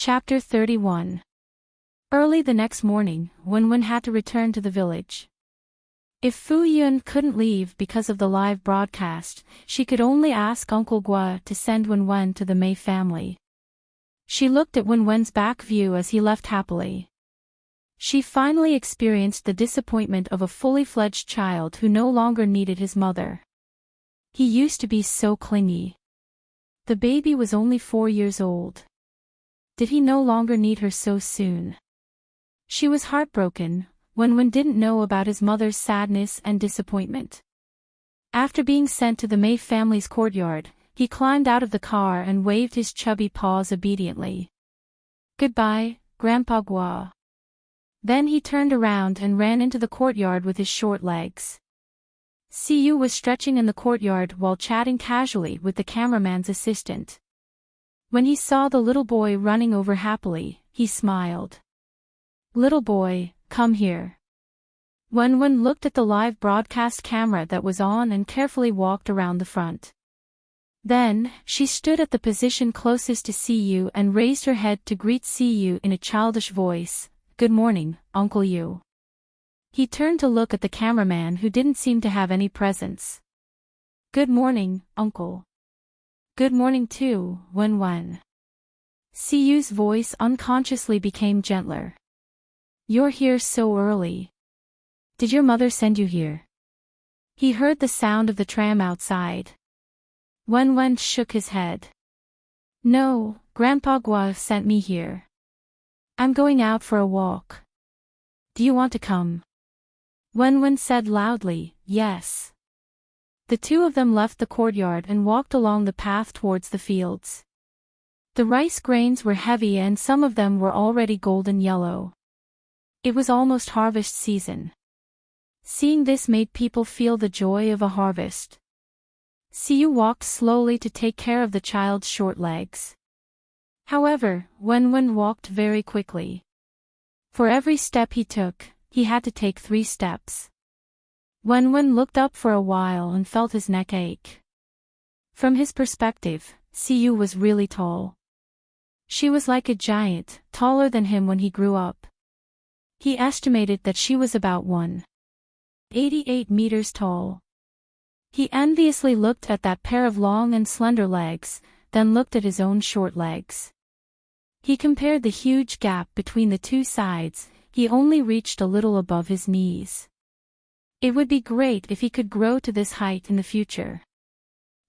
Chapter 31. Early the next morning, Wen had to return to the village. If Fu Yun couldn't leave because of the live broadcast, she could only ask Uncle Gua to send Wen to the Mei family. She looked at Wen's back view as he left happily. She finally experienced the disappointment of a fully fledged child who no longer needed his mother. He used to be so clingy. The baby was only 4 years old. Did he no longer need her so soon? She was heartbroken. Wen didn't know about his mother's sadness and disappointment. After being sent to the Mei family's courtyard, he climbed out of the car and waved his chubby paws obediently. "Goodbye, Grandpa Gua." Then he turned around and ran into the courtyard with his short legs. Siyu was stretching in the courtyard while chatting casually with the cameraman's assistant. When he saw the little boy running over happily, he smiled. "Little boy, come here." Wen looked at the live broadcast camera that was on and carefully walked around the front. Then, she stood at the position closest to Siyu and raised her head to greet Siyu in a childish voice. "Good morning, Uncle Yu." He turned to look at the cameraman who didn't seem to have any presence. "Good morning, Uncle." "Good morning too, Wen." Siyu's voice unconsciously became gentler. "You're here so early. Did your mother send you here?" He heard the sound of the tram outside. Wen shook his head. "No, Grandpa Gua sent me here. I'm going out for a walk. Do you want to come?" Wen said loudly, "Yes." The two of them left the courtyard and walked along the path towards the fields. The rice grains were heavy and some of them were already golden yellow. It was almost harvest season. Seeing this made people feel the joy of a harvest. Siyu walked slowly to take care of the child's short legs. However, Wen walked very quickly. For every step he took, he had to take 3 steps. Wen looked up for a while and felt his neck ache. From his perspective, Siyu was really tall. She was like a giant, taller than him when he grew up. He estimated that she was about 188 meters tall. He enviously looked at that pair of long and slender legs, then looked at his own short legs. He compared the huge gap between the two sides. He only reached a little above his knees. It would be great if he could grow to this height in the future.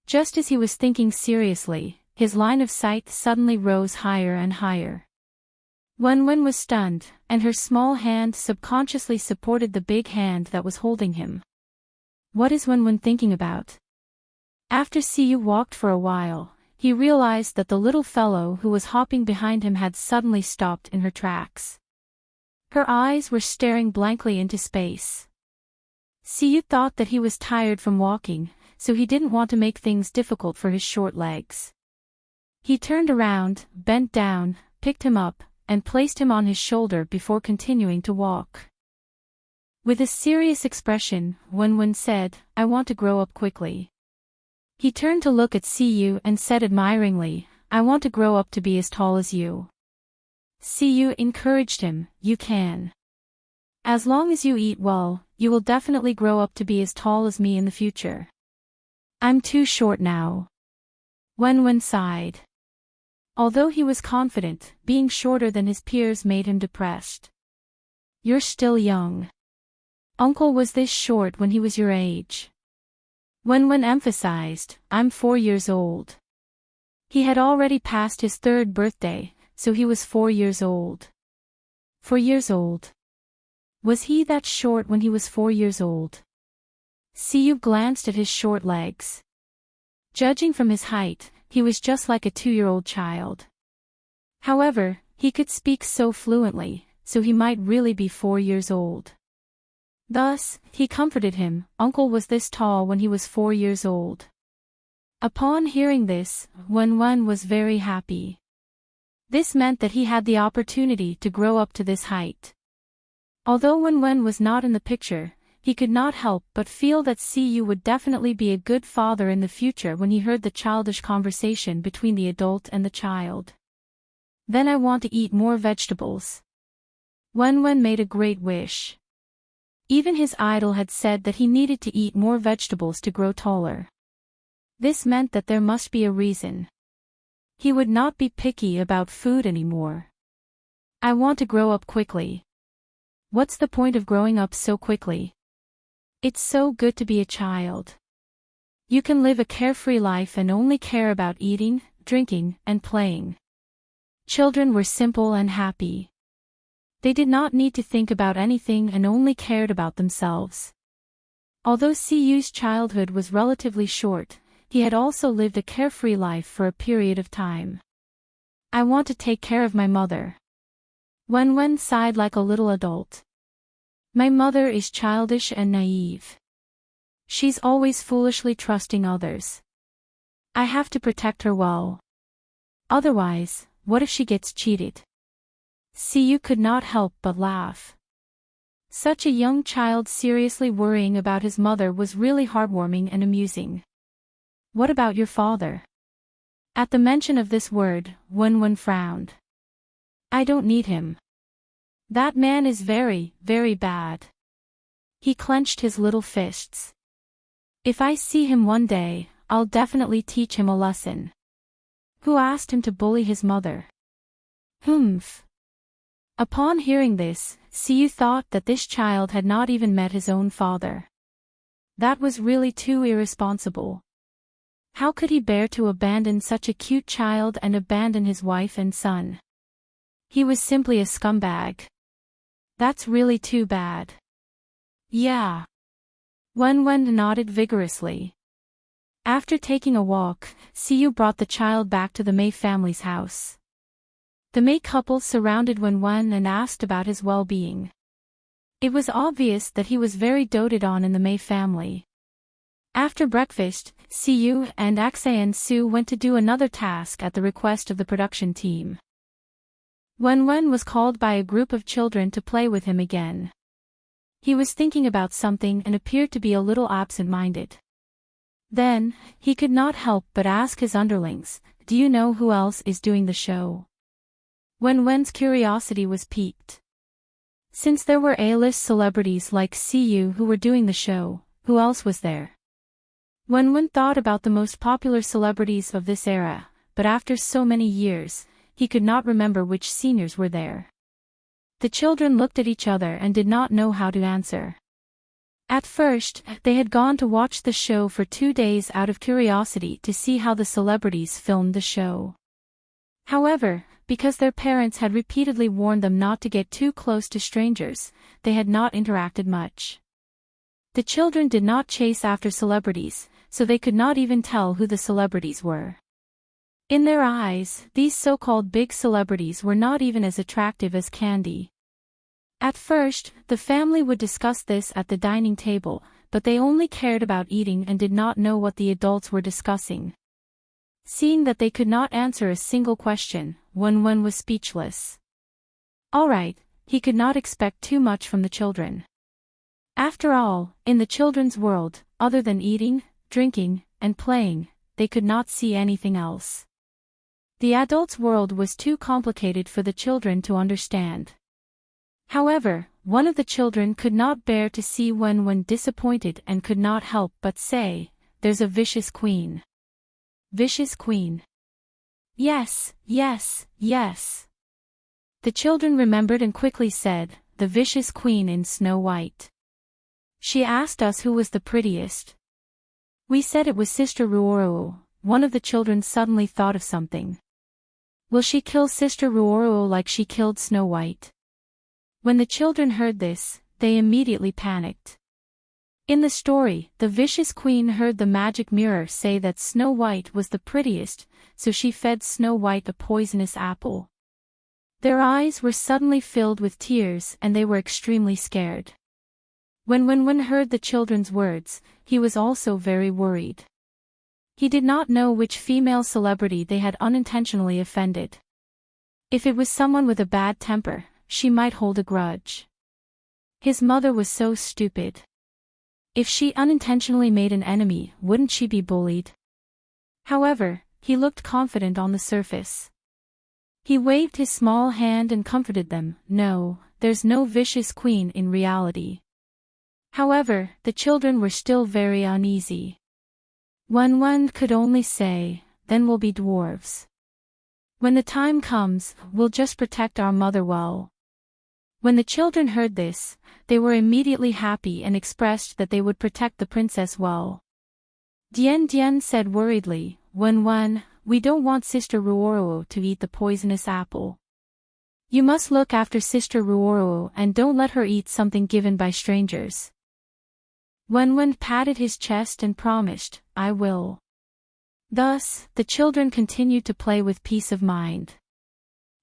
Just as he was thinking seriously, his line of sight suddenly rose higher and higher. Wen was stunned, and her small hand subconsciously supported the big hand that was holding him. What is Wen thinking about? After Siyu walked for a while, he realized that the little fellow who was hopping behind him had suddenly stopped in her tracks. Her eyes were staring blankly into space. Siyu thought that he was tired from walking, so he didn't want to make things difficult for his short legs. He turned around, bent down, picked him up, and placed him on his shoulder before continuing to walk. With a serious expression, Wen said, "I want to grow up quickly." He turned to look at Siyu and said admiringly, "I want to grow up to be as tall as you." Siyu encouraged him, "You can. As long as you eat well, you will definitely grow up to be as tall as me in the future. I'm too short now." Wen sighed. Although he was confident, being shorter than his peers made him depressed. "You're still young. Uncle was this short when he was your age." Wen emphasized, "I'm 4 years old." He had already passed his 3rd birthday, so he was 4 years old. 4 years old. Was he that short when he was 4 years old? Siyu glanced at his short legs. Judging from his height, he was just like a 2-year-old child. However, he could speak so fluently, so he might really be 4 years old. Thus, he comforted him, Uncle was this tall when he was 4 years old. Upon hearing this, Wen was very happy. This meant that he had the opportunity to grow up to this height. Although Wen was not in the picture, he could not help but feel that Siyu would definitely be a good father in the future when he heard the childish conversation between the adult and the child. Then I want to eat more vegetables. Wen made a great wish. Even his idol had said that he needed to eat more vegetables to grow taller. This meant that there must be a reason. He would not be picky about food anymore. I want to grow up quickly. What's the point of growing up so quickly? It's so good to be a child. You can live a carefree life and only care about eating, drinking, and playing. Children were simple and happy. They did not need to think about anything and only cared about themselves. Although Siyu's childhood was relatively short, he had also lived a carefree life for a period of time. I want to take care of my mother. Wen sighed like a little adult. My mother is childish and naive. She's always foolishly trusting others. I have to protect her well. Otherwise, what if she gets cheated? Siyu could not help but laugh. Such a young child seriously worrying about his mother was really heartwarming and amusing. What about your father? At the mention of this word, Wen frowned. I don't need him. That man is very, very bad. He clenched his little fists. If I see him one day, I'll definitely teach him a lesson. Who asked him to bully his mother? Humph. Upon hearing this, Siyu thought that this child had not even met his own father. That was really too irresponsible. How could he bear to abandon such a cute child and abandon his wife and son? He was simply a scumbag. That's really too bad. Yeah. Wen nodded vigorously. After taking a walk, Siyu brought the child back to the Mei family's house. The Mei couple surrounded Wen and asked about his well-being. It was obvious that he was very doted on in the Mei family. After breakfast, Siyu and Axayan Su went to do another task at the request of the production team. Wen was called by a group of children to play with him again. He was thinking about something and appeared to be a little absent-minded. Then, he could not help but ask his underlings, "Do you know who else is doing the show?" Wen's curiosity was piqued. Since there were A-list celebrities like Siyu who were doing the show, who else was there? Wen thought about the most popular celebrities of this era, but after so many years, he could not remember which seniors were there. The children looked at each other and did not know how to answer. At first, they had gone to watch the show for 2 days out of curiosity to see how the celebrities filmed the show. However, because their parents had repeatedly warned them not to get too close to strangers, they had not interacted much. The children did not chase after celebrities, so they could not even tell who the celebrities were. In their eyes, these so-called big celebrities were not even as attractive as Candy. At first, the family would discuss this at the dining table, but they only cared about eating and did not know what the adults were discussing. Seeing that they could not answer a single question, Wen was speechless. Alright, he could not expect too much from the children. After all, in the children's world, other than eating, drinking, and playing, they could not see anything else. The adults' world was too complicated for the children to understand. However, one of the children could not bear to see Wen disappointed and could not help but say, "There's a vicious queen." Vicious queen. Yes, yes, yes. The children remembered and quickly said, "The vicious queen in Snow White. She asked us who was the prettiest. We said it was Sister Ruoro." One of the children suddenly thought of something. Will she kill Sister Ruoro like she killed Snow White? When the children heard this, they immediately panicked. In the story, the vicious queen heard the magic mirror say that Snow White was the prettiest, so she fed Snow White a poisonous apple. Their eyes were suddenly filled with tears and they were extremely scared. When Wen heard the children's words, he was also very worried. He did not know which female celebrity they had unintentionally offended. If it was someone with a bad temper, she might hold a grudge. His mother was so stupid. If she unintentionally made an enemy, wouldn't she be bullied? However, he looked confident on the surface. He waved his small hand and comforted them. No, there's no vicious queen in reality. However, the children were still very uneasy. One could only say, then we'll be dwarves. When the time comes, we'll just protect our mother well. When the children heard this, they were immediately happy and expressed that they would protect the princess well. Dian said worriedly, Wen, we don't want Sister Ruoro to eat the poisonous apple. You must look after Sister Ruoro and don't let her eat something given by strangers. Wen patted his chest and promised, I will. Thus, the children continued to play with peace of mind.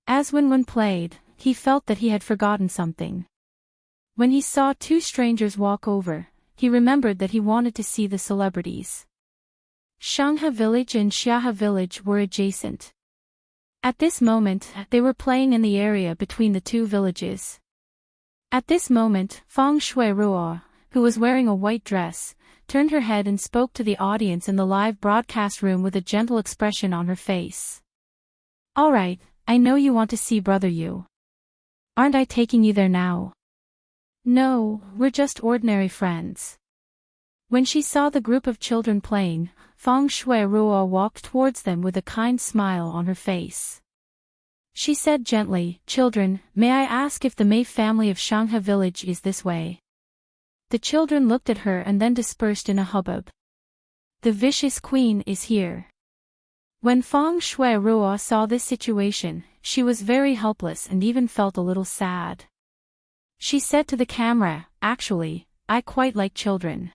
As Wen played, he felt that he had forgotten something. When he saw two strangers walk over, he remembered that he wanted to see the celebrities. Shangha Village and Xiahe Village were adjacent. At this moment, they were playing in the area between the two villages. At this moment, Feng Shuiruo, who was wearing a white dress, turned her head and spoke to the audience in the live broadcast room with a gentle expression on her face. All right, I know you want to see Brother Yu. Aren't I taking you there now? No, we're just ordinary friends. When she saw the group of children playing, Feng Shuiruo walked towards them with a kind smile on her face. She said gently, Children, may I ask if the Mei family of Shanghe Village is this way? The children looked at her and then dispersed in a hubbub. The vicious queen is here. When Feng Shuiruo saw this situation, she was very helpless and even felt a little sad. She said to the camera, Actually, I quite like children.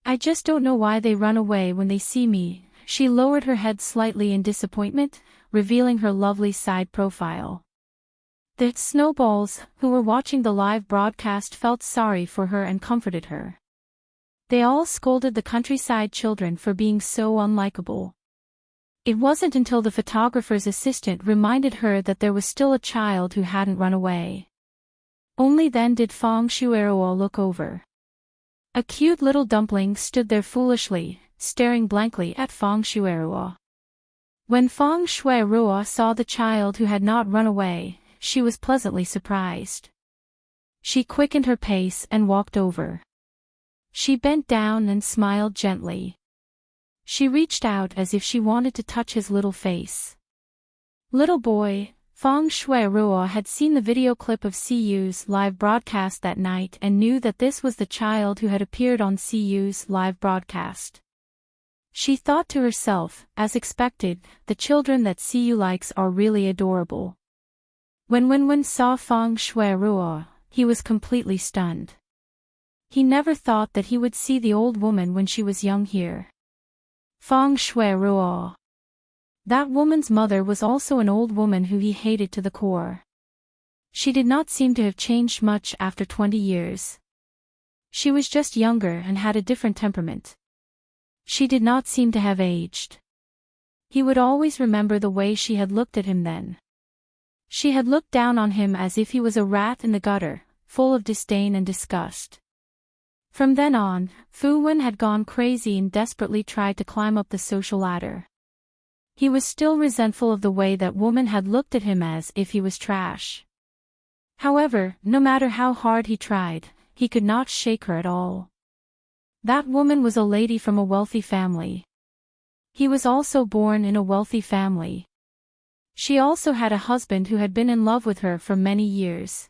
I just don't know why they run away when they see me. She lowered her head slightly in disappointment, revealing her lovely side profile. The snowballs, who were watching the live broadcast, felt sorry for her and comforted her. They all scolded the countryside children for being so unlikable. It wasn't until the photographer's assistant reminded her that there was still a child who hadn't run away. Only then did Feng Shuiruo look over. A cute little dumpling stood there foolishly, staring blankly at Feng Shuiruo. When Feng Shuiruo saw the child who had not run away, she was pleasantly surprised. She quickened her pace and walked over. She bent down and smiled gently. She reached out as if she wanted to touch his little face. Little boy, Feng Shuiruo had seen the video clip of CU's live broadcast that night and knew that this was the child who had appeared on CU's live broadcast. She thought to herself, as expected, the children that CU likes are really adorable. When Wen saw Feng Shuiruo, he was completely stunned. He never thought that he would see the old woman when she was young here. Feng Shuiruo. That woman's mother was also an old woman who he hated to the core. She did not seem to have changed much after 20 years. She was just younger and had a different temperament. She did not seem to have aged. He would always remember the way she had looked at him then. She had looked down on him as if he was a rat in the gutter, full of disdain and disgust. From then on, Fu Wen had gone crazy and desperately tried to climb up the social ladder. He was still resentful of the way that woman had looked at him as if he was trash. However, no matter how hard he tried, he could not shake her at all. That woman was a lady from a wealthy family. He was also born in a wealthy family. She also had a husband who had been in love with her for many years.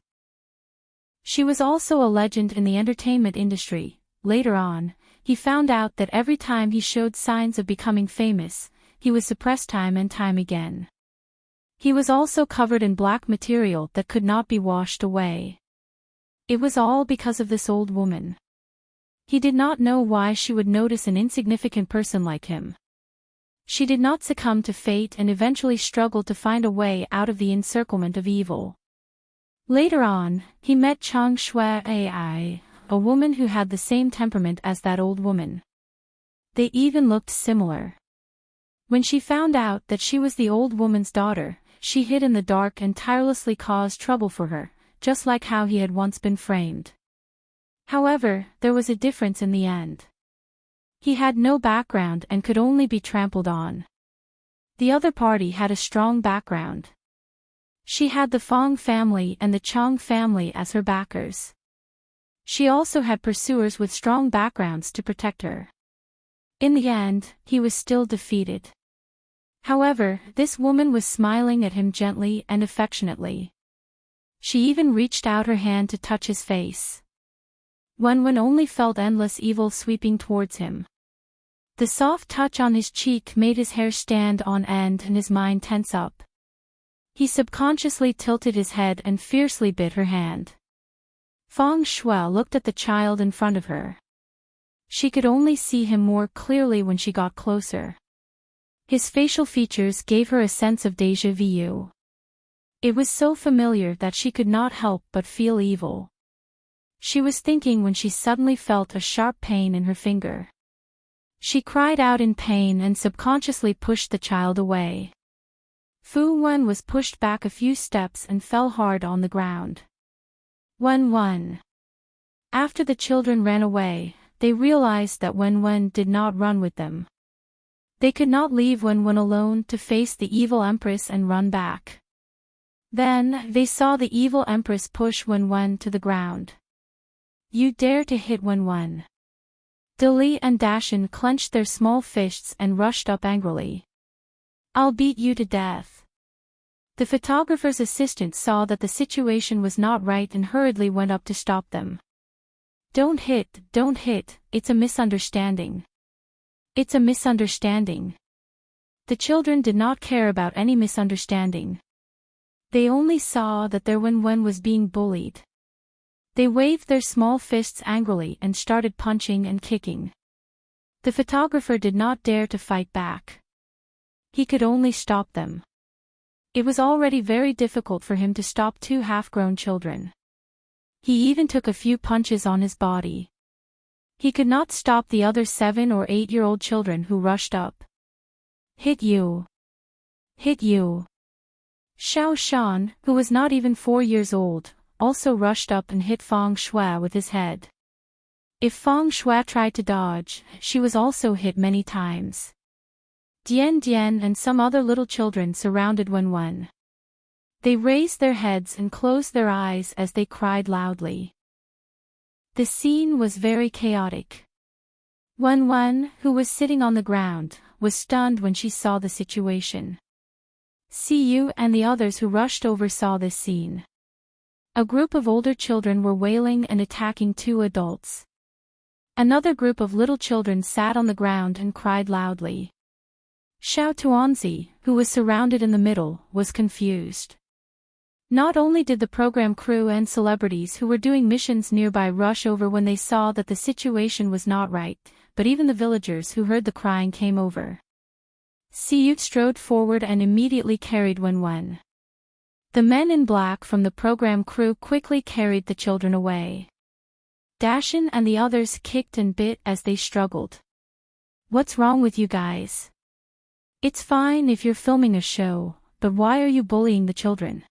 She was also a legend in the entertainment industry. Later on, he found out that every time he showed signs of becoming famous, he was suppressed time and time again. He was also covered in black material that could not be washed away. It was all because of this old woman. He did not know why she would notice an insignificant person like him. She did not succumb to fate and eventually struggled to find a way out of the encirclement of evil. Later on, he met Chang Shui, a woman who had the same temperament as that old woman. They even looked similar. When she found out that she was the old woman's daughter, she hid in the dark and tirelessly caused trouble for her, just like how he had once been framed. However, there was a difference in the end. He had no background and could only be trampled on. The other party had a strong background. She had the Fong family and the Chong family as her backers. She also had pursuers with strong backgrounds to protect her. In the end, he was still defeated. However, this woman was smiling at him gently and affectionately. She even reached out her hand to touch his face. Wen only felt endless evil sweeping towards him. The soft touch on his cheek made his hair stand on end and his mind tense up. He subconsciously tilted his head and fiercely bit her hand. Fong Shui looked at the child in front of her. She could only see him more clearly when she got closer. His facial features gave her a sense of déjà vu. It was so familiar that she could not help but feel evil. She was thinking when she suddenly felt a sharp pain in her finger. She cried out in pain and subconsciously pushed the child away. Fu Wen was pushed back a few steps and fell hard on the ground. Wen. After the children ran away, they realized that Wen did not run with them. They could not leave Wen alone to face the evil empress and run back. Then, they saw the evil empress push Wen to the ground. You dare to hit Wen. Dili and Dashin clenched their small fists and rushed up angrily. I'll beat you to death. The photographer's assistant saw that the situation was not right and hurriedly went up to stop them. Don't hit, it's a misunderstanding. It's a misunderstanding. The children did not care about any misunderstanding. They only saw that their Wen was being bullied. They waved their small fists angrily and started punching and kicking. The photographer did not dare to fight back. He could only stop them. It was already very difficult for him to stop two half-grown children. He even took a few punches on his body. He could not stop the other 7 or 8-year-old children who rushed up. Hit you. Hit you. Xiao Shan, who was not even 4 years old, also rushed up and hit Fong Shui with his head. If Fong Shui tried to dodge, she was also hit many times. Dian and some other little children surrounded Wen. They raised their heads and closed their eyes as they cried loudly. The scene was very chaotic. Wen, who was sitting on the ground, was stunned when she saw the situation. Siyu and the others who rushed over saw this scene. A group of older children were wailing and attacking 2 adults. Another group of little children sat on the ground and cried loudly. Xiao Tuanzi, who was surrounded in the middle, was confused. Not only did the program crew and celebrities who were doing missions nearby rush over when they saw that the situation was not right, but even the villagers who heard the crying came over. Siyu strode forward and immediately carried Wen. The men in black from the program crew quickly carried the children away. Dashin and the others kicked and bit as they struggled. What's wrong with you guys? It's fine if you're filming a show, but why are you bullying the children?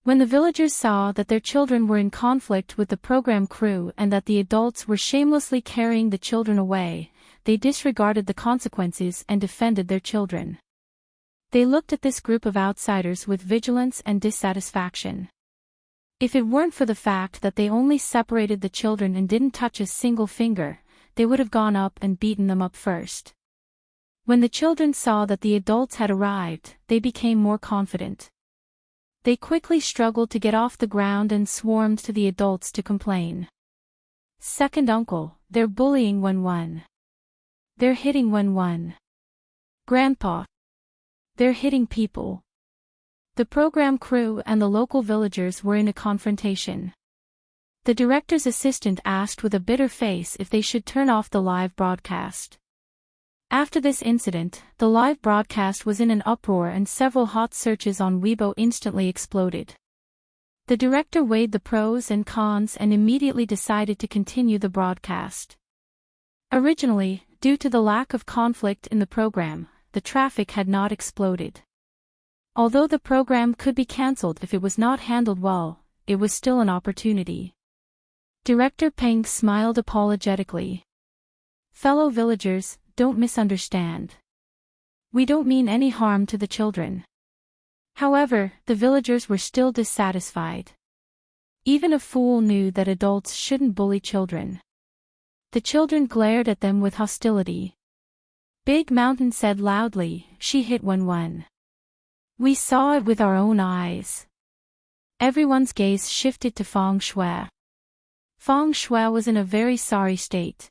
When the villagers saw that their children were in conflict with the program crew and that the adults were shamelessly carrying the children away, they disregarded the consequences and defended their children. They looked at this group of outsiders with vigilance and dissatisfaction. If it weren't for the fact that they only separated the children and didn't touch a single finger, they would have gone up and beaten them up first. When the children saw that the adults had arrived, they became more confident. They quickly struggled to get off the ground and swarmed to the adults to complain. Second uncle, they're bullying Wen. They're hitting Wen. Grandpa. They're hitting people. The program crew and the local villagers were in a confrontation. The director's assistant asked with a bitter face if they should turn off the live broadcast. After this incident, the live broadcast was in an uproar and several hot searches on Weibo instantly exploded. The director weighed the pros and cons and immediately decided to continue the broadcast. Originally, due to the lack of conflict in the program, the traffic had not exploded. Although the program could be cancelled if it was not handled well, it was still an opportunity. Director Peng smiled apologetically. Fellow villagers, don't misunderstand. We don't mean any harm to the children. However, the villagers were still dissatisfied. Even a fool knew that adults shouldn't bully children. The children glared at them with hostility. Big Mountain said loudly, "She hit Wen. We saw it with our own eyes." Everyone's gaze shifted to Feng Shui. Feng Shui was in a very sorry state.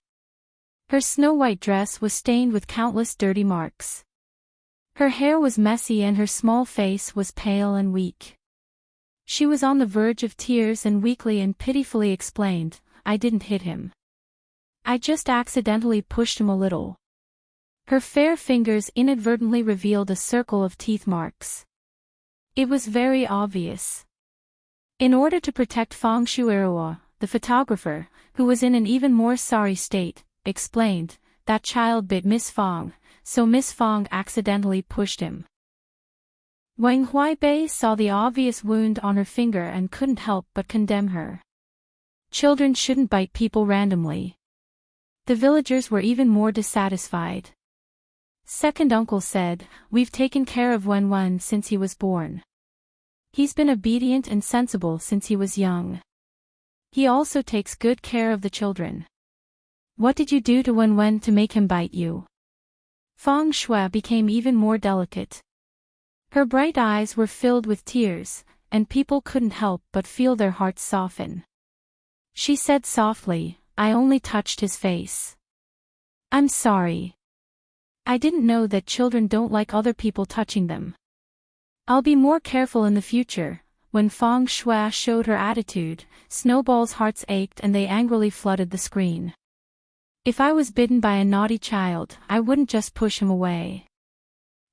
Her snow-white dress was stained with countless dirty marks. Her hair was messy and her small face was pale and weak. She was on the verge of tears and weakly and pitifully explained, "I didn't hit him. I just accidentally pushed him a little." Her fair fingers inadvertently revealed a circle of teeth marks. It was very obvious. In order to protect Feng Shuiruo, the photographer, who was in an even more sorry state, explained, "That child bit Miss Feng, so Miss Feng accidentally pushed him." Wang Huaibei saw the obvious wound on her finger and couldn't help but condemn her. Children shouldn't bite people randomly. The villagers were even more dissatisfied. Second uncle said, "We've taken care of Wen since he was born. He's been obedient and sensible since he was young. He also takes good care of the children. What did you do to Wen to make him bite you?" Feng Shui became even more delicate. Her bright eyes were filled with tears, and people couldn't help but feel their hearts soften. She said softly, "I only touched his face. I'm sorry. I didn't know that children don't like other people touching them. I'll be more careful in the future." When Feng Shui showed her attitude, Snowball's hearts ached and they angrily flooded the screen. "If I was bitten by a naughty child, I wouldn't just push him away.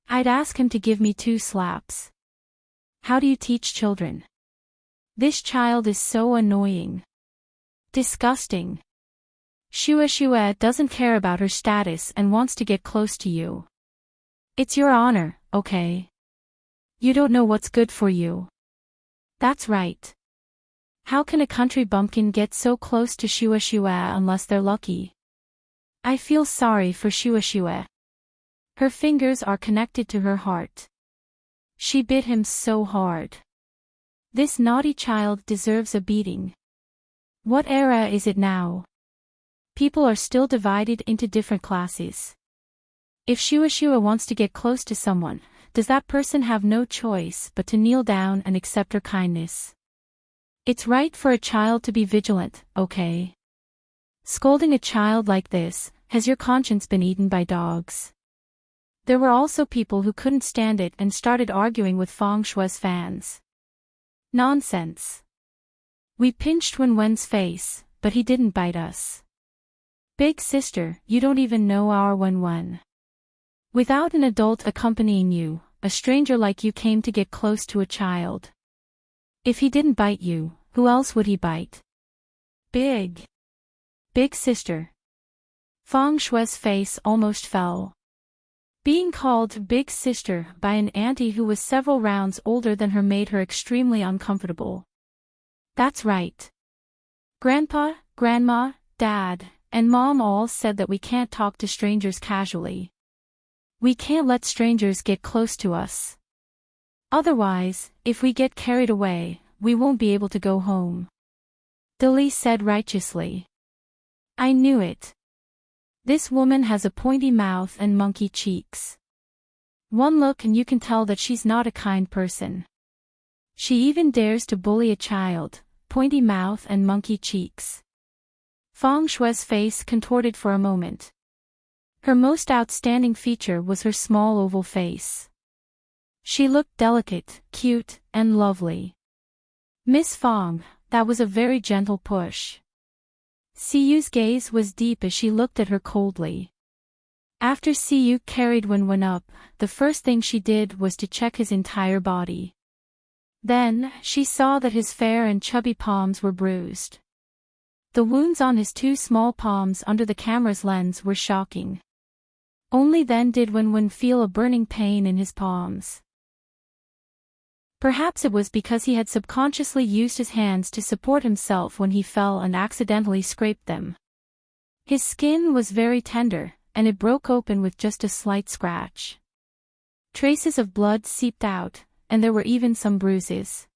I'd ask him to give me 2 slaps. How do you teach children? This child is so annoying. Disgusting. Shue doesn't care about her status and wants to get close to you. It's your honor, okay? You don't know what's good for you." That's right. How can a country bumpkin get so close to Shue unless they're lucky? I feel sorry for Shue. Her fingers are connected to her heart. She bit him so hard. This naughty child deserves a beating. What era is it now? People are still divided into different classes. If Shue wants to get close to someone, does that person have no choice but to kneel down and accept her kindness? It's right for a child to be vigilant, okay? Scolding a child like this, has your conscience been eaten by dogs? There were also people who couldn't stand it and started arguing with Feng Shui's fans. Nonsense. We pinched Wen's face, but he didn't bite us. Big sister, you don't even know our Wen. Without an adult accompanying you, a stranger like you came to get close to a child. If he didn't bite you, who else would he bite? Big sister. Feng Shui's face almost fell. Being called Big Sister by an auntie who was several rounds older than her made her extremely uncomfortable. That's right. Grandpa, Grandma, Dad, and Mom all said that we can't talk to strangers casually. We can't let strangers get close to us. Otherwise, if we get carried away, we won't be able to go home. Dali said righteously. I knew it. This woman has a pointy mouth and monkey cheeks. One look and you can tell that she's not a kind person. She even dares to bully a child, pointy mouth and monkey cheeks. Feng Shui's face contorted for a moment. Her most outstanding feature was her small oval face. She looked delicate, cute, and lovely. Miss Feng, that was a very gentle push. Siyu's gaze was deep as she looked at her coldly. After Siyu carried Wen up, the first thing she did was to check his entire body. Then, she saw that his fair and chubby palms were bruised. The wounds on his two small palms under the camera's lens were shocking. Only then did Wen feel a burning pain in his palms. Perhaps it was because he had subconsciously used his hands to support himself when he fell and accidentally scraped them. His skin was very tender, and it broke open with just a slight scratch. Traces of blood seeped out, and there were even some bruises.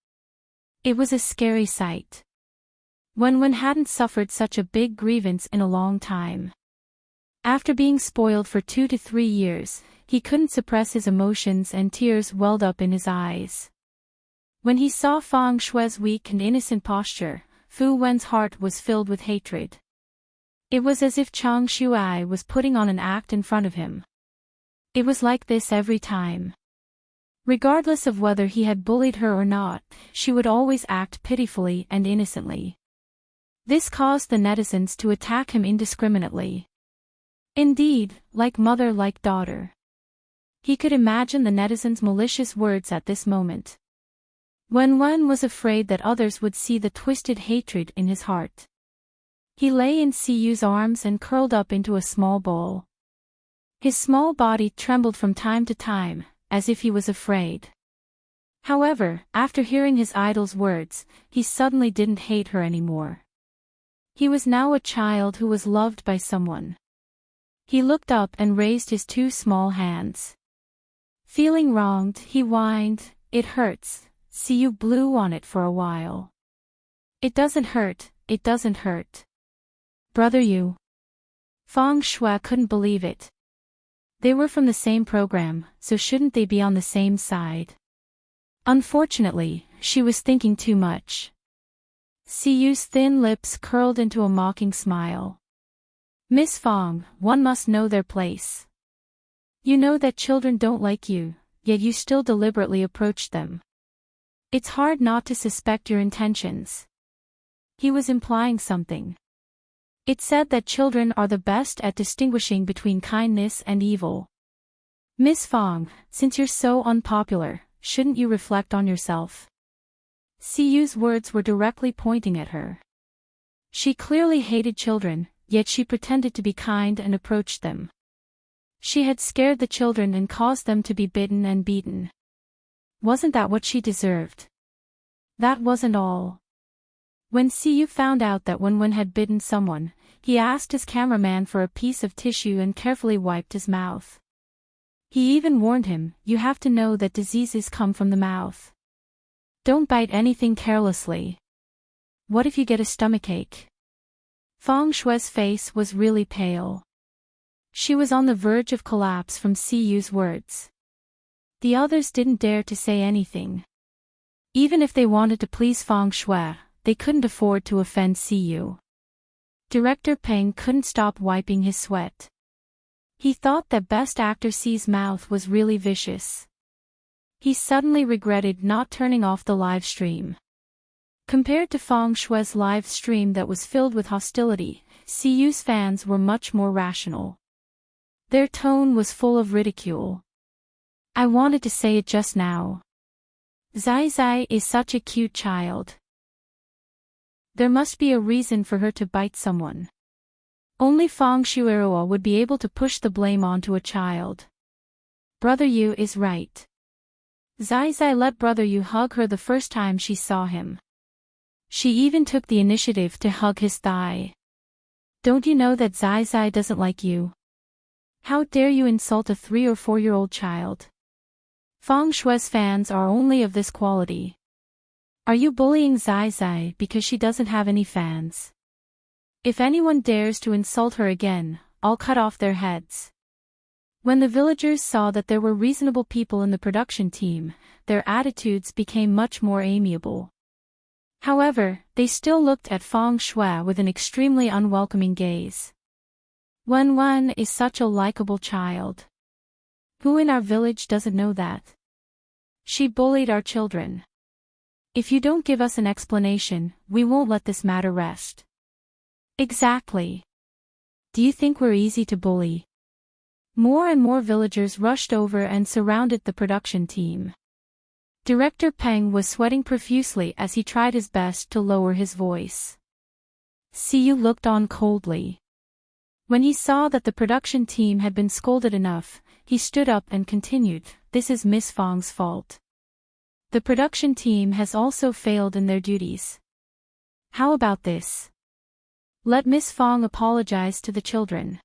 It was a scary sight. Wen hadn't suffered such a big grievance in a long time. After being spoiled for 2 to 3 years, he couldn't suppress his emotions and tears welled up in his eyes. When he saw Feng Shui's weak and innocent posture, Fu Wen's heart was filled with hatred. It was as if Chang Shuai was putting on an act in front of him. It was like this every time. Regardless of whether he had bullied her or not, she would always act pitifully and innocently. This caused the netizens to attack him indiscriminately. Indeed, like mother like daughter. He could imagine the netizens' malicious words at this moment. Wen was afraid that others would see the twisted hatred in his heart. He lay in Siyu's arms and curled up into a small ball. His small body trembled from time to time, as if he was afraid. However, after hearing his idol's words, he suddenly didn't hate her anymore. He was now a child who was loved by someone. He looked up and raised his 2 small hands. Feeling wronged, he whined, "It hurts." Siyu blew on it for a while. "It doesn't hurt, it doesn't hurt. Brother Yu." Feng Shui couldn't believe it. They were from the same program, so shouldn't they be on the same side? Unfortunately, she was thinking too much. Siyu's thin lips curled into a mocking smile. "Miss Fong, one must know their place. You know that children don't like you, yet you still deliberately approach them. It's hard not to suspect your intentions." He was implying something. It said that children are the best at distinguishing between kindness and evil. "Miss Fong, since you're so unpopular, shouldn't you reflect on yourself?" Siyu's words were directly pointing at her. She clearly hated children, yet she pretended to be kind and approached them. She had scared the children and caused them to be bitten and beaten. Wasn't that what she deserved? That wasn't all. When Siyu found out that Wen had bitten someone, he asked his cameraman for a piece of tissue and carefully wiped his mouth. He even warned him, "You have to know that diseases come from the mouth. Don't bite anything carelessly. What if you get a stomachache?" Feng Shui's face was really pale. She was on the verge of collapse from Siyu's words. The others didn't dare to say anything. Even if they wanted to please Feng Shui, they couldn't afford to offend Siyu. Director Peng couldn't stop wiping his sweat. He thought that Best Actor C's mouth was really vicious. He suddenly regretted not turning off the live stream. Compared to Feng Shui's live stream that was filled with hostility, Siyu's fans were much more rational. Their tone was full of ridicule. "I wanted to say it just now. Zai Zai is such a cute child. There must be a reason for her to bite someone. Only Feng Shuiruo would be able to push the blame onto a child. Brother Yu is right. Zai Zai let Brother Yu hug her the first time she saw him. She even took the initiative to hug his thigh. Don't you know that Zai Zai doesn't like you? How dare you insult a 3 or 4-year-old child? Feng Shui's fans are only of this quality. Are you bullying Zai Zai because she doesn't have any fans? If anyone dares to insult her again, I'll cut off their heads." When the villagers saw that there were reasonable people in the production team, their attitudes became much more amiable. However, they still looked at Feng Shui with an extremely unwelcoming gaze. Wen is such a likable child. Who in our village doesn't know that? She bullied our children. If you don't give us an explanation, we won't let this matter rest. Exactly. Do you think we're easy to bully? More and more villagers rushed over and surrounded the production team. Director Peng was sweating profusely as he tried his best to lower his voice. Siyu looked on coldly. When he saw that the production team had been scolded enough, he stood up and continued, "This is Miss Fong's fault. The production team has also failed in their duties. How about this? Let Miss Fong apologize to the children.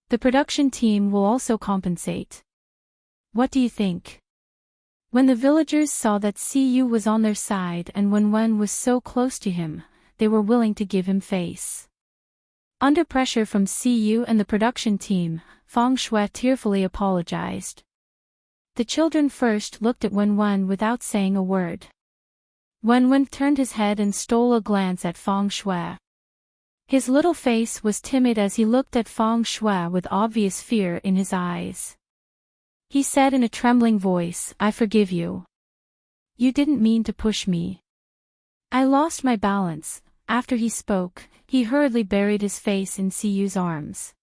The production team will also compensate. What do you think?" When the villagers saw that Siyu was on their side and Wen was so close to him, they were willing to give him face. Under pressure from Siyu and the production team, Feng Shui tearfully apologized. The children first looked at Wen without saying a word. Wen turned his head and stole a glance at Feng Shui. His little face was timid as he looked at Feng Shui with obvious fear in his eyes. He said in a trembling voice, "I forgive you. You didn't mean to push me. I lost my balance." After he spoke, he hurriedly buried his face in Siyu's arms.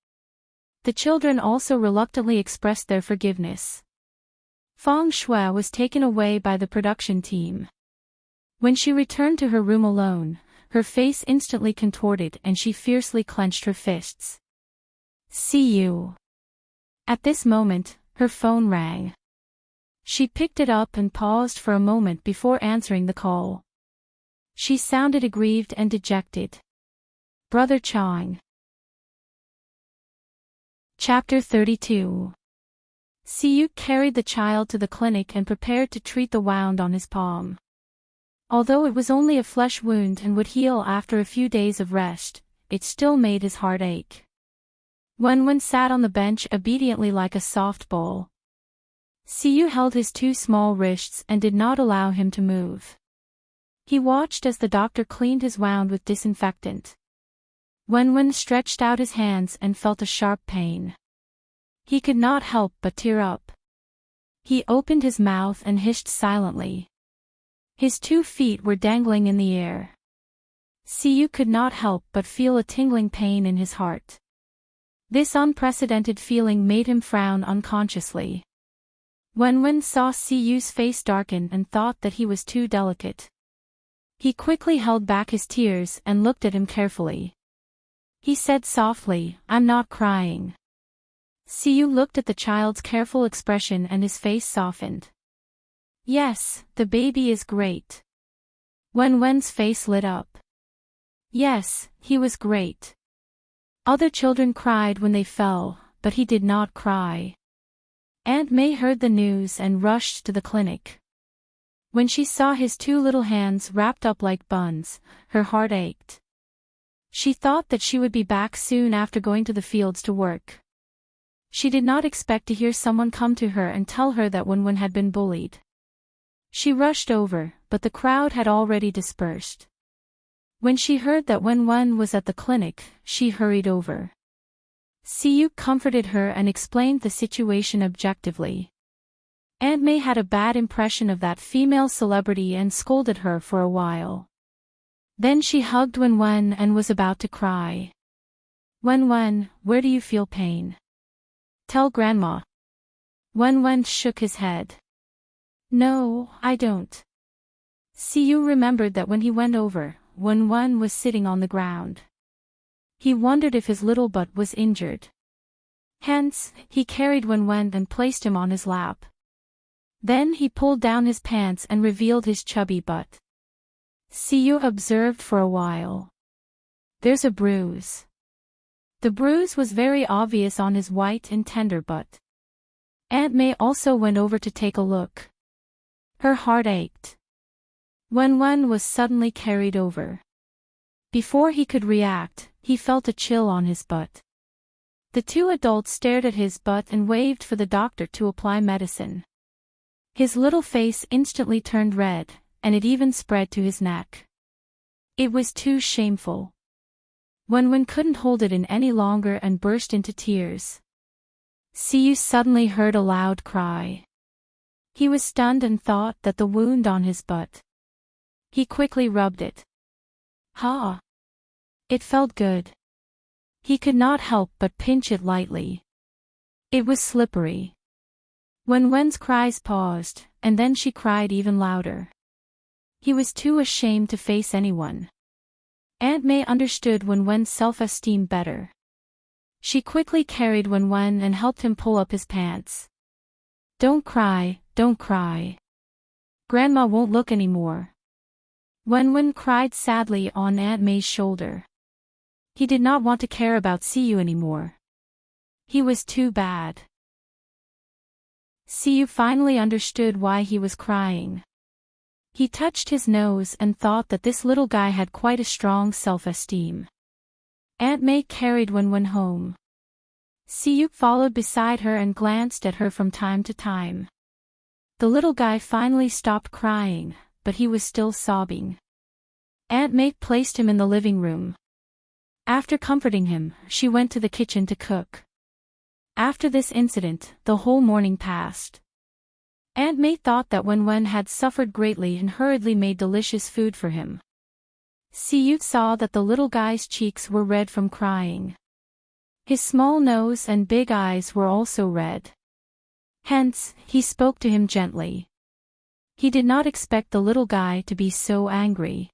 The children also reluctantly expressed their forgiveness. Feng Shui was taken away by the production team. When she returned to her room alone, her face instantly contorted and she fiercely clenched her fists. Siyu. At this moment, her phone rang. She picked it up and paused for a moment before answering the call. She sounded aggrieved and dejected. Brother Chang. Chapter 32. Siyu carried the child to the clinic and prepared to treat the wound on his palm. Although it was only a flesh wound and would heal after a few days of rest, it still made his heart ache. Wen sat on the bench obediently like a soft ball. Siyu held his two small wrists and did not allow him to move. He watched as the doctor cleaned his wound with disinfectant. Wen stretched out his hands and felt a sharp pain. He could not help but tear up. He opened his mouth and hissed silently. His 2 feet were dangling in the air. Siyu could not help but feel a tingling pain in his heart. This unprecedented feeling made him frown unconsciously. Wen saw Siyu's face darken and thought that he was too delicate. He quickly held back his tears and looked at him carefully. He said softly, "I'm not crying." Siyu looked at the child's careful expression and his face softened. "Yes, the baby is great." Wen's face lit up. Yes, he was great. Other children cried when they fell, but he did not cry. Aunt May heard the news and rushed to the clinic. When she saw his 2 little hands wrapped up like buns, her heart ached. She thought that she would be back soon after going to the fields to work. She did not expect to hear someone come to her and tell her that Wen had been bullied. She rushed over, but the crowd had already dispersed. When she heard that Wen was at the clinic, she hurried over. Siyu comforted her and explained the situation objectively. Aunt May had a bad impression of that female celebrity and scolded her for a while. Then she hugged Wen and was about to cry. Wen, where do you feel pain? Tell Grandma. Wen shook his head. No, I don't. Siyu remembered that when he went over, Wen was sitting on the ground. He wondered if his little butt was injured. Hence, he carried Wen and placed him on his lap. Then he pulled down his pants and revealed his chubby butt. Siyu observed for a while. There's a bruise. The bruise was very obvious on his white and tender butt. Aunt May also went over to take a look. Her heart ached. Wen was suddenly carried over. Before he could react, he felt a chill on his butt. The 2 adults stared at his butt and waved for the doctor to apply medicine. His little face instantly turned red, and it even spread to his neck. It was too shameful. Wen couldn't hold it in any longer and burst into tears. Siyu suddenly heard a loud cry. He was stunned and thought that the wound on his butt. He quickly rubbed it. Ha! It felt good. He could not help but pinch it lightly. It was slippery. Wen's cries paused, and then she cried even louder. He was too ashamed to face anyone. Aunt May understood Wen's self-esteem better. She quickly carried Wen and helped him pull up his pants. Don't cry, don't cry. Grandma won't look anymore. Wen cried sadly on Aunt May's shoulder. He did not want to care about Siyu anymore. He was too bad. Siyu finally understood why he was crying. He touched his nose and thought that this little guy had quite a strong self-esteem. Aunt May carried Wen home. Siyu followed beside her and glanced at her from time to time. The little guy finally stopped crying, but he was still sobbing. Aunt May placed him in the living room. After comforting him, she went to the kitchen to cook. After this incident, the whole morning passed. Aunt May thought that Wen had suffered greatly and hurriedly made delicious food for him. Siyu saw that the little guy's cheeks were red from crying. His small nose and big eyes were also red. Hence, he spoke to him gently. He did not expect the little guy to be so angry.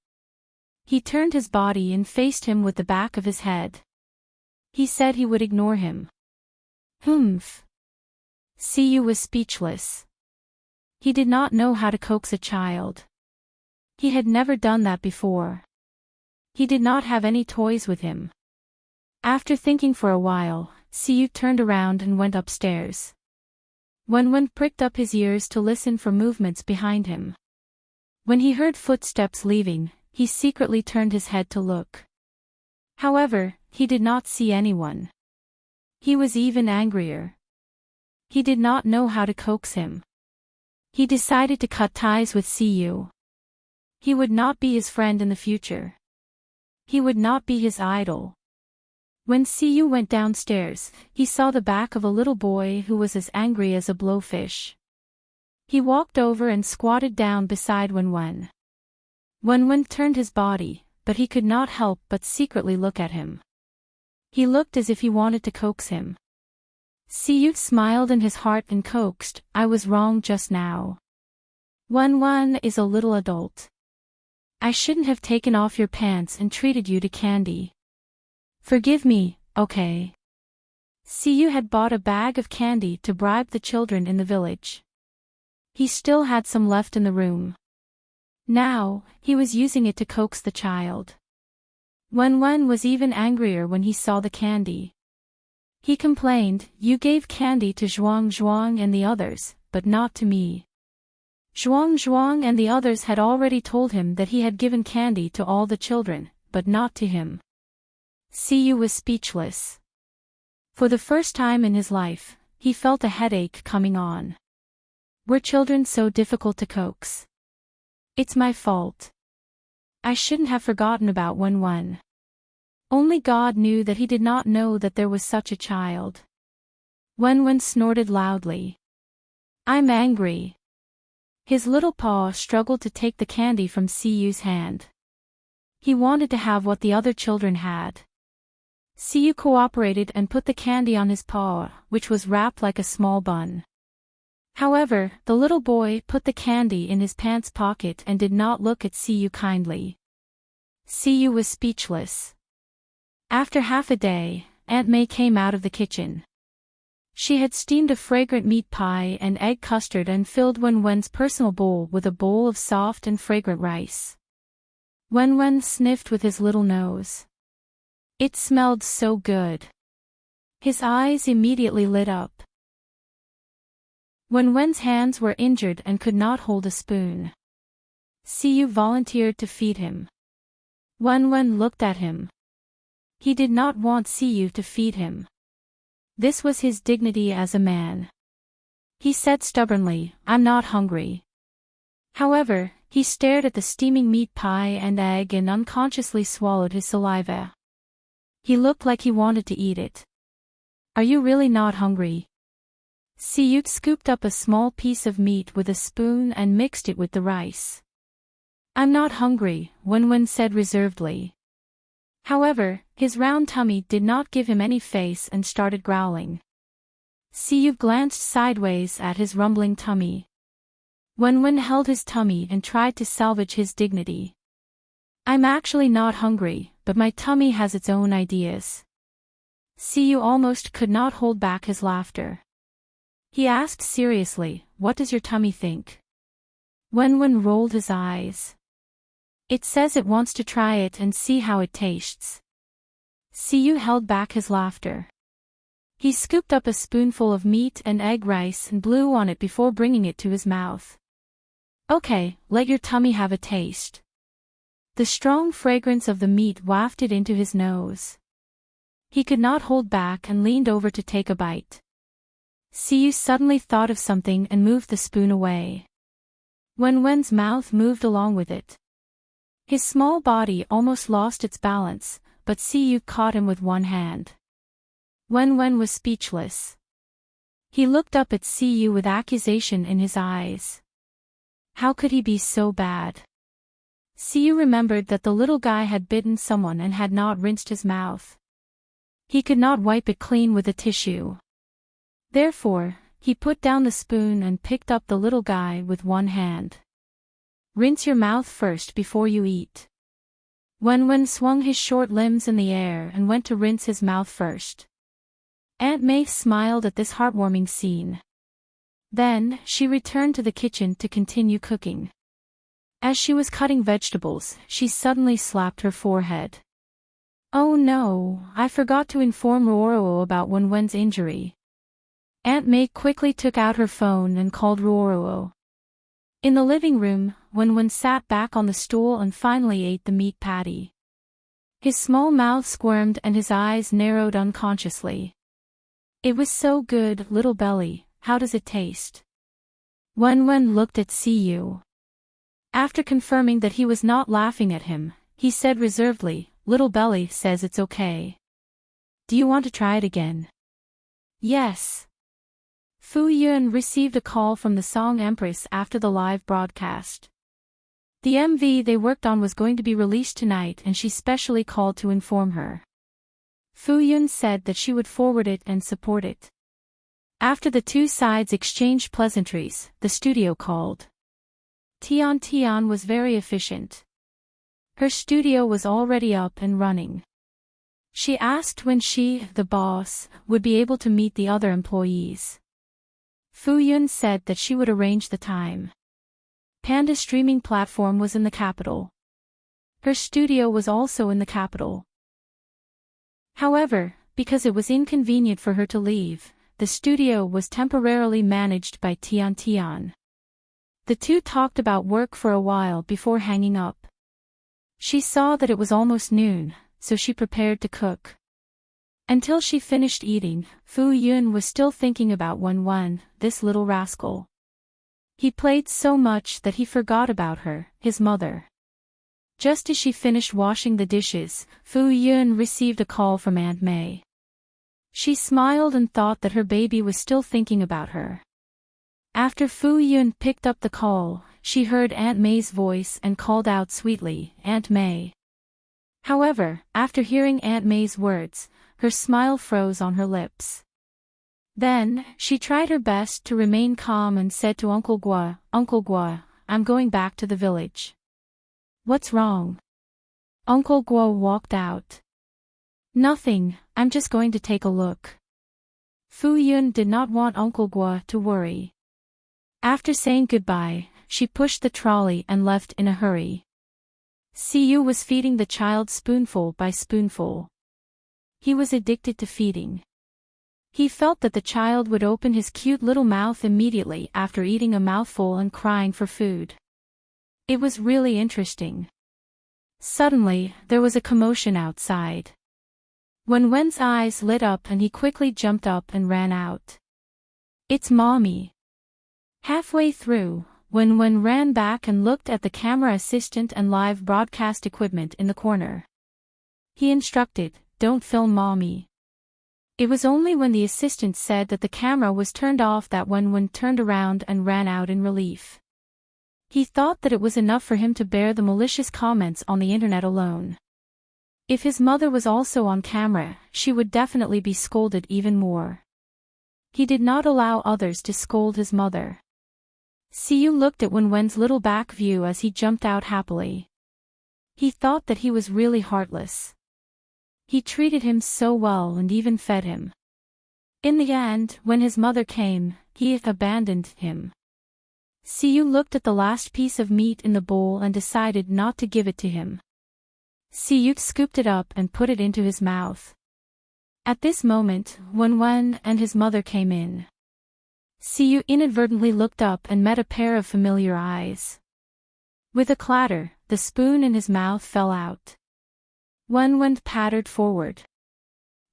He turned his body and faced him with the back of his head. He said he would ignore him. Humph. Siyu was speechless. He did not know how to coax a child. He had never done that before. He did not have any toys with him. After thinking for a while, Siyu turned around and went upstairs. Wen pricked up his ears to listen for movements behind him. When he heard footsteps leaving, he secretly turned his head to look. However, he did not see anyone. He was even angrier. He did not know how to coax him. He decided to cut ties with Siyu. He would not be his friend in the future. He would not be his idol. When Siyu went downstairs, he saw the back of a little boy who was as angry as a blowfish. He walked over and squatted down beside Wen. Wen turned his body, but he could not help but secretly look at him. He looked as if he wanted to coax him. Siyu smiled in his heart and coaxed, "I was wrong just now. Wen is a little adult. I shouldn't have taken off your pants and treated you to candy. Forgive me, okay?" Siyu had bought a bag of candy to bribe the children in the village. He still had some left in the room. Now, he was using it to coax the child. Wen was even angrier when he saw the candy. He complained, "You gave candy to Zhuang and the others, but not to me." Zhuang and the others had already told him that he had given candy to all the children, but not to him. Siyu was speechless. For the first time in his life, he felt a headache coming on. Were children so difficult to coax? It's my fault. I shouldn't have forgotten about Wen. Only God knew that he did not know that there was such a child. Wen snorted loudly. "I'm angry." His little paw struggled to take the candy from Siyu's hand. He wanted to have what the other children had. Siyu cooperated and put the candy on his paw, which was wrapped like a small bun. However, the little boy put the candy in his pants pocket and did not look at Siyu kindly. Siyu was speechless. After half a day, Aunt May came out of the kitchen. She had steamed a fragrant meat pie and egg custard and filled Wen's personal bowl with a bowl of soft and fragrant rice. Wen sniffed with his little nose. It smelled so good. His eyes immediately lit up. Wen's hands were injured and could not hold a spoon. Siyu volunteered to feed him. Wen looked at him. He did not want Siyu to feed him. This was his dignity as a man. He said stubbornly, "I'm not hungry." However, he stared at the steaming meat pie and egg and unconsciously swallowed his saliva. He looked like he wanted to eat it. "Are you really not hungry?" Siyu scooped up a small piece of meat with a spoon and mixed it with the rice. "I'm not hungry," Wen said reservedly. However, his round tummy did not give him any face and started growling. Siyu glanced sideways at his rumbling tummy. Wen held his tummy and tried to salvage his dignity. "I'm actually not hungry, but my tummy has its own ideas." Siyu almost could not hold back his laughter. He asked seriously, "What does your tummy think?" Wen rolled his eyes. "It says it wants to try it and see how it tastes." Siyu held back his laughter. He scooped up a spoonful of meat and egg rice and blew on it before bringing it to his mouth. Okay, let your tummy have a taste. The strong fragrance of the meat wafted into his nose. He could not hold back and leaned over to take a bite. Siyu suddenly thought of something and moved the spoon away. Wenwen's mouth moved along with it. His small body almost lost its balance, but Siyu caught him with one hand. Wenwen was speechless. He looked up at Siyu with accusation in his eyes. How could he be so bad? Siyu remembered that the little guy had bitten someone and had not rinsed his mouth. He could not wipe it clean with a tissue. Therefore, he put down the spoon and picked up the little guy with one hand. Rinse your mouth first before you eat. Wenwen swung his short limbs in the air and went to rinse his mouth first. Aunt May smiled at this heartwarming scene. Then, she returned to the kitchen to continue cooking. As she was cutting vegetables, she suddenly slapped her forehead. Oh no, I forgot to inform Ruoruo about Wenwen's injury. Aunt May quickly took out her phone and called Ruoruo. In the living room, Wenwen sat back on the stool and finally ate the meat patty. His small mouth squirmed and his eyes narrowed unconsciously. It was so good, little belly, how does it taste? Wenwen looked at Siyu. After confirming that he was not laughing at him, he said reservedly, Little belly says it's okay. Do you want to try it again? Yes. Fu Yun received a call from the song Empress after the live broadcast. The MV they worked on was going to be released tonight and she specially called to inform her. Fu Yun said that she would forward it and support it. After the two sides exchanged pleasantries, the studio called. Tian Tian was very efficient. Her studio was already up and running. She asked when she, the boss, would be able to meet the other employees. Fu Yun said that she would arrange the time. Panda streaming platform was in the capital. Her studio was also in the capital. However, because it was inconvenient for her to leave, the studio was temporarily managed by Tian Tian. The two talked about work for a while before hanging up. She saw that it was almost noon, so she prepared to cook. Until she finished eating, Fu Yun was still thinking about Wenwen, this little rascal. He played so much that he forgot about her, his mother. Just as she finished washing the dishes, Fu Yun received a call from Aunt May. She smiled and thought that her baby was still thinking about her. After Fu Yun picked up the call, she heard Aunt May's voice and called out sweetly, Aunt May. However, after hearing Aunt May's words, her smile froze on her lips. Then, she tried her best to remain calm and said to Uncle Gua, I'm going back to the village. What's wrong? Uncle Gua walked out. Nothing, I'm just going to take a look. Fu Yun did not want Uncle Gua to worry. After saying goodbye, she pushed the trolley and left in a hurry. Siyu was feeding the child spoonful by spoonful. He was addicted to feeding. He felt that the child would open his cute little mouth immediately after eating a mouthful and crying for food. It was really interesting. Suddenly, there was a commotion outside. Wenwen's eyes lit up and he quickly jumped up and ran out. It's Mommy. Halfway through, Wenwen ran back and looked at the camera assistant and live broadcast equipment in the corner. He instructed, Don't film Mommy. It was only when the assistant said that the camera was turned off that Wenwen turned around and ran out in relief. He thought that it was enough for him to bear the malicious comments on the internet alone. If his mother was also on camera, she would definitely be scolded even more. He did not allow others to scold his mother. Siyu looked at Wenwen's little back view as he jumped out happily. He thought that he was really heartless. He treated him so well and even fed him. In the end, when his mother came, he abandoned him. Siyu looked at the last piece of meat in the bowl and decided not to give it to him. Siyu scooped it up and put it into his mouth. At this moment, Wen and his mother came in. Siyu inadvertently looked up and met a pair of familiar eyes. With a clatter, the spoon in his mouth fell out. Wen pattered forward.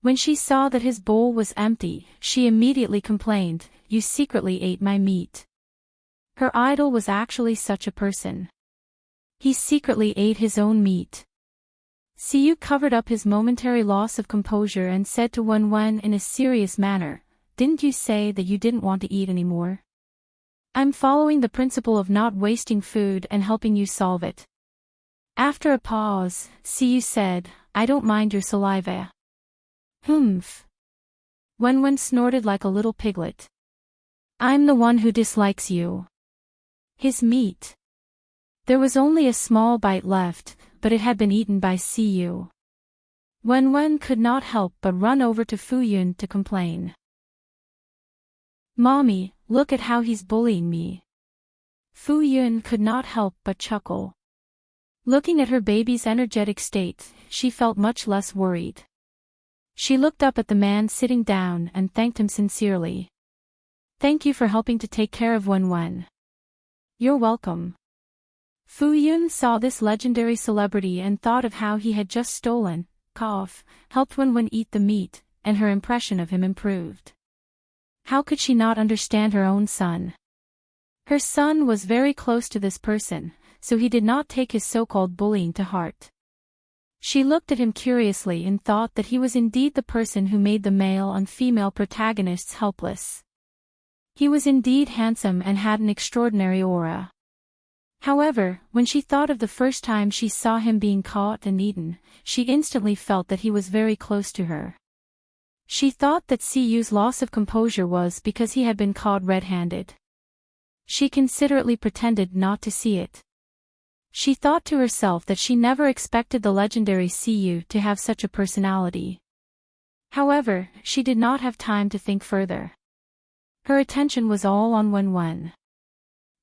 When she saw that his bowl was empty, she immediately complained, "You secretly ate my meat." Her idol was actually such a person. He secretly ate his own meat. Siyu covered up his momentary loss of composure and said to Wen in a serious manner, "Didn't you say that you didn't want to eat anymore? I'm following the principle of not wasting food and helping you solve it." After a pause, Siyu said, "I don't mind your saliva." Humph. Wen snorted like a little piglet. "I'm the one who dislikes you." His meat. There was only a small bite left, but it had been eaten by Siyu. Wen could not help but run over to Fuyun to complain. "Mommy, look at how he's bullying me." Fuyun could not help but chuckle. Looking at her baby's energetic state, she felt much less worried. She looked up at the man sitting down and thanked him sincerely. "Thank you for helping to take care of Wen." "You're welcome." Fuyun saw this legendary celebrity and thought of how he had just helped Wen eat the meat, and her impression of him improved. How could she not understand her own son? Her son was very close to this person, so he did not take his so-called bullying to heart. She looked at him curiously and thought that he was indeed the person who made the male and female protagonists helpless. He was indeed handsome and had an extraordinary aura. However, when she thought of the first time she saw him being caught and eaten, she instantly felt that he was very close to her. She thought that Siyu's loss of composure was because he had been caught red-handed. She considerately pretended not to see it. She thought to herself that she never expected the legendary Siyu to have such a personality. However, she did not have time to think further. Her attention was all on Wen.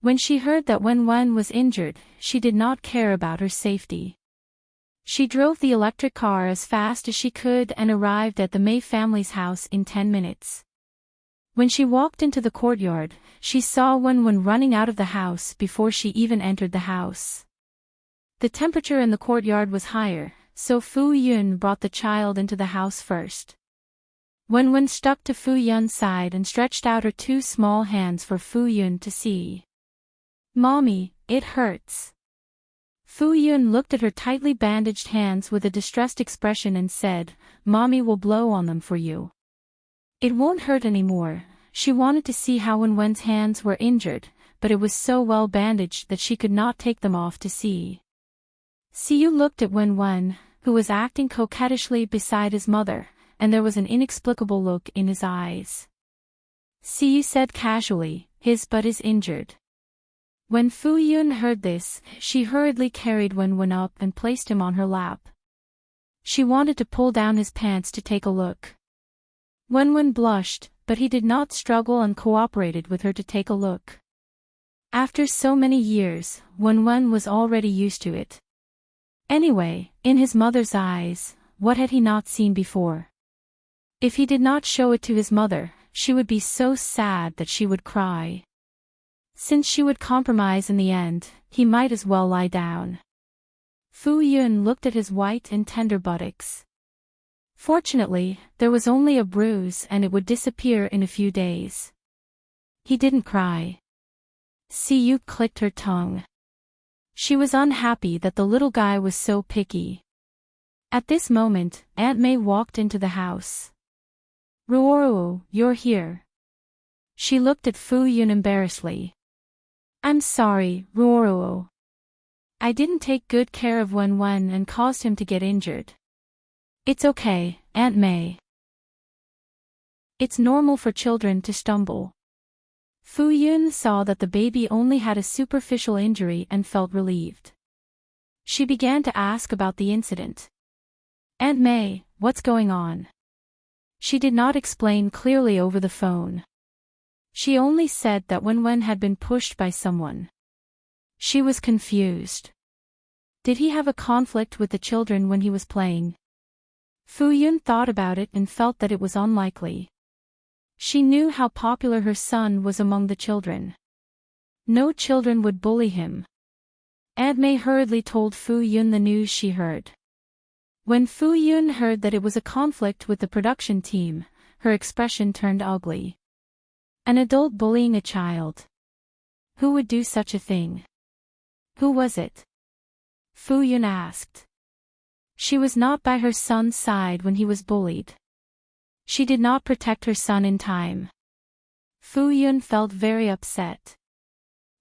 When she heard that Wen was injured, she did not care about her safety. She drove the electric car as fast as she could and arrived at the Mei family's house in 10 minutes. When she walked into the courtyard, she saw Wen running out of the house before she even entered the house. The temperature in the courtyard was higher, so Fuyun brought the child into the house first. Wen stuck to Fuyun's side and stretched out her two small hands for Fuyun to see. "Mommy, it hurts." Fuyun looked at her tightly bandaged hands with a distressed expression and said, "Mommy will blow on them for you. It won't hurt anymore." She wanted to see how Wen's hands were injured, but it was so well bandaged that she could not take them off to see. Siyu looked at Wen, who was acting coquettishly beside his mother, and there was an inexplicable look in his eyes. Siyu said casually, "His butt is injured." When Fuyun heard this, she hurriedly carried Wen up and placed him on her lap. She wanted to pull down his pants to take a look. Wen blushed, but he did not struggle and cooperated with her to take a look. After so many years, Wen was already used to it. Anyway, in his mother's eyes, what had he not seen before? If he did not show it to his mother, she would be so sad that she would cry. Since she would compromise in the end, he might as well lie down. Fuyun looked at his white and tender buttocks. Fortunately, there was only a bruise and it would disappear in a few days. He didn't cry. Siyu clicked her tongue. She was unhappy that the little guy was so picky. At this moment, Aunt May walked into the house. "Ruoruo, you're here." She looked at Fuyun embarrassedly. "I'm sorry, Ruoruo. I didn't take good care of Wen and caused him to get injured." "It's okay, Aunt May. It's normal for children to stumble." Fuyun saw that the baby only had a superficial injury and felt relieved. She began to ask about the incident. "Aunt May, what's going on?" She did not explain clearly over the phone. She only said that Wen had been pushed by someone. She was confused. Did he have a conflict with the children when he was playing? Fu Yun thought about it and felt that it was unlikely. She knew how popular her son was among the children. No children would bully him. Aunt May hurriedly told Fu Yun the news she heard. When Fu Yun heard that it was a conflict with the production team, her expression turned ugly. An adult bullying a child. Who would do such a thing? Who was it? Fu Yun asked. She was not by her son's side when he was bullied. She did not protect her son in time. Fu Yun felt very upset.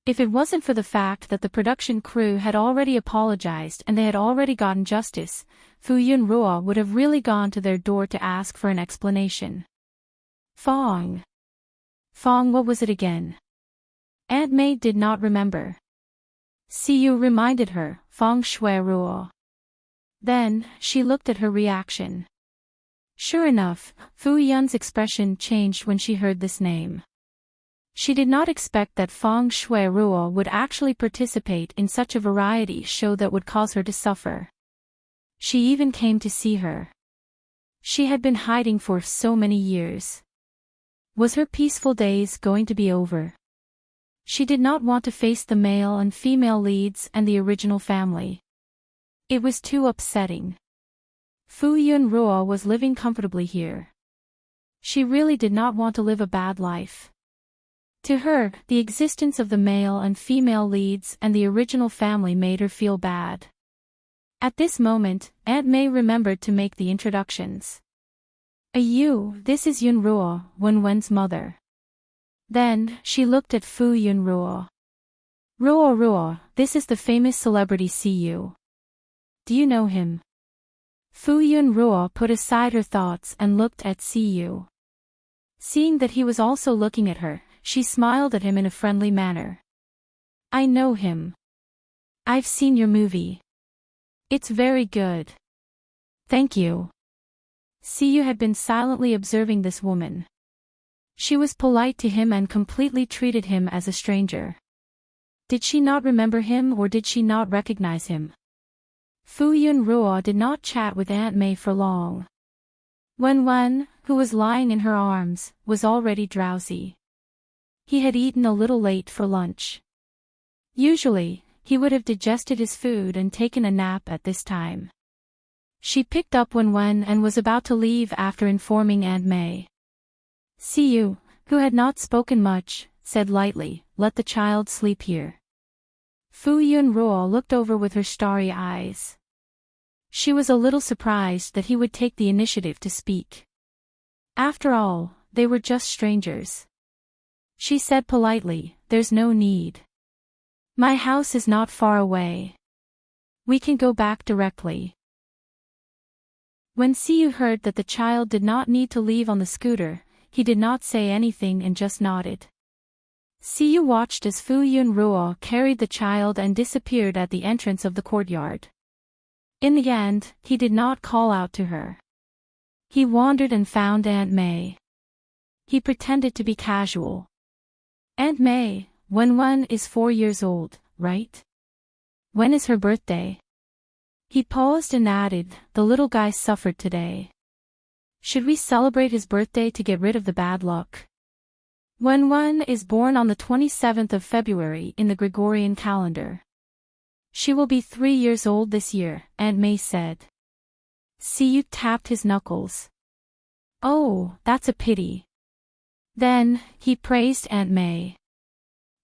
If it wasn't for the fact that the production crew had already apologized and they had already gotten justice, Fu Yun Ruo would have really gone to their door to ask for an explanation. Fong. Fong, what was it again? Aunt May did not remember. Siyu reminded her, Fong Shui Ruo. Then, she looked at her reaction. Sure enough, Fu Yun's expression changed when she heard this name. She did not expect that Fong Shui Ruo would actually participate in such a variety show that would cause her to suffer. She even came to see her. She had been hiding for so many years. Was her peaceful days going to be over? She did not want to face the male and female leads and the original family. It was too upsetting. Fu Yun Ruo was living comfortably here. She really did not want to live a bad life. To her, the existence of the male and female leads and the original family made her feel bad. At this moment, Aunt May remembered to make the introductions. This is Yun Ruo, Wenwen's mother. Then, she looked at Fu Yun Ruo. Ruo, this is the famous celebrity Siyu. Do you know him? Fu Yun Ruo put aside her thoughts and looked at Siyu. Seeing that he was also looking at her, she smiled at him in a friendly manner. I know him. I've seen your movie. It's very good. Thank you. Siyu had been silently observing this woman. She was polite to him and completely treated him as a stranger. Did she not remember him or did she not recognize him? Fu Yun Ruo did not chat with Aunt May for long. Wen, who was lying in her arms, was already drowsy. He had eaten a little late for lunch. Usually, he would have digested his food and taken a nap at this time. She picked up Wen and was about to leave after informing Aunt May. Siyu, who had not spoken much, said lightly, let the child sleep here. Fu Yun Ruo looked over with her starry eyes. She was a little surprised that he would take the initiative to speak. After all, they were just strangers. She said politely, there's no need. My house is not far away. We can go back directly. When Siyu heard that the child did not need to leave on the scooter, he did not say anything and just nodded. Siyu watched as Fu Yun Ruo carried the child and disappeared at the entrance of the courtyard. In the end, he did not call out to her. He wandered and found Aunt May. He pretended to be casual. Aunt May, Wen is 4 years old, right? When is her birthday? He paused and added, the little guy suffered today. Should we celebrate his birthday to get rid of the bad luck? Wen is born on the 27th of February in the Gregorian calendar. She will be 3 years old this year, Aunt May said. Siyu tapped his knuckles. Oh, that's a pity. Then, he praised Aunt May.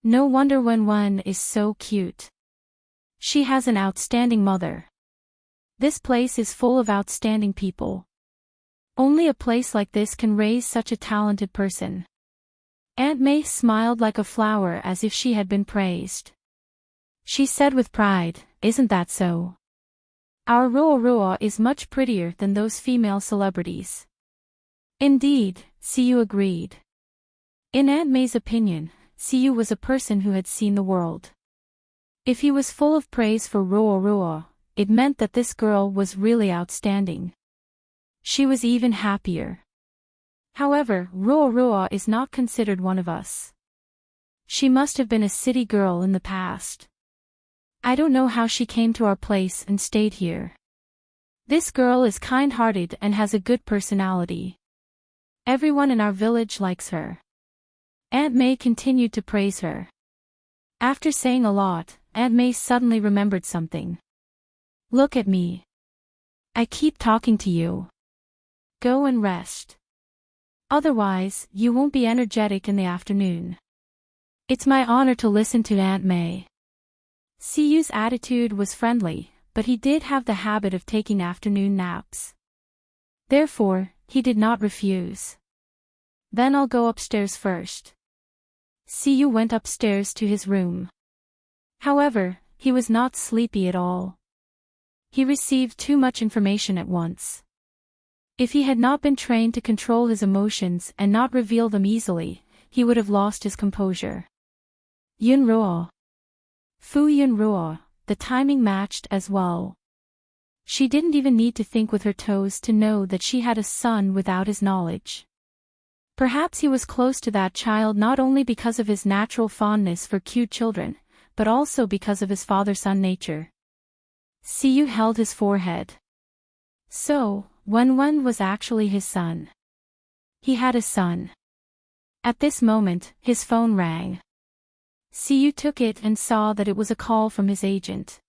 No wonder Wen is so cute. She has an outstanding mother. This place is full of outstanding people. Only a place like this can raise such a talented person. Aunt May smiled like a flower as if she had been praised. She said with pride, isn't that so? Our Ruo is much prettier than those female celebrities. Indeed, Siyu agreed. In Aunt May's opinion, Siyu was a person who had seen the world. If he was full of praise for Ruo, it meant that this girl was really outstanding. She was even happier. However, Ruo is not considered one of us. She must have been a city girl in the past. I don't know how she came to our place and stayed here. This girl is kind-hearted and has a good personality. Everyone in our village likes her. Aunt May continued to praise her. After saying a lot, Aunt May suddenly remembered something. Look at me. I keep talking to you. Go and rest. Otherwise, you won't be energetic in the afternoon. It's my honor to listen to Aunt May. Siyu's attitude was friendly, but he did have the habit of taking afternoon naps. Therefore, he did not refuse. Then I'll go upstairs first. Siyu went upstairs to his room. However, he was not sleepy at all. He received too much information at once. If he had not been trained to control his emotions and not reveal them easily, he would have lost his composure. Yunruo. Fu Yunruo, the timing matched as well. She didn't even need to think with her toes to know that she had a son without his knowledge. Perhaps he was close to that child not only because of his natural fondness for cute children, but also because of his father-son nature. Siyu held his forehead. So, Wenwen was actually his son. He had a son. At this moment, his phone rang. Siyu took it and saw that it was a call from his agent.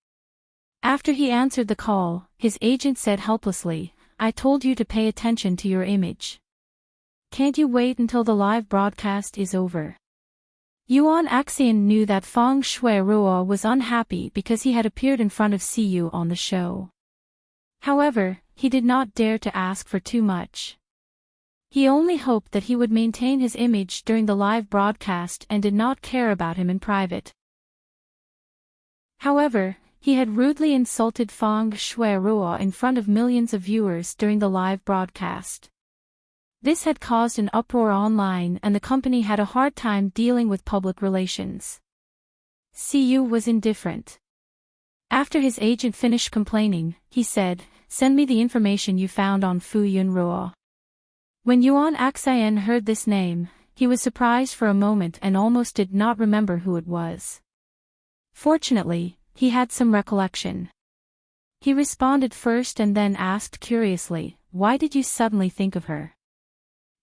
After he answered the call, his agent said helplessly, "I told you to pay attention to your image. Can't you wait until the live broadcast is over?" Yuan Axian knew that Feng Shui-ruo was unhappy because he had appeared in front of Siyu on the show. However, he did not dare to ask for too much. He only hoped that he would maintain his image during the live broadcast and did not care about him in private. However, he had rudely insulted Feng Shui-ruo in front of millions of viewers during the live broadcast. This had caused an uproar online and the company had a hard time dealing with public relations. Siyu was indifferent. After his agent finished complaining, he said, "Send me the information you found on Fu Yunruo." When Yuan Axian heard this name, he was surprised for a moment and almost did not remember who it was. Fortunately, he had some recollection. He responded first and then asked curiously, "Why did you suddenly think of her?"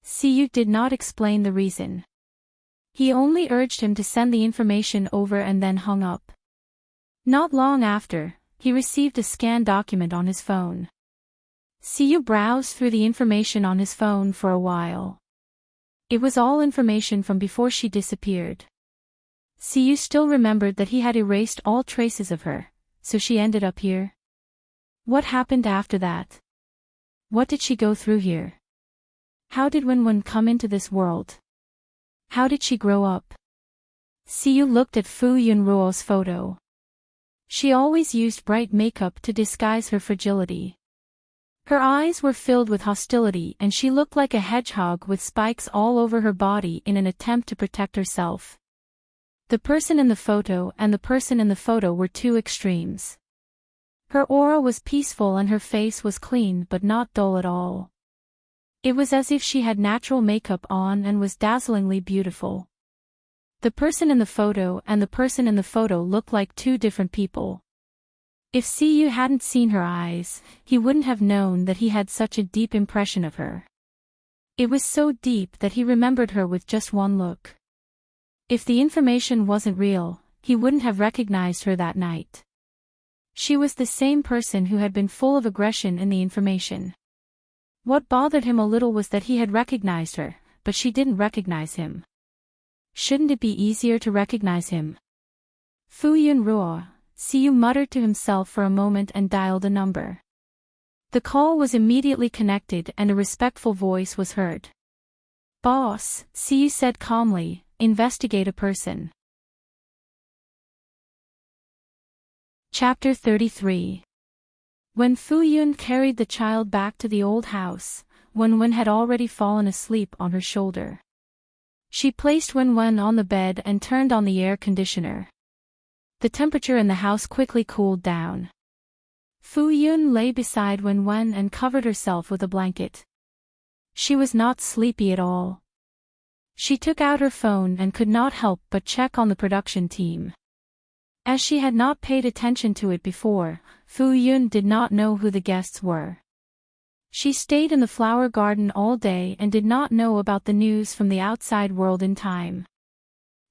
Siyu did not explain the reason. He only urged him to send the information over and then hung up. Not long after, he received a scanned document on his phone. Siyu browsed through the information on his phone for a while. It was all information from before she disappeared. Siyu still remembered that he had erased all traces of her, so she ended up here. What happened after that? What did she go through here? How did Wenwen come into this world? How did she grow up? Siyu looked at Fu Yunruo's photo. She always used bright makeup to disguise her fragility. Her eyes were filled with hostility and she looked like a hedgehog with spikes all over her body in an attempt to protect herself. The person in the photo and the person in the photo were two extremes. Her aura was peaceful and her face was clean but not dull at all. It was as if she had natural makeup on and was dazzlingly beautiful. The person in the photo and the person in the photo looked like two different people. If Siyu hadn't seen her eyes, he wouldn't have known that he had such a deep impression of her. It was so deep that he remembered her with just one look. If the information wasn't real, he wouldn't have recognized her that night. She was the same person who had been full of aggression in the information. What bothered him a little was that he had recognized her, but she didn't recognize him. Shouldn't it be easier to recognize him? Fu Yunruo, Siyu muttered to himself for a moment and dialed a number. The call was immediately connected and a respectful voice was heard. "Boss," Siyu said calmly, "investigate a person." Chapter 33. When Fu Yun carried the child back to the old house, Wenwen had already fallen asleep on her shoulder. She placed Wenwen on the bed and turned on the air conditioner. The temperature in the house quickly cooled down. Fu Yun lay beside Wenwen and covered herself with a blanket. She was not sleepy at all. She took out her phone and could not help but check on the production team. As she had not paid attention to it before, Fu Yun did not know who the guests were. She stayed in the flower garden all day and did not know about the news from the outside world in time.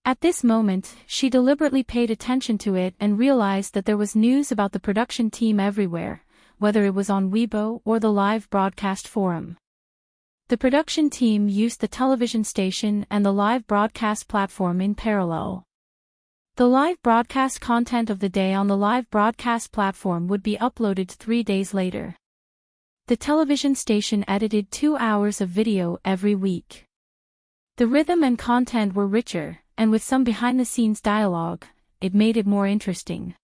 At this moment, she deliberately paid attention to it and realized that there was news about the production team everywhere, whether it was on Weibo or the live broadcast forum. The production team used the television station and the live broadcast platform in parallel. The live broadcast content of the day on the live broadcast platform would be uploaded 3 days later. The television station edited 2 hours of video every week. The rhythm and content were richer, and with some behind-the-scenes dialogue, it made it more interesting.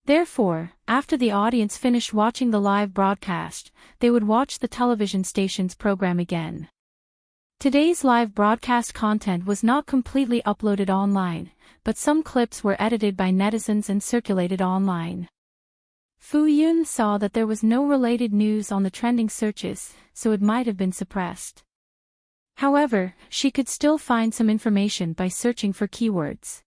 Therefore, after the audience finished watching the live broadcast, they would watch the television station's program again. Today's live broadcast content was not completely uploaded online, but some clips were edited by netizens and circulated online. Fu Yun saw that there was no related news on the trending searches, so it might have been suppressed. However, she could still find some information by searching for keywords.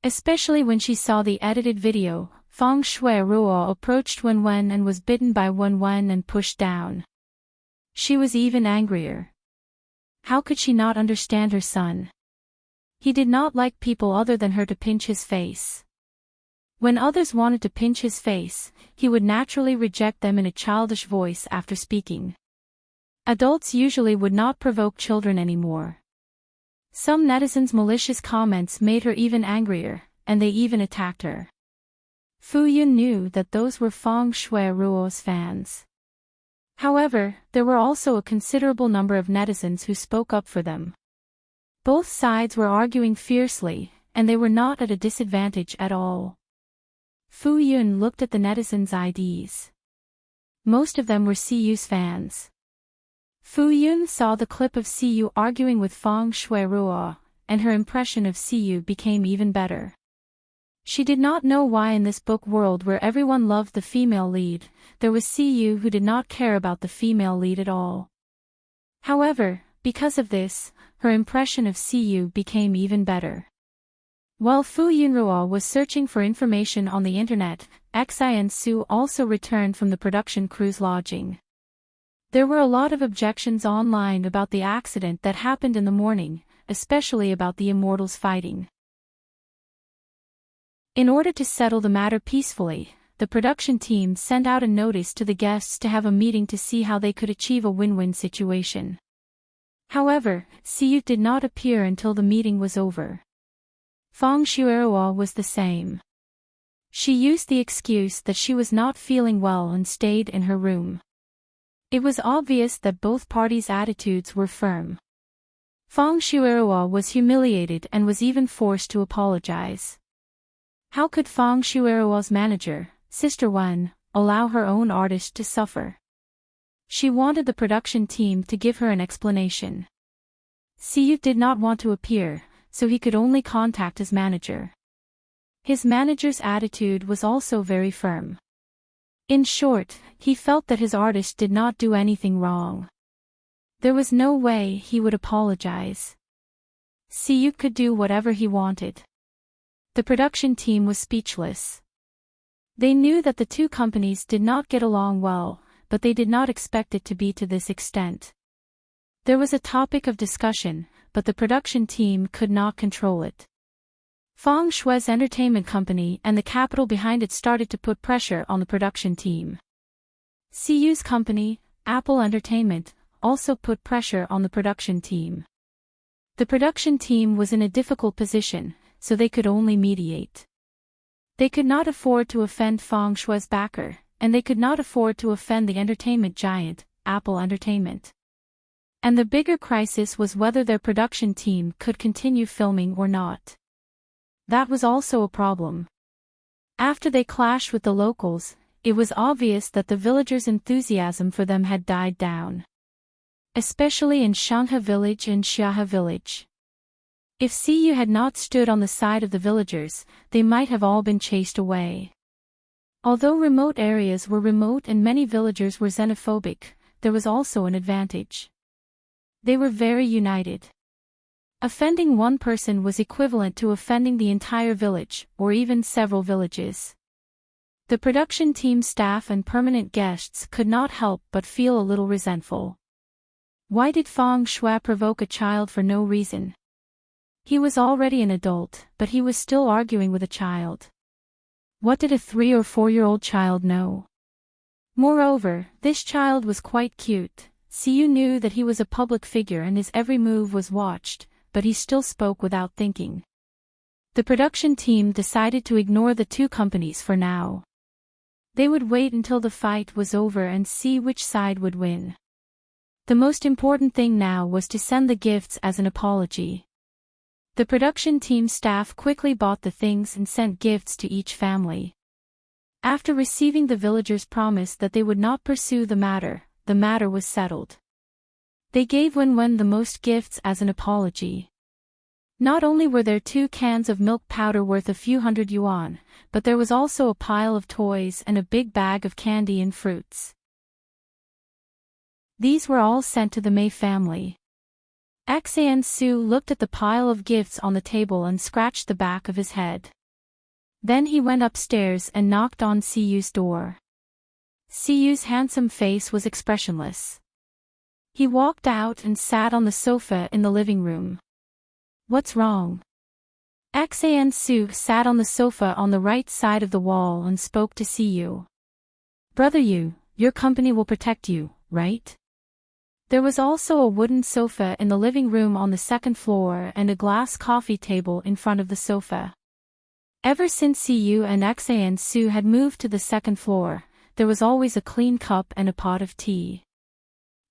Especially when she saw the edited video, Feng Shui Ruo approached Wen Wen and was bitten by Wen Wen and pushed down. She was even angrier. How could she not understand her son? He did not like people other than her to pinch his face. When others wanted to pinch his face, he would naturally reject them in a childish voice after speaking. Adults usually would not provoke children anymore. Some netizens' malicious comments made her even angrier, and they even attacked her. Fu Yun knew that those were Feng Shui Ruo's fans. However, there were also a considerable number of netizens who spoke up for them. Both sides were arguing fiercely, and they were not at a disadvantage at all. Fu Yun looked at the netizens' IDs. Most of them were CU's fans. Fu Yun saw the clip of CU arguing with Feng Shui Ruo, and her impression of CU became even better. She did not know why in this book world where everyone loved the female lead, there was CU who did not care about the female lead at all. However, because of this, her impression of CU became even better. While Fu Yunruo was searching for information on the internet, Xi and Su also returned from the production crew's lodging. There were a lot of objections online about the accident that happened in the morning, especially about the immortals fighting. In order to settle the matter peacefully, the production team sent out a notice to the guests to have a meeting to see how they could achieve a win-win situation. However, Siyu did not appear until the meeting was over. Feng Shuiruo was the same. She used the excuse that she was not feeling well and stayed in her room. It was obvious that both parties' attitudes were firm. Feng Shuiruo was humiliated and was even forced to apologize. How could Feng Shuiruo's manager, Sister Wen, allow her own artist to suffer? She wanted the production team to give her an explanation. Siyu did not want to appear, so he could only contact his manager. His manager's attitude was also very firm. In short, he felt that his artist did not do anything wrong. There was no way he would apologize. Siyu could do whatever he wanted. The production team was speechless. They knew that the two companies did not get along well, but they did not expect it to be to this extent. There was a topic of discussion, but the production team could not control it. Feng Shui's entertainment company and the capital behind it started to put pressure on the production team. CU's company, Apple Entertainment, also put pressure on the production team. The production team was in a difficult position, so they could only mediate. They could not afford to offend Feng Shui's backer, and they could not afford to offend the entertainment giant, Apple Entertainment. And the bigger crisis was whether their production team could continue filming or not. That was also a problem. After they clashed with the locals, it was obvious that the villagers' enthusiasm for them had died down. Especially in Shanghe village and Xiahe village. If Siyu had not stood on the side of the villagers, they might have all been chased away. Although remote areas were remote and many villagers were xenophobic, there was also an advantage. They were very united. Offending one person was equivalent to offending the entire village, or even several villages. The production team staff and permanent guests could not help but feel a little resentful. Why did Feng Shui provoke a child for no reason? He was already an adult, but he was still arguing with a child. What did a 3 or 4-year-old child know? Moreover, this child was quite cute. Siyu knew that he was a public figure and his every move was watched, but he still spoke without thinking. The production team decided to ignore the two companies for now. They would wait until the fight was over and see which side would win. The most important thing now was to send the gifts as an apology. The production team staff quickly bought the things and sent gifts to each family. After receiving the villagers' promise that they would not pursue the matter was settled. They gave Wen the most gifts as an apology. Not only were there 2 cans of milk powder worth a few hundred yuan, but there was also a pile of toys and a big bag of candy and fruits. These were all sent to the Mei family. Xian Su looked at the pile of gifts on the table and scratched the back of his head. Then he went upstairs and knocked on Siyu's door. Siyu's handsome face was expressionless. He walked out and sat on the sofa in the living room. What's wrong? Xian Su sat on the sofa on the right side of the wall and spoke to Siyu. Brother Yu, your company will protect you, right? There was also a wooden sofa in the living room on the second floor and a glass coffee table in front of the sofa. Ever since Siyu and Xian Su had moved to the second floor, there was always a clean cup and a pot of tea.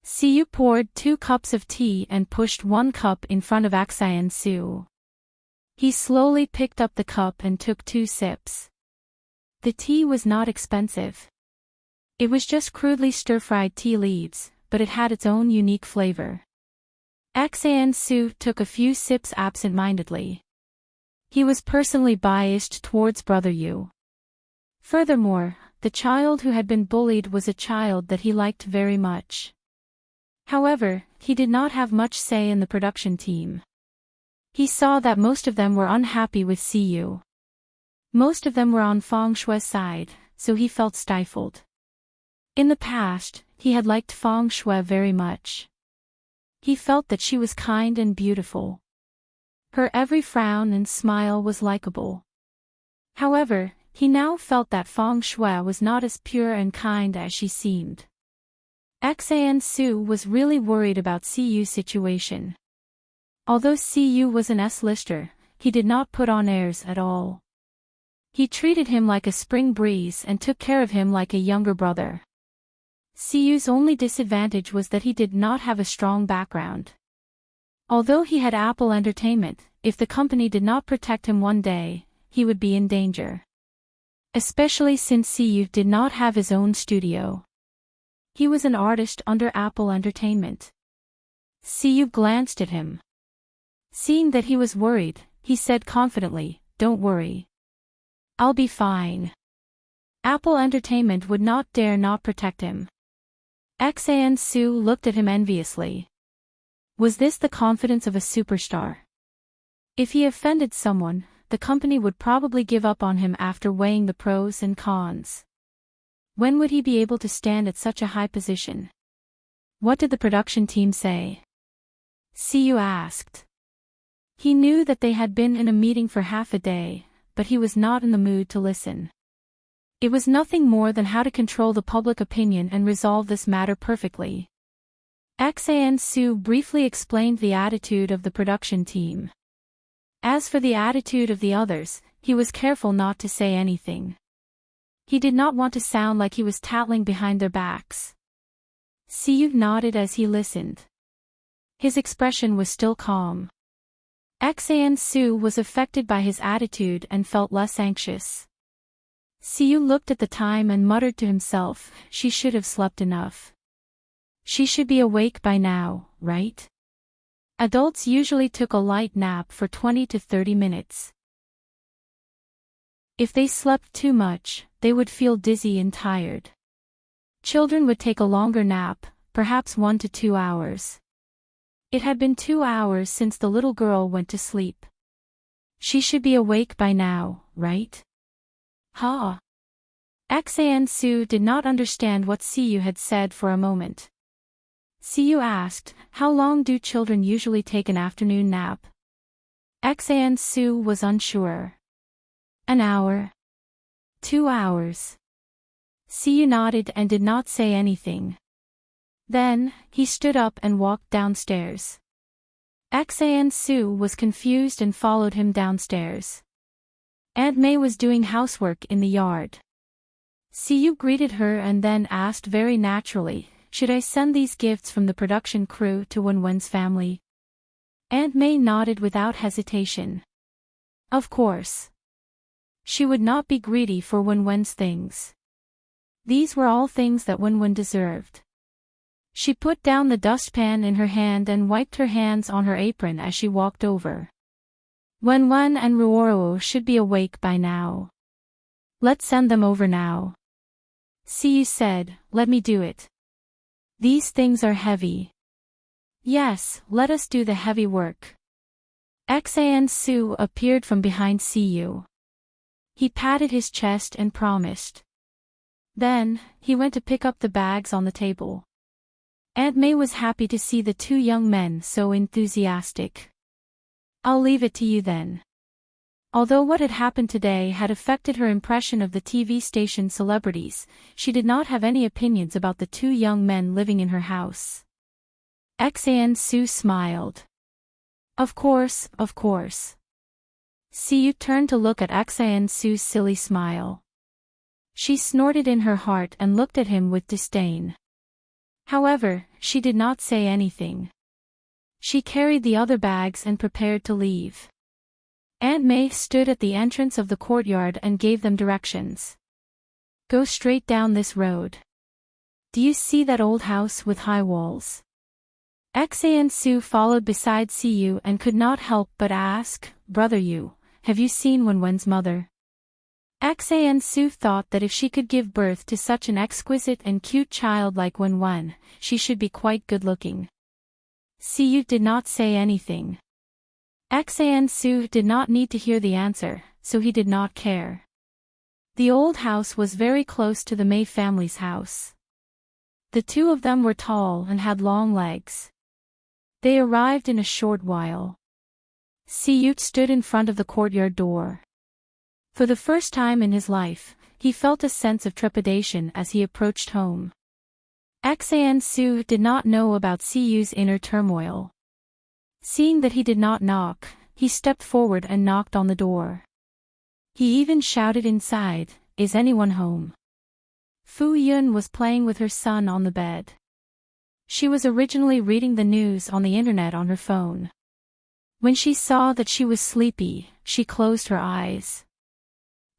Siyu poured 2 cups of tea and pushed 1 cup in front of Xian Su. He slowly picked up the cup and took 2 sips. The tea was not expensive. It was just crudely stir-fried tea leaves, but it had its own unique flavor. Xian Su took a few sips absent-mindedly. He was personally biased towards Brother Yu. Furthermore, the child who had been bullied was a child that he liked very much. However, he did not have much say in the production team. He saw that most of them were unhappy with Siyu. Most of them were on Feng Shui's side, so he felt stifled. In the past, he had liked Feng Shui very much. He felt that she was kind and beautiful. Her every frown and smile was likable. However, he now felt that Feng Shui was not as pure and kind as she seemed. Xian Su was really worried about Siyu's situation. Although Siyu was an S-lister, he did not put on airs at all. He treated him like a spring breeze and took care of him like a younger brother. Siyu's only disadvantage was that he did not have a strong background. Although he had Apple Entertainment, if the company did not protect him one day, he would be in danger. Especially since Siyu did not have his own studio. He was an artist under Apple Entertainment. Siyu glanced at him. Seeing that he was worried, he said confidently, "Don't worry. I'll be fine." Apple Entertainment would not dare not protect him. Xian Su looked at him enviously. Was this the confidence of a superstar? If he offended someone, the company would probably give up on him after weighing the pros and cons. When would he be able to stand at such a high position? What did the production team say? Siyu asked. He knew that they had been in a meeting for half a day, but he was not in the mood to listen. It was nothing more than how to control the public opinion and resolve this matter perfectly. Xian Su briefly explained the attitude of the production team. As for the attitude of the others, he was careful not to say anything. He did not want to sound like he was tattling behind their backs. Siyu nodded as he listened. His expression was still calm. Xian Su was affected by his attitude and felt less anxious. Siyu looked at the time and muttered to himself, she should have slept enough. She should be awake by now, right? Adults usually took a light nap for 20 to 30 minutes. If they slept too much, they would feel dizzy and tired. Children would take a longer nap, perhaps 1 to 2 hours. It had been 2 hours since the little girl went to sleep. She should be awake by now, right? Ha! Xan Su did not understand what Siyu had said for a moment. Siyu asked, how long do children usually take an afternoon nap? Xan Su was unsure. An hour. 2 hours. Siyu nodded and did not say anything. Then, he stood up and walked downstairs. Xan Su was confused and followed him downstairs. Aunt May was doing housework in the yard. Siyu greeted her and then asked very naturally, should I send these gifts from the production crew to Wenwen's family? Aunt May nodded without hesitation. Of course. She would not be greedy for Wenwen's things. These were all things that Wenwen deserved. She put down the dustpan in her hand and wiped her hands on her apron as she walked over. Wenwen and Ruoro should be awake by now. Let's send them over now. Siyu said, let me do it. These things are heavy. Yes, let us do the heavy work. Xan Su appeared from behind Siyu. He patted his chest and promised. Then, he went to pick up the bags on the table. Aunt May was happy to see the two young men so enthusiastic. I'll leave it to you then. Although what had happened today had affected her impression of the TV station celebrities, she did not have any opinions about the two young men living in her house. Xan Su smiled. Of course, of course. Siyu turned to look at Xan Su's silly smile. She snorted in her heart and looked at him with disdain. However, she did not say anything. She carried the other bags and prepared to leave. Aunt May stood at the entrance of the courtyard and gave them directions. Go straight down this road. Do you see that old house with high walls? Xan Su followed beside Siyu and could not help but ask, Brother Yu, have you seen Wenwen's mother? Xan Su thought that if she could give birth to such an exquisite and cute child like Wenwen, she should be quite good-looking. Siyu did not say anything. Xan Su did not need to hear the answer, so he did not care. The old house was very close to the May family's house. The two of them were tall and had long legs. They arrived in a short while. Siyu stood in front of the courtyard door. For the first time in his life, he felt a sense of trepidation as he approached home. Xan Su did not know about Siyu's inner turmoil. Seeing that he did not knock, he stepped forward and knocked on the door. He even shouted inside, Is anyone home? Fu Yun was playing with her son on the bed. She was originally reading the news on the internet on her phone. When she saw that she was sleepy, she closed her eyes.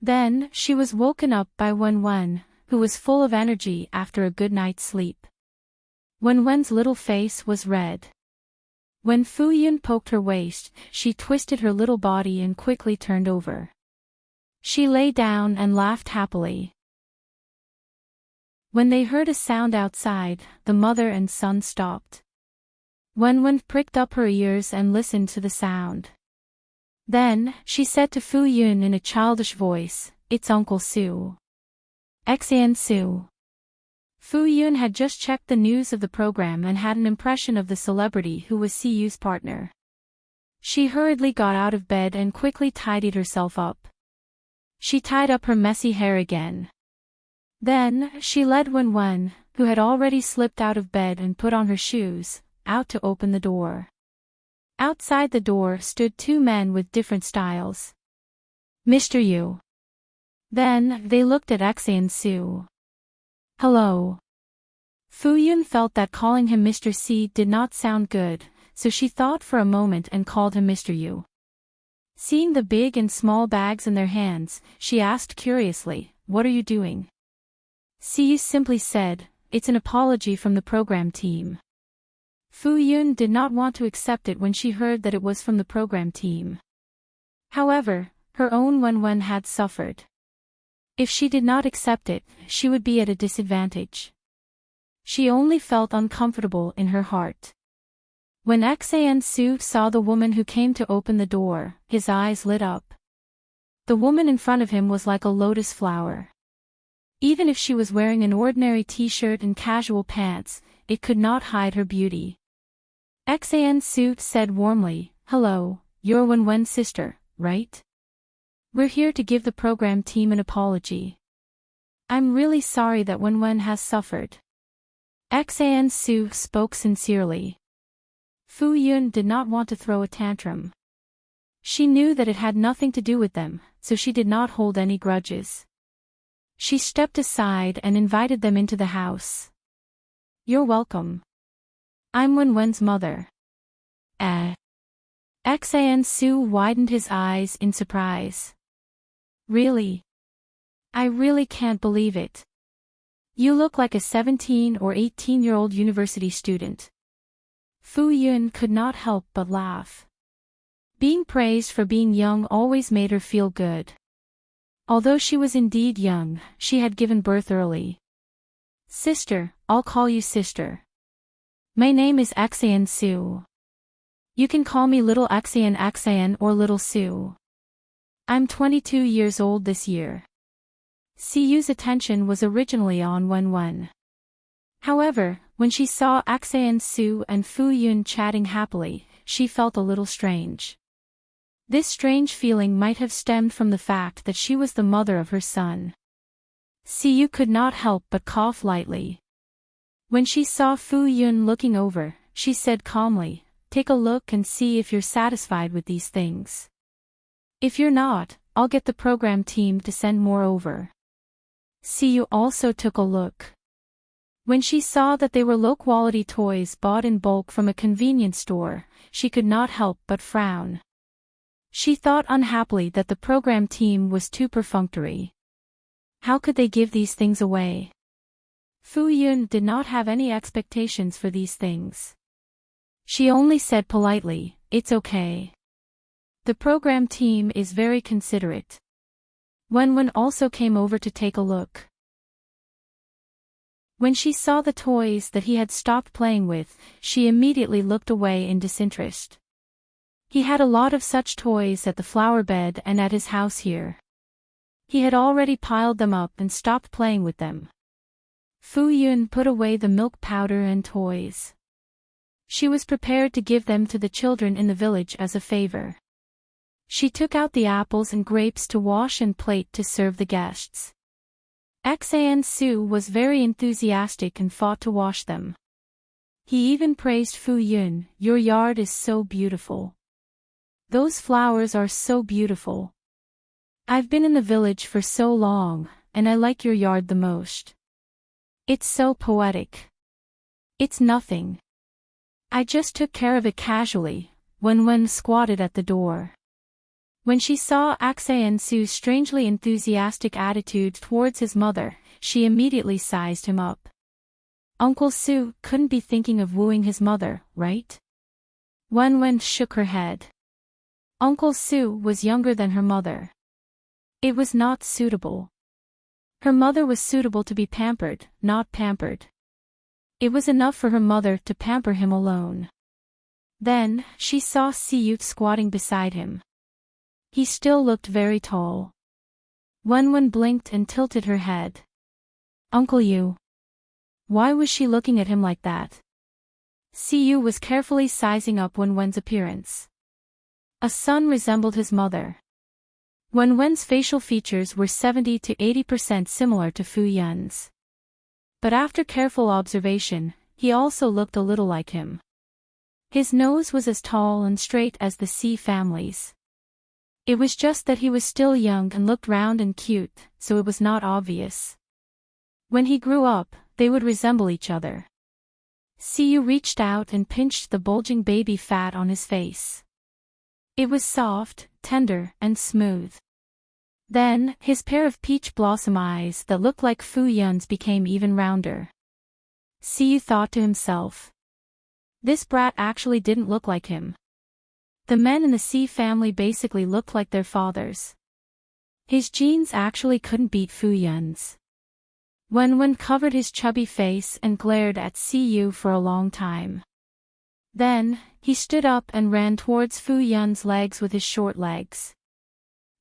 Then, she was woken up by Wenwen, who was full of energy after a good night's sleep. Wenwen's little face was red. When Fu Yun poked her waist, she twisted her little body and quickly turned over. She lay down and laughed happily. When they heard a sound outside, the mother and son stopped. Wenwen pricked up her ears and listened to the sound. Then, she said to Fu Yun in a childish voice, It's Uncle Su. Xan Su. Fu Yun had just checked the news of the program and had an impression of the celebrity who was Siyu's partner. She hurriedly got out of bed and quickly tidied herself up. She tied up her messy hair again. Then, she led Wenwen, who had already slipped out of bed and put on her shoes, out to open the door. Outside the door stood two men with different styles. Mr. Yu. Then, they looked at Xan Su. Hello. Fu Yun felt that calling him Mr. C did not sound good, so she thought for a moment and called him Mr. Yu. Seeing the big and small bags in their hands, she asked curiously, What are you doing? Siyu simply said, It's an apology from the program team. Fu Yun did not want to accept it when she heard that it was from the program team. However, her own Wenwen had suffered. If she did not accept it, she would be at a disadvantage. She only felt uncomfortable in her heart. When Su saw the woman who came to open the door, his eyes lit up. The woman in front of him was like a lotus flower. Even if she was wearing an ordinary t-shirt and casual pants, it could not hide her beauty. Su said warmly, "Hello, you're Wenwen's sister, right? We're here to give the program team an apology. I'm really sorry that Wenwen has suffered." Su spoke sincerely. Fu Yun did not want to throw a tantrum. She knew that it had nothing to do with them, so she did not hold any grudges. She stepped aside and invited them into the house. "You're welcome. I'm Wenwen's mother." Su widened his eyes in surprise. "Really? I really can't believe it. You look like a 17 or 18-year-old university student." Fu Yun could not help but laugh. Being praised for being young always made her feel good. Although she was indeed young, she had given birth early. "Sister, I'll call you sister. My name is Su. You can call me Little Xan or Little Su. I'm 22 years old this year." Siu's attention was originally on Wenwen. However, when she saw Su and Fu Yun chatting happily, she felt a little strange. This strange feeling might have stemmed from the fact that she was the mother of her son. Siu could not help but cough lightly. When she saw Fu Yun looking over, she said calmly, "Take a look and see if you're satisfied with these things. If you're not, I'll get the program team to send more over." Siu also took a look. When she saw that they were low-quality toys bought in bulk from a convenience store, she could not help but frown. She thought unhappily that the program team was too perfunctory. How could they give these things away? Fu Yun did not have any expectations for these things. She only said politely, "It's okay. The program team is very considerate." Wenwen also came over to take a look. When she saw the toys that he had stopped playing with, she immediately looked away in disinterest. He had a lot of such toys at the flower bed and at his house here. He had already piled them up and stopped playing with them. Fu Yun put away the milk powder and toys. She was prepared to give them to the children in the village as a favor. She took out the apples and grapes to wash and plate to serve the guests. Su was very enthusiastic and fought to wash them. He even praised Fu Yun, "Your yard is so beautiful. Those flowers are so beautiful. I've been in the village for so long, and I like your yard the most. It's so poetic." "It's nothing. I just took care of it casually," Wenwen squatted at the door. When she saw Su's strangely enthusiastic attitude towards his mother, she immediately sized him up. Uncle Su couldn't be thinking of wooing his mother, right? Wenwen shook her head. Uncle Su was younger than her mother. It was not suitable. Her mother was suitable to be pampered, not pampered. It was enough for her mother to pamper him alone. Then, she saw Siu squatting beside him. He still looked very tall. Wenwen blinked and tilted her head. "Uncle Yu." Why was she looking at him like that? Siu was carefully sizing up Wenwen's appearance. A son resembled his mother. Wenwen's facial features were 70 to 80% similar to Fu Yun's. But after careful observation, he also looked a little like him. His nose was as tall and straight as the Si family's. It was just that he was still young and looked round and cute, so it was not obvious. When he grew up, they would resemble each other. Siu reached out and pinched the bulging baby fat on his face. It was soft, tender, and smooth. Then, his pair of peach blossom eyes that looked like Fu Yun's became even rounder. Siu thought to himself. This brat actually didn't look like him. The men in the Si family basically looked like their fathers. His genes actually couldn't beat Fu Yun's. Wenwen covered his chubby face and glared at Siu for a long time. Then, he stood up and ran towards Fu Yun's legs with his short legs.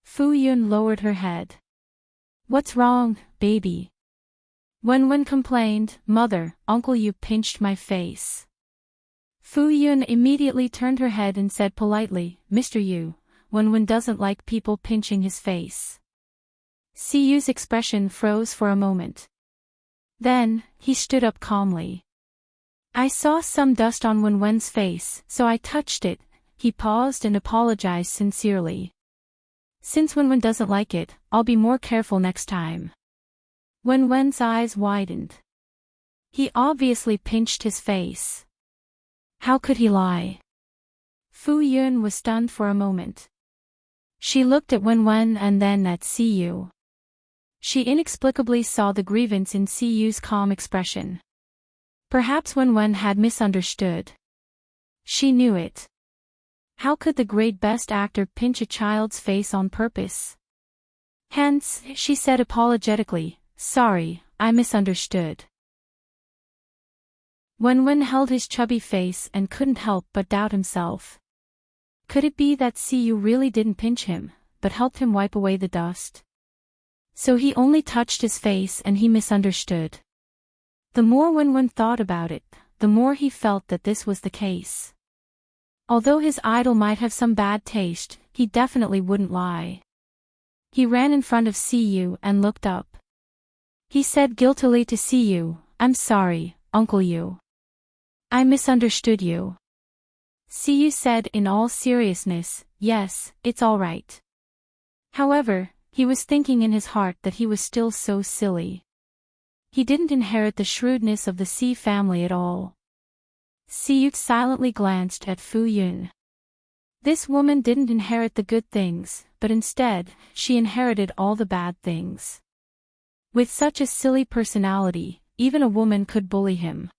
Fu Yun lowered her head. "What's wrong, baby?" Wen complained. "Mother, Uncle Yu pinched my face." Fu Yun immediately turned her head and said politely, "Mr. Yu, Wen doesn't like people pinching his face." Si Yu's expression froze for a moment. Then, he stood up calmly. "I saw some dust on Wen's face, so I touched it." He paused and apologized sincerely. "Since Wen doesn't like it, I'll be more careful next time." Wen's eyes widened. He obviously pinched his face. How could he lie? Fu Yun was stunned for a moment. She looked at Wen and then at Si Yu. She inexplicably saw the grievance in Si Yu's calm expression. Perhaps Wen had misunderstood. She knew it. How could the great best actor pinch a child's face on purpose? Hence, she said apologetically, "Sorry, I misunderstood." Wen held his chubby face and couldn't help but doubt himself. Could it be that Si Yu really didn't pinch him, but helped him wipe away the dust? So he only touched his face and he misunderstood. The more Wen thought about it, the more he felt that this was the case. Although his idol might have some bad taste, he definitely wouldn't lie. He ran in front of Si Yu and looked up. He said guiltily to Si Yu, "I'm sorry, Uncle Yu. I misunderstood you." Si Yu said in all seriousness, "Yes, it's all right." However, he was thinking in his heart that he was still so silly. He didn't inherit the shrewdness of the Si family at all. Si Yu silently glanced at Fu Yun. This woman didn't inherit the good things, but instead, she inherited all the bad things. With such a silly personality, even a woman could bully him.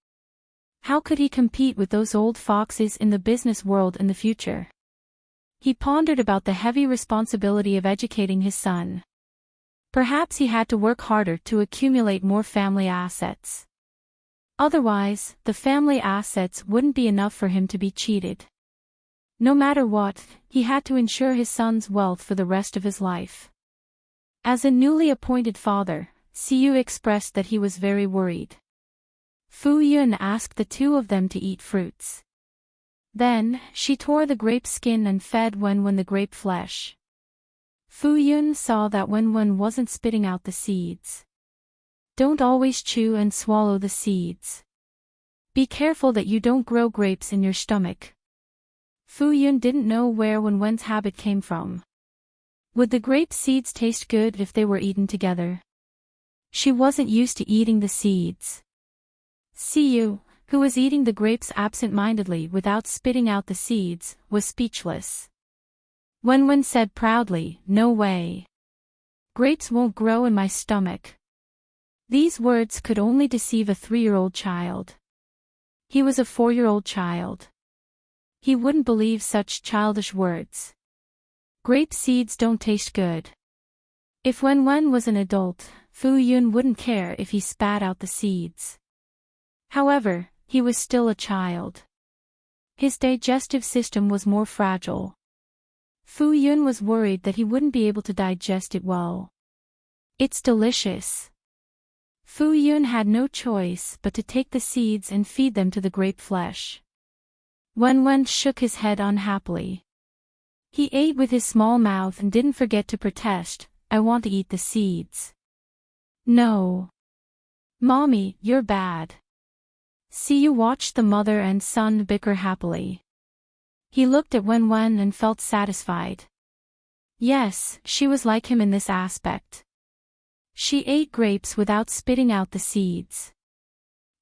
How could he compete with those old foxes in the business world in the future? He pondered about the heavy responsibility of educating his son. Perhaps he had to work harder to accumulate more family assets. Otherwise, the family assets wouldn't be enough for him to be cheated. No matter what, he had to ensure his son's wealth for the rest of his life. As a newly appointed father, Si Yu expressed that he was very worried. Fu Yun asked the two of them to eat fruits. Then, she tore the grape skin and fed Wen the grape flesh. Fu Yun saw that Wen wasn't spitting out the seeds. Don't always chew and swallow the seeds. Be careful that you don't grow grapes in your stomach. Fu Yun didn't know where Wen's habit came from. Would the grape seeds taste good if they were eaten together? She wasn't used to eating the seeds. Si Yu, who was eating the grapes absent-mindedly without spitting out the seeds, was speechless. Wen said proudly, "No way. Grapes won't grow in my stomach." These words could only deceive a 3-year-old child. He was a 4-year-old child. He wouldn't believe such childish words. Grape seeds don't taste good. If Wen was an adult, Fu Yun wouldn't care if he spat out the seeds. However, he was still a child. His digestive system was more fragile. Fu Yun was worried that he wouldn't be able to digest it well. "It's delicious." Fu Yun had no choice but to take the seeds and feed them to the grape flesh. Wen shook his head unhappily. He ate with his small mouth and didn't forget to protest, "I want to eat the seeds." "No. Mommy, you're bad." Si Yu watched the mother and son bicker happily. He looked at Wen and felt satisfied. Yes, she was like him in this aspect. She ate grapes without spitting out the seeds.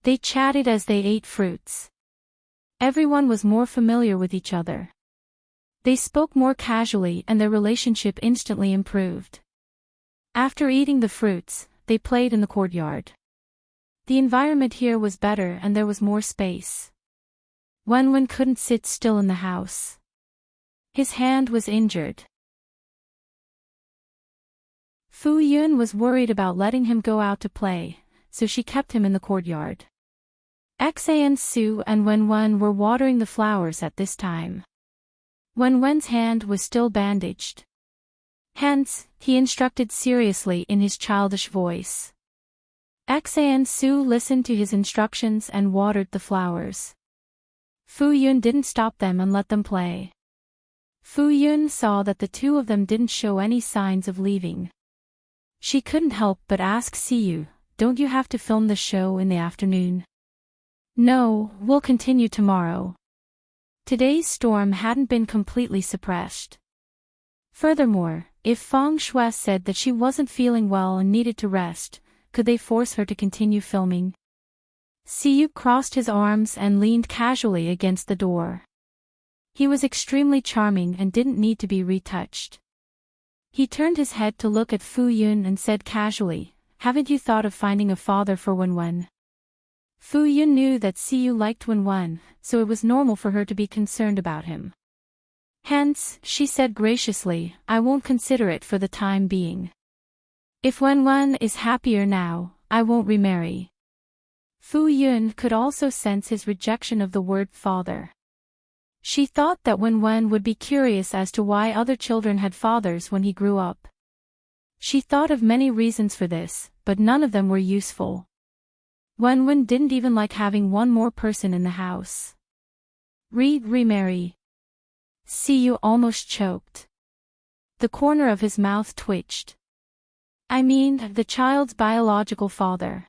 They chatted as they ate fruits. Everyone was more familiar with each other. They spoke more casually and their relationship instantly improved. After eating the fruits, they played in the courtyard. The environment here was better and there was more space. Wen couldn't sit still in the house. His hand was injured. Fu Yun was worried about letting him go out to play, so she kept him in the courtyard. Xan Su and Wenwen were watering the flowers at this time. Wenwen's hand was still bandaged. Hence, he instructed seriously in his childish voice. Xan Su listened to his instructions and watered the flowers. Fu Yun didn't stop them and let them play. Fu Yun saw that the two of them didn't show any signs of leaving. She couldn't help but ask Siyu, "Don't you have to film the show in the afternoon?" "No, we'll continue tomorrow." Today's storm hadn't been completely suppressed. Furthermore, if Feng Shui said that she wasn't feeling well and needed to rest, could they force her to continue filming? Siyu crossed his arms and leaned casually against the door. He was extremely charming and didn't need to be retouched. He turned his head to look at Fu Yun and said casually, "Haven't you thought of finding a father for Wenwen?" Fu Yun knew that Siyu liked Wenwen, so it was normal for her to be concerned about him. Hence, she said graciously, "I won't consider it for the time being. If Wenwen is happier now, I won't remarry." Fu Yun could also sense his rejection of the word father. She thought that Wenwen would be curious as to why other children had fathers when he grew up. She thought of many reasons for this, but none of them were useful. Wenwen didn't even like having one more person in the house. Remarry. Siyu almost choked. The corner of his mouth twitched. "I mean, the child's biological father.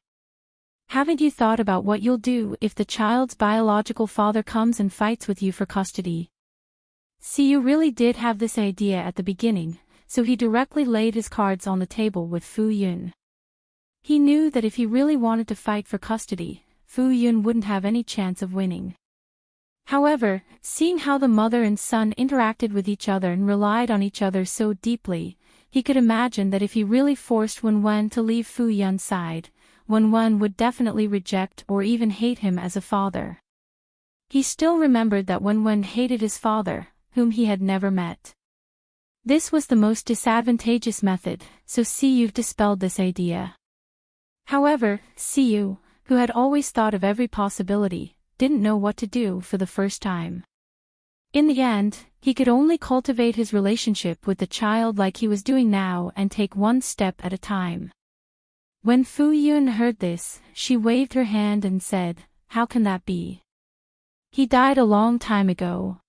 Haven't you thought about what you'll do if the child's biological father comes and fights with you for custody?" Siyu really did have this idea at the beginning, so he directly laid his cards on the table with Fu Yun. He knew that if he really wanted to fight for custody, Fu Yun wouldn't have any chance of winning. However, seeing how the mother and son interacted with each other and relied on each other so deeply, he could imagine that if he really forced Wenwen to leave Fu Yun's side, Wenwen would definitely reject or even hate him as a father. He still remembered that Wenwen hated his father, whom he had never met. This was the most disadvantageous method, so Siyu dispelled this idea. However, Siyu, who had always thought of every possibility, didn't know what to do for the first time. In the end, he could only cultivate his relationship with the child like he was doing now and take one step at a time. When Fu Yun heard this, she waved her hand and said, "How can that be? He died a long time ago.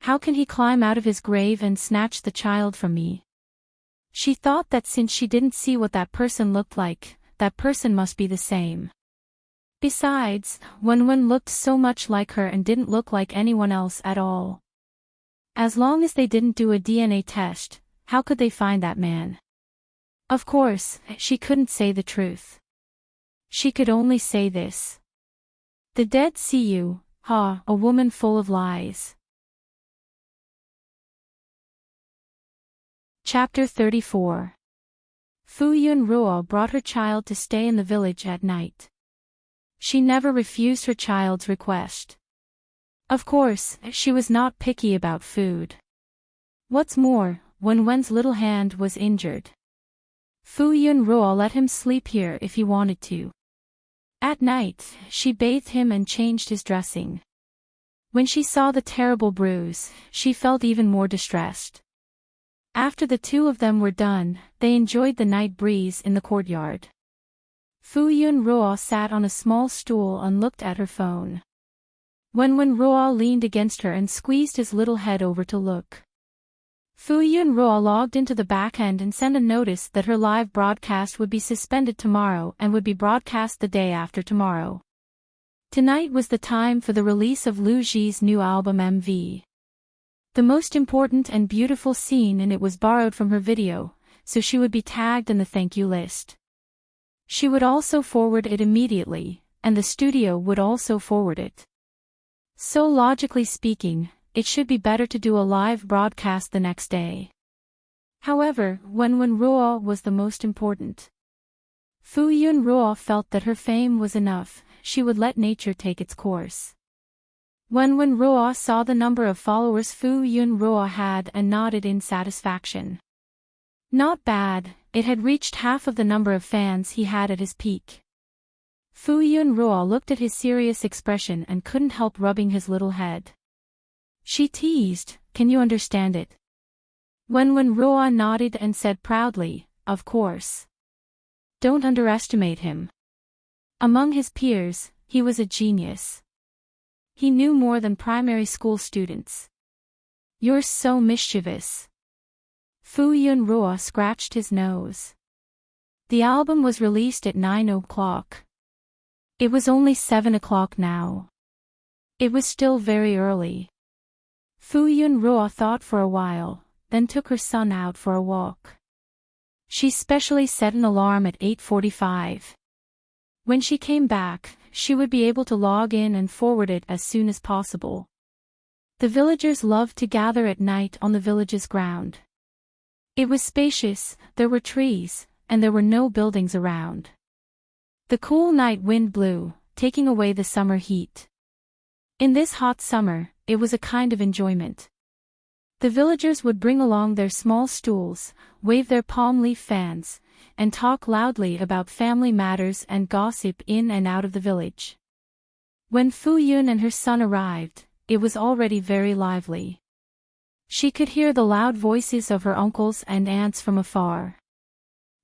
How can he climb out of his grave and snatch the child from me?" She thought that since she didn't see what that person looked like, that person must be the same. Besides, Wenwen looked so much like her and didn't look like anyone else at all. As long as they didn't do a DNA test, how could they find that man? Of course, she couldn't say the truth. She could only say this. The dead Siyu, a woman full of lies. Chapter 34. Fu Yun Ruo brought her child to stay in the village at night. She never refused her child's request. Of course, she was not picky about food. What's more, Wenwen's little hand was injured. Fu Yun Ruo let him sleep here if he wanted to. At night, she bathed him and changed his dressing. When she saw the terrible bruise, she felt even more distressed. After the two of them were done, they enjoyed the night breeze in the courtyard. Fu Yun Ruo sat on a small stool and looked at her phone. Wenwen Ruo leaned against her and squeezed his little head over to look. Fu Yun Ruo logged into the backend and sent a notice that her live broadcast would be suspended tomorrow and would be broadcast the day after tomorrow. Tonight was the time for the release of Lu Ji's new album MV. The most important and beautiful scene in it was borrowed from her video, so she would be tagged in the thank you list. She would also forward it immediately, and the studio would also forward it. So logically speaking, it should be better to do a live broadcast the next day. However, Wenwen Ruo was the most important. Fu Yun Ruo felt that her fame was enough, she would let nature take its course. Wenwen Ruo saw the number of followers Fu Yun Ruo had and nodded in satisfaction. Not bad, it had reached half of the number of fans he had at his peak. Fu Yunruo looked at his serious expression and couldn't help rubbing his little head. She teased, "Can you understand it?" Wen Ruo nodded and said proudly, "Of course. Don't underestimate him. Among his peers, he was a genius. He knew more than primary school students." "You're so mischievous." Fu Yunruo scratched his nose. The album was released at 9 o'clock. It was only 7 o'clock now. It was still very early. Fu Yunruo thought for a while, then took her son out for a walk. She specially set an alarm at 8:45. When she came back, she would be able to log in and forward it as soon as possible. The villagers loved to gather at night on the village's ground. It was spacious, there were trees, and there were no buildings around. The cool night wind blew, taking away the summer heat. In this hot summer, it was a kind of enjoyment. The villagers would bring along their small stools, wave their palm leaf fans, and talk loudly about family matters and gossip in and out of the village. When Fu Yun and her son arrived, it was already very lively. She could hear the loud voices of her uncles and aunts from afar.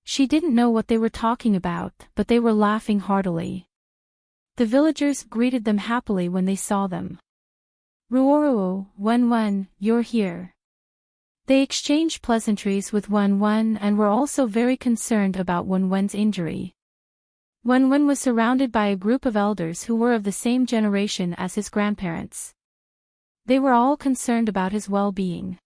She didn't know what they were talking about, but they were laughing heartily. The villagers greeted them happily when they saw them. "Ruoruo, Wen, you're here." They exchanged pleasantries with Wen and were also very concerned about Wen's injury. Wen was surrounded by a group of elders who were of the same generation as his grandparents. They were all concerned about his well-being.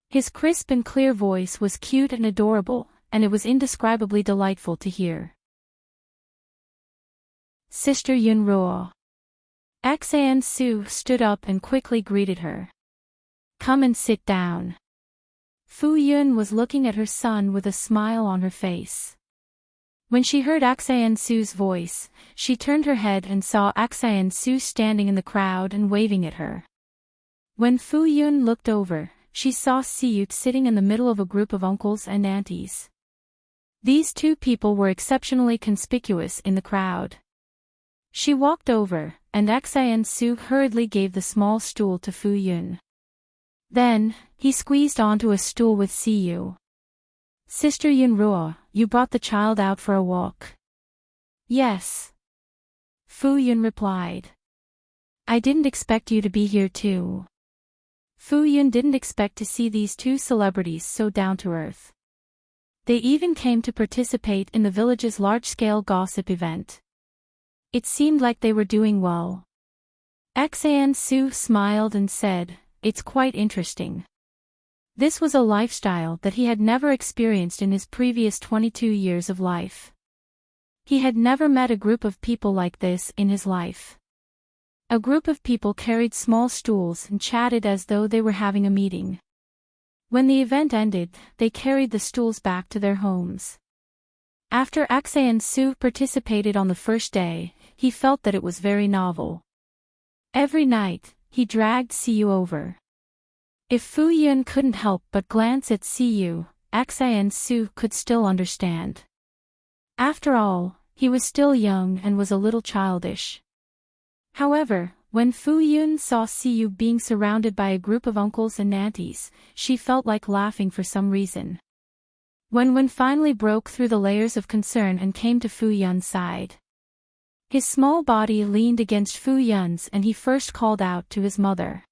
His crisp and clear voice was cute and adorable, and it was indescribably delightful to hear. "Sister Yunruo." Xan Su stood up and quickly greeted her. "Come and sit down." Fu Yun was looking at her son with a smile on her face. When she heard Xan Su's voice, she turned her head and saw Xan Su standing in the crowd and waving at her. When Fu Yun looked over, she saw Siyut sitting in the middle of a group of uncles and aunties. These two people were exceptionally conspicuous in the crowd. She walked over, and Xan Su hurriedly gave the small stool to Fu Yun. Then, he squeezed onto a stool with Siyu. "Sister Yunruo, you brought the child out for a walk?" "Yes." Fu Yun replied. "I didn't expect you to be here too." Fu Yun didn't expect to see these two celebrities so down-to-earth. They even came to participate in the village's large-scale gossip event. It seemed like they were doing well. Xan Su smiled and said, "It's quite interesting." This was a lifestyle that he had never experienced in his previous 22 years of life. He had never met a group of people like this in his life. A group of people carried small stools and chatted as though they were having a meeting. When the event ended, they carried the stools back to their homes. After Xan Su participated on the first day, he felt that it was very novel. Every night, he dragged Siyu over. If Fu Yun couldn't help but glance at Siyu, Xan Su could still understand. After all, he was still young and was a little childish. However, when Fu Yun saw Siyu being surrounded by a group of uncles and aunties, she felt like laughing for some reason. Wen finally broke through the layers of concern and came to Fu Yun's side. His small body leaned against Fu Yun's and he first called out to his mother.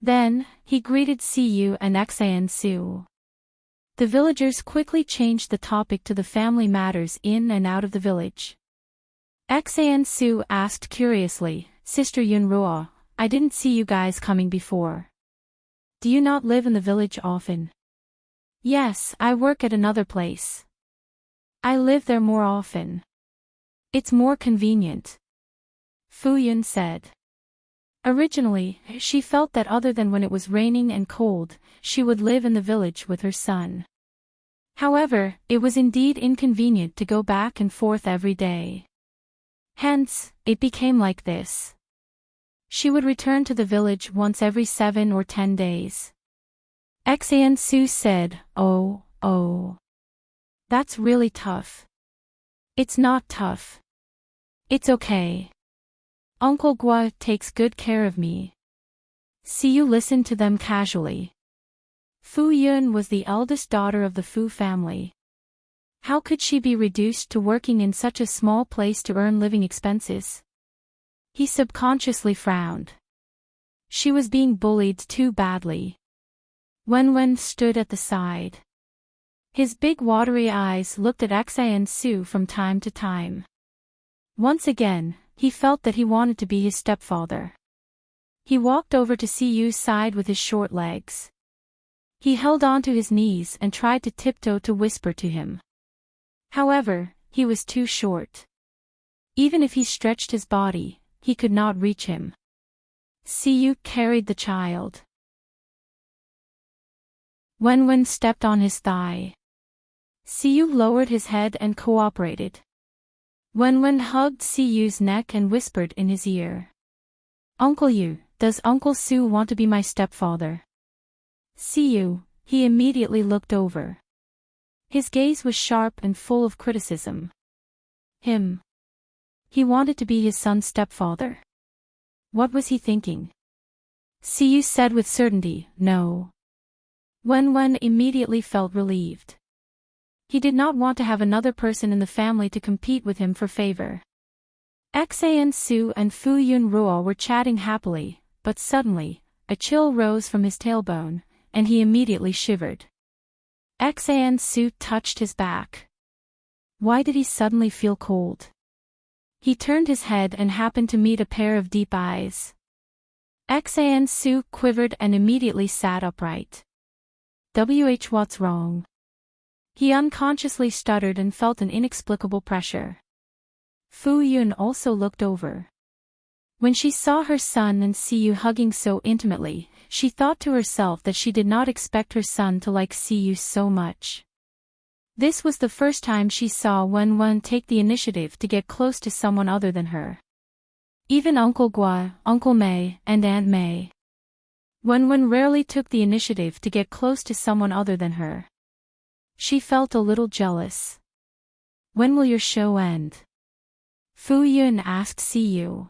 Then, he greeted Siyu and Xan Su. The villagers quickly changed the topic to the family matters in and out of the village. Xan Su asked curiously, "Sister Yunruo, I didn't see you guys coming before. Do you not live in the village often?" "Yes, I work at another place. I live there more often. It's more convenient," Fu Yun said. Originally, she felt that other than when it was raining and cold, she would live in the village with her son. However, it was indeed inconvenient to go back and forth every day. Hence, it became like this. She would return to the village once every 7 or 10 days. Xan Su said, Oh. That's really tough." "It's not tough. It's okay. Uncle Gua takes good care of me. Siyu listened to them casually. Fu Yun was the eldest daughter of the Fu family. How could she be reduced to working in such a small place to earn living expenses? He subconsciously frowned. She was being bullied too badly. Wen stood at the side. His big watery eyes looked at Xan Su from time to time. Once again, he felt that he wanted to be his stepfather. He walked over to Siyu's side with his short legs. He held onto his knees and tried to tiptoe to whisper to him. However, he was too short. Even if he stretched his body, he could not reach him. Siyu carried the child. Wen stepped on his thigh. Siyu lowered his head and cooperated. Wen hugged Siyu's neck and whispered in his ear. Uncle Yu, does Uncle Su want to be my stepfather? Siyu, he immediately looked over. His gaze was sharp and full of criticism. Him. He wanted to be his son's stepfather. What was he thinking? Siyu said with certainty, no. Wen immediately felt relieved. He did not want to have another person in the family to compete with him for favor. Xan Su and Fu Yun Ruo were chatting happily, but suddenly, a chill rose from his tailbone, and he immediately shivered. Xan Su touched his back. Why did he suddenly feel cold? He turned his head and happened to meet a pair of deep eyes. Xan Su quivered and immediately sat upright. What's wrong? He unconsciously stuttered and felt an inexplicable pressure. Fu Yun also looked over. When she saw her son and Siyu hugging so intimately, she thought to herself that she did not expect her son to like Siyu so much. This was the first time she saw Wen take the initiative to get close to someone other than her. Even Uncle Gua, Uncle Mei, and Aunt Mei. Wen rarely took the initiative to get close to someone other than her. She felt a little jealous. When will your show end? Fu Yun asked Siyu.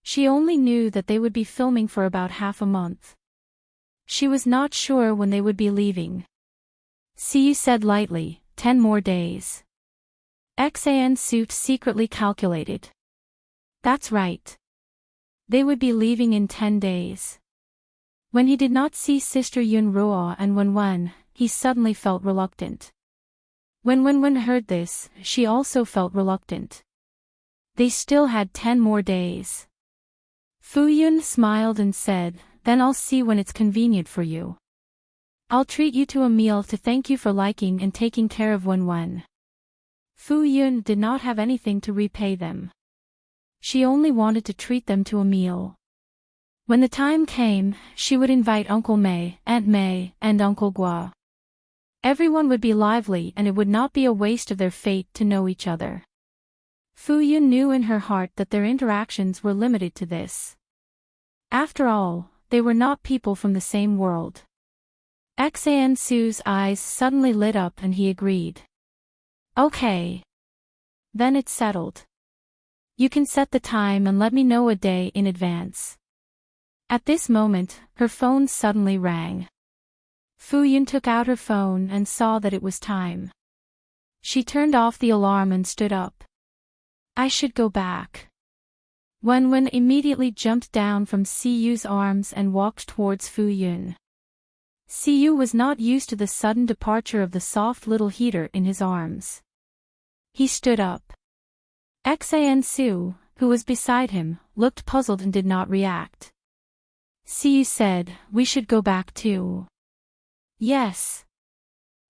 She only knew that they would be filming for about half a month. She was not sure when they would be leaving. Siyu said lightly, 10 more days. Xan Su secretly calculated. That's right. They would be leaving in 10 days. When he did not see Sister Yun Ruo and Wen, he suddenly felt reluctant. When Wen heard this, she also felt reluctant. They still had 10 more days. Fu Yun smiled and said, then I'll see when it's convenient for you. I'll treat you to a meal to thank you for liking and taking care of Wen. Fu Yun did not have anything to repay them. She only wanted to treat them to a meal. When the time came, she would invite Uncle Mei, Aunt Mei, and Uncle Gua. Everyone would be lively and it would not be a waste of their fate to know each other. Fu Yun knew in her heart that their interactions were limited to this. After all, they were not people from the same world. Xan Su's eyes suddenly lit up and he agreed. Okay. Then it's settled. You can set the time and let me know a day in advance. At this moment, her phone suddenly rang. Fu Yun took out her phone and saw that it was time. She turned off the alarm and stood up. I should go back. Wen immediately jumped down from Siyu's arms and walked towards Fu Yun. Siyu was not used to the sudden departure of the soft little heater in his arms. He stood up. Xan Su, who was beside him, looked puzzled and did not react. Siyu said, we should go back too. Yes.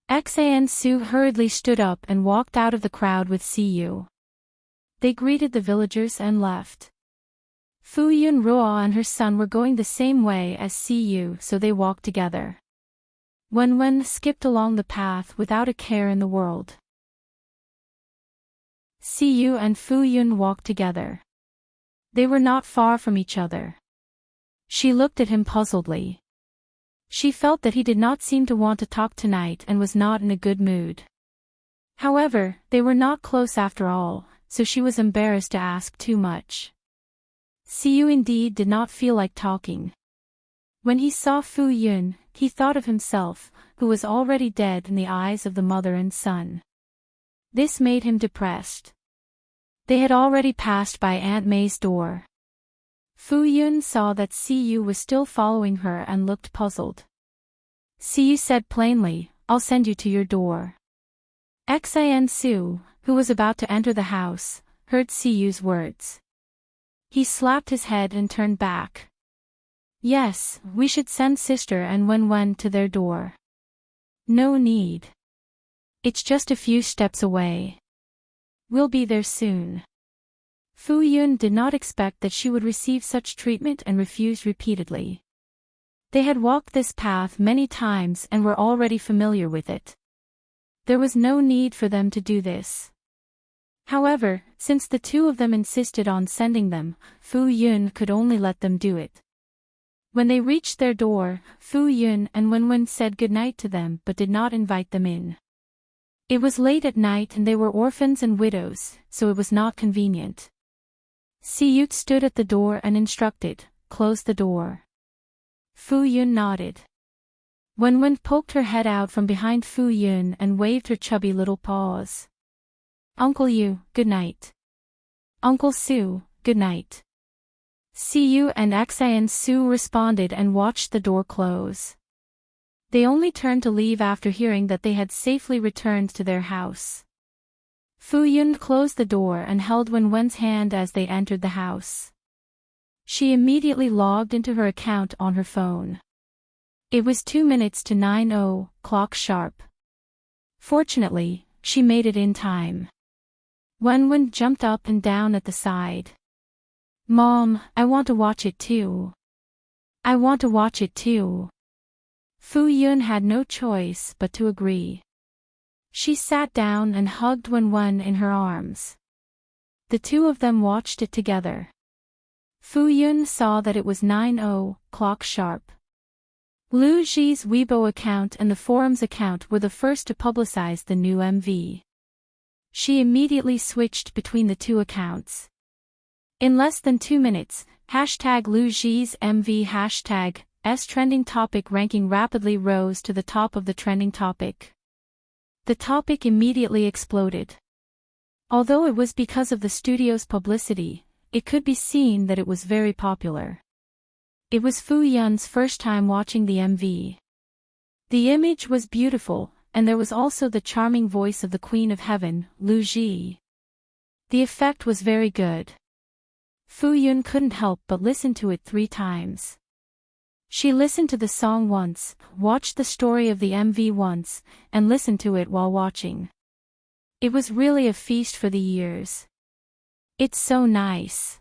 Xan Su hurriedly stood up and walked out of the crowd with Siyu. They greeted the villagers and left. Fu Yun Ruo and her son were going the same way as Siyu, so they walked together. Wen skipped along the path without a care in the world. Siyu and Fu Yun walked together. They were not far from each other. She looked at him puzzledly. She felt that he did not seem to want to talk tonight and was not in a good mood. However, they were not close after all, so she was embarrassed to ask too much. Siyu indeed did not feel like talking. When he saw Fu Yun, he thought of himself, who was already dead in the eyes of the mother and son. This made him depressed. They had already passed by Aunt May's door. Fu Yun saw that Siyu was still following her and looked puzzled. Siyu said plainly, "I'll send you to your door." Xian Su, who was about to enter the house, heard Siyu's words. He slapped his head and turned back. "Yes, we should send Sister and Wen to their door." "No need. It's just a few steps away. We'll be there soon." Fu Yun did not expect that she would receive such treatment and refused repeatedly. They had walked this path many times and were already familiar with it. There was no need for them to do this. However, since the two of them insisted on sending them, Fu Yun could only let them do it. When they reached their door, Fu Yun and Wen said goodnight to them but did not invite them in. It was late at night and they were orphans and widows, so it was not convenient. Siyu stood at the door and instructed, "Close the door." Fu Yun nodded. Wen poked her head out from behind Fu Yun and waved her chubby little paws. "Uncle Yu, good night." "Uncle Su, good night." Siyu and Xian Su responded and watched the door close. They only turned to leave after hearing that they had safely returned to their house. Fu Yun closed the door and held Wen's hand as they entered the house. She immediately logged into her account on her phone. It was 2 minutes to 9:00 sharp. Fortunately, she made it in time. Wen jumped up and down at the side. "Mom, I want to watch it too. I want to watch it too." Fu Yun had no choice but to agree. She sat down and hugged Wen in her arms. The two of them watched it together. Fu Yun saw that it was 9:00 sharp. Lu Ji's Weibo account and the forum's account were the first to publicize the new MV. She immediately switched between the two accounts. In less than 2 minutes, #Lu Ji's MV #S trending topic ranking rapidly rose to the top of the trending topic. The topic immediately exploded. Although it was because of the studio's publicity, it could be seen that it was very popular. It was Fu Yun's first time watching the MV. The image was beautiful, and there was also the charming voice of the Queen of Heaven, Lu Ji. The effect was very good. Fu Yun couldn't help but listen to it 3 times. She listened to the song once, watched the story of the MV once, and listened to it while watching. It was really a feast for the ears. "It's so nice."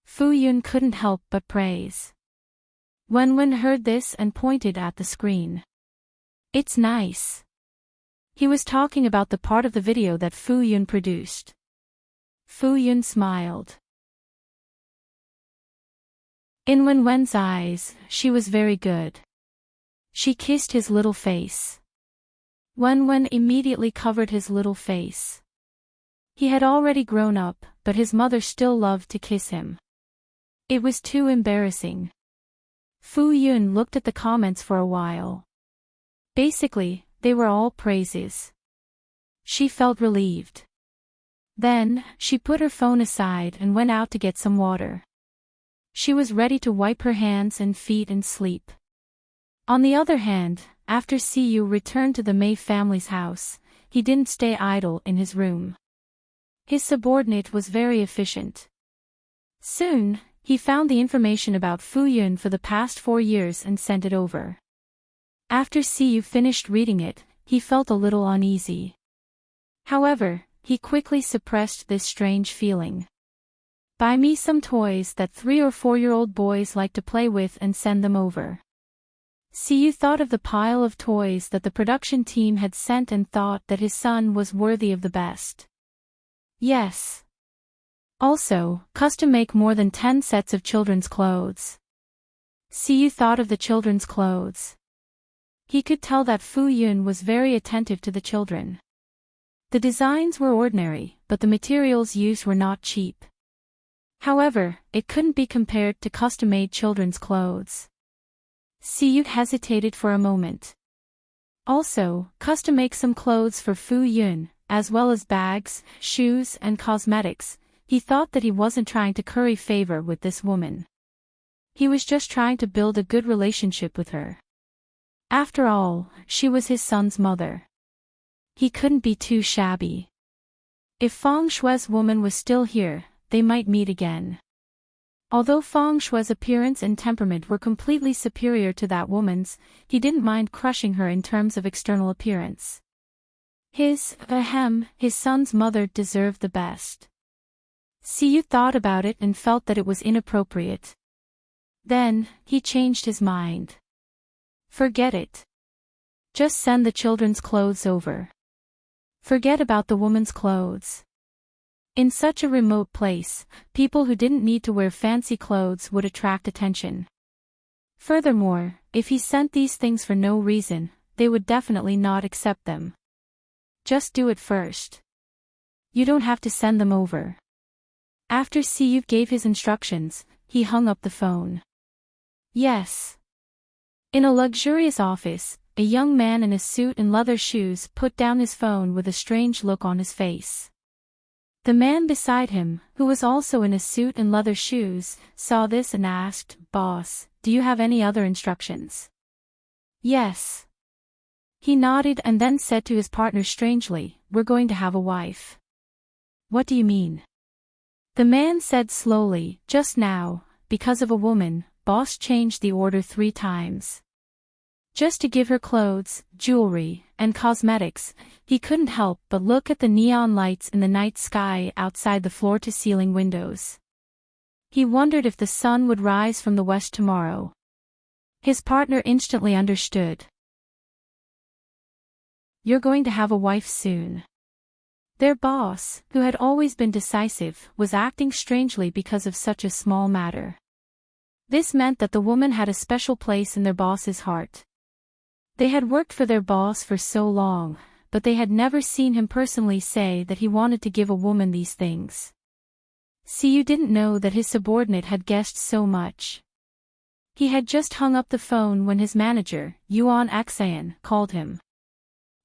Fu Yun couldn't help but praise. Wen heard this and pointed at the screen. "It's nice." He was talking about the part of the video that Fu Yun produced. Fu Yun smiled. In Wen's eyes, she was very good. She kissed his little face. Wen immediately covered his little face. He had already grown up, but his mother still loved to kiss him. It was too embarrassing. Fu Yun looked at the comments for a while. Basically, they were all praises. She felt relieved. Then, she put her phone aside and went out to get some water. She was ready to wipe her hands and feet and sleep. On the other hand, after Siyu returned to the Mei family's house, he didn't stay idle in his room. His subordinate was very efficient. Soon, he found the information about Fu Yun for the past 4 years and sent it over. After Siyu finished reading it, he felt a little uneasy. However, he quickly suppressed this strange feeling. "Buy me some toys that 3 or 4-year-old boys like to play with and send them over." Siyu thought of the pile of toys that the production team had sent and thought that his son was worthy of the best. Yes. Also, custom make more than 10 sets of children's clothes. Siyu thought of the children's clothes. He could tell that Fu Yun was very attentive to the children. The designs were ordinary, but the materials used were not cheap. However, it couldn't be compared to custom-made children's clothes. Siyuk hesitated for a moment. Also, custom-make some clothes for Fu Yun, as well as bags, shoes, and cosmetics. He thought that he wasn't trying to curry favor with this woman. He was just trying to build a good relationship with her. After all, she was his son's mother. He couldn't be too shabby. If Feng Shui's woman was still here, they might meet again. Although Feng Shui's appearance and temperament were completely superior to that woman's, he didn't mind crushing her in terms of external appearance. His son's mother deserved the best. Siyu thought about it and felt that it was inappropriate. Then, he changed his mind. Forget it. Just send the children's clothes over. Forget about the woman's clothes. In such a remote place, people who didn't need to wear fancy clothes would attract attention. Furthermore, if he sent these things for no reason, they would definitely not accept them. Just do it first. You don't have to send them over. After Siyu gave his instructions, he hung up the phone. Yes. In a luxurious office, a young man in a suit and leather shoes put down his phone with a strange look on his face. The man beside him, who was also in a suit and leather shoes, saw this and asked, "Boss, do you have any other instructions?" "Yes." He nodded and then said to his partner strangely, "We're going to have a wife." "What do you mean?" The man said slowly, "Just now, because of a woman, boss changed the order 3 times. Just to give her clothes, jewelry, and cosmetics, he couldn't help but look at the neon lights in the night sky outside the floor-to-ceiling windows. He wondered if the sun would rise from the west tomorrow. His partner instantly understood. You're going to have a wife soon. Their boss, who had always been decisive, was acting strangely because of such a small matter. This meant that the woman had a special place in their boss's heart. They had worked for their boss for so long, but they had never seen him personally say that he wanted to give a woman these things. Siyu didn't know that his subordinate had guessed so much. He had just hung up the phone when his manager, Yuan Axayan, called him.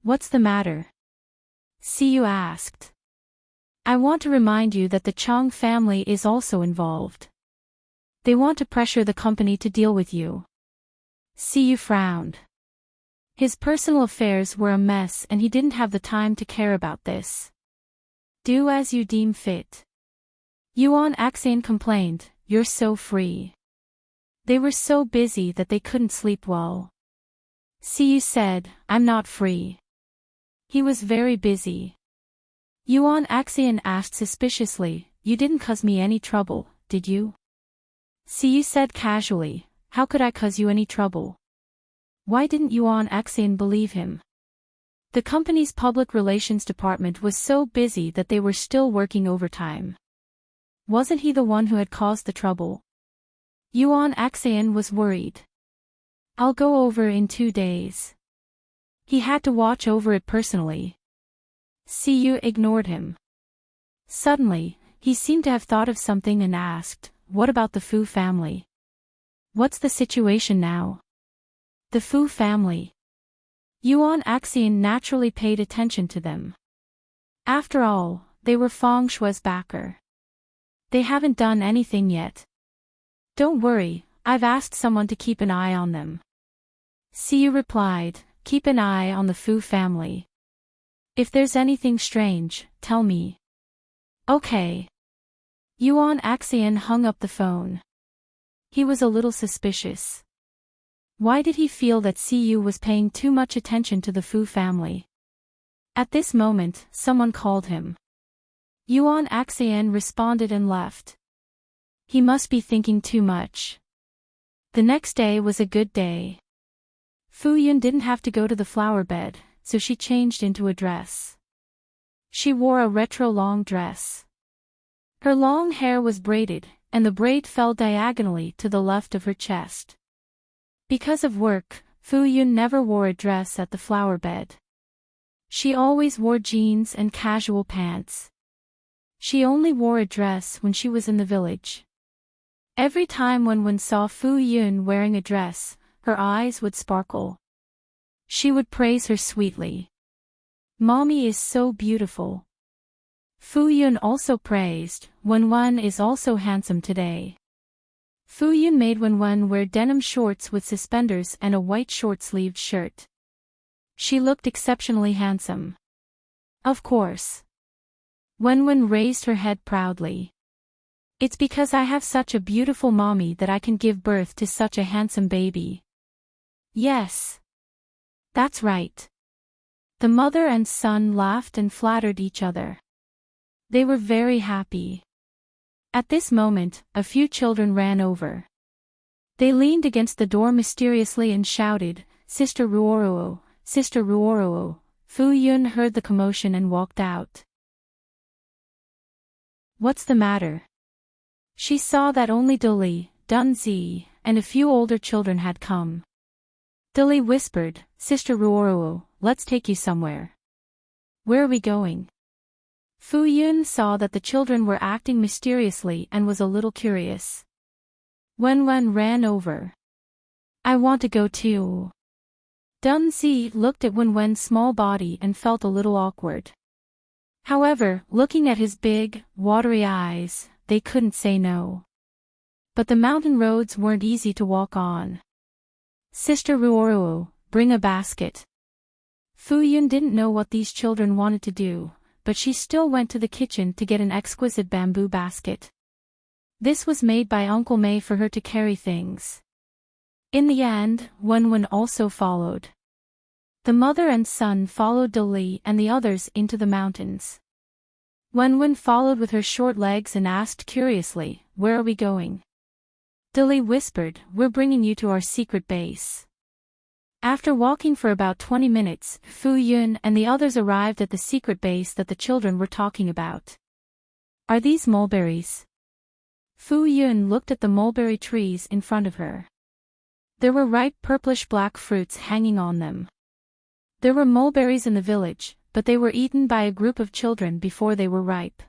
"What's the matter?" Siyu asked. "I want to remind you that the Chang family is also involved. They want to pressure the company to deal with you." Siyu frowned. His personal affairs were a mess and he didn't have the time to care about this. "Do as you deem fit." Yuan Axayan complained, "You're so free." They were so busy that they couldn't sleep well. Siyu said, "I'm not free." He was very busy. Yuan Axayan asked suspiciously, "You didn't cause me any trouble, did you?" Siyu said casually, "How could I cause you any trouble?" Why didn't Yuan Axayan believe him? The company's public relations department was so busy that they were still working overtime. Wasn't he the one who had caused the trouble? Yuan Axayan was worried. "I'll go over in 2 days." He had to watch over it personally. Siyu ignored him. Suddenly, he seemed to have thought of something and asked, "What about the Fu family? What's the situation now?" The Fu family. Yuan Axayan naturally paid attention to them. After all, they were Feng Shui's backer. "They haven't done anything yet. Don't worry, I've asked someone to keep an eye on them." Siyu replied, "Keep an eye on the Fu family. If there's anything strange, tell me." "Okay." Yuan Axayan hung up the phone. He was a little suspicious. Why did he feel that Siyu was paying too much attention to the Fu family? At this moment, someone called him. Yuan Axayan responded and left. He must be thinking too much. The next day was a good day. Fu Yun didn't have to go to the flower bed, so she changed into a dress. She wore a retro long dress. Her long hair was braided, and the braid fell diagonally to the left of her chest. Because of work, Fu Yun never wore a dress at the flower bed. She always wore jeans and casual pants. She only wore a dress when she was in the village. Every time Wen saw Fu Yun wearing a dress, her eyes would sparkle. She would praise her sweetly. "Mommy is so beautiful." Fu Yun also praised, "Wen is also handsome today." Fu Yun made Wen wear denim shorts with suspenders and a white short-sleeved shirt. She looked exceptionally handsome. Of course. Wen raised her head proudly. "It's because I have such a beautiful mommy that I can give birth to such a handsome baby." Yes. That's right. The mother and son laughed and flattered each other. They were very happy. At this moment, a few children ran over. They leaned against the door mysteriously and shouted, "Sister Ruoruo, Sister Ruoruo." Fu Yun heard the commotion and walked out. "What's the matter?" She saw that only Duli, Dunzi, and a few older children had come. Duli whispered, "Sister Ruoruo, let's take you somewhere." "Where are we going?" Fu Yun saw that the children were acting mysteriously and was a little curious. Wen ran over. "I want to go too." Dunzi looked at Wen's small body and felt a little awkward. However, looking at his big, watery eyes, they couldn't say no. But the mountain roads weren't easy to walk on. "Sister Ruoruo, bring a basket." Fu Yun didn't know what these children wanted to do, but she still went to the kitchen to get an exquisite bamboo basket. This was made by Uncle May for her to carry things. In the end, Wen also followed. The mother and son followed Dali and the others into the mountains. Wen followed with her short legs and asked curiously, "Where are we going?" Dali whispered, "We're bringing you to our secret base." After walking for about 20 minutes, Fu Yun and the others arrived at the secret base that the children were talking about. "Are these mulberries?" Fu Yun looked at the mulberry trees in front of her. There were ripe purplish-black fruits hanging on them. There were mulberries in the village, but they were eaten by a group of children before they were ripe.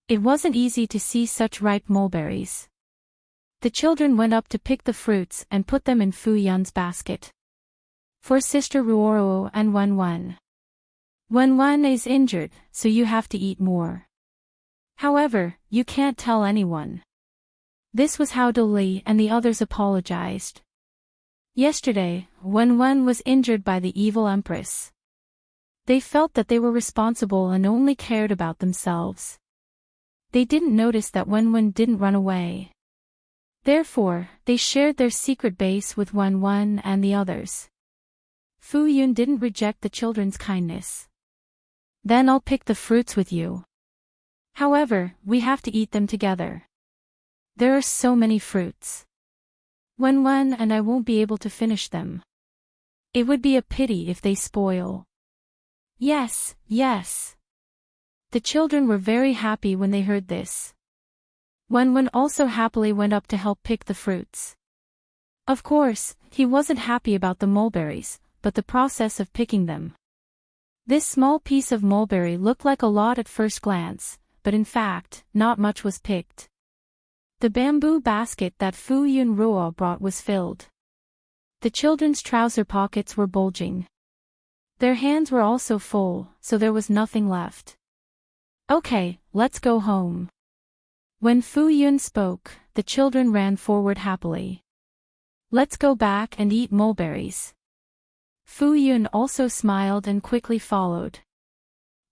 It wasn't easy to see such ripe mulberries. The children went up to pick the fruits and put them in Fu Yun's basket. "For Sister Ruoruo and Wen. Wen is injured, so you have to eat more. However, you can't tell anyone." This was how Doli and the others apologized. Yesterday, Wen was injured by the evil Empress. They felt that they were responsible and only cared about themselves. They didn't notice that Wen didn't run away. Therefore, they shared their secret base with Wen and the others. Fu Yun didn't reject the children's kindness. "Then I'll pick the fruits with you. However, we have to eat them together. There are so many fruits. Wen and I won't be able to finish them. It would be a pity if they spoil." "Yes, yes." The children were very happy when they heard this. Wen also happily went up to help pick the fruits. Of course, he wasn't happy about the mulberries, but the process of picking them. This small piece of mulberry looked like a lot at first glance, but in fact, not much was picked. The bamboo basket that Fu Yun Ruo brought was filled. The children's trouser pockets were bulging. Their hands were also full, so there was nothing left. "Okay, let's go home." When Fu Yun spoke, the children ran forward happily. "Let's go back and eat mulberries." Fu Yun also smiled and quickly followed.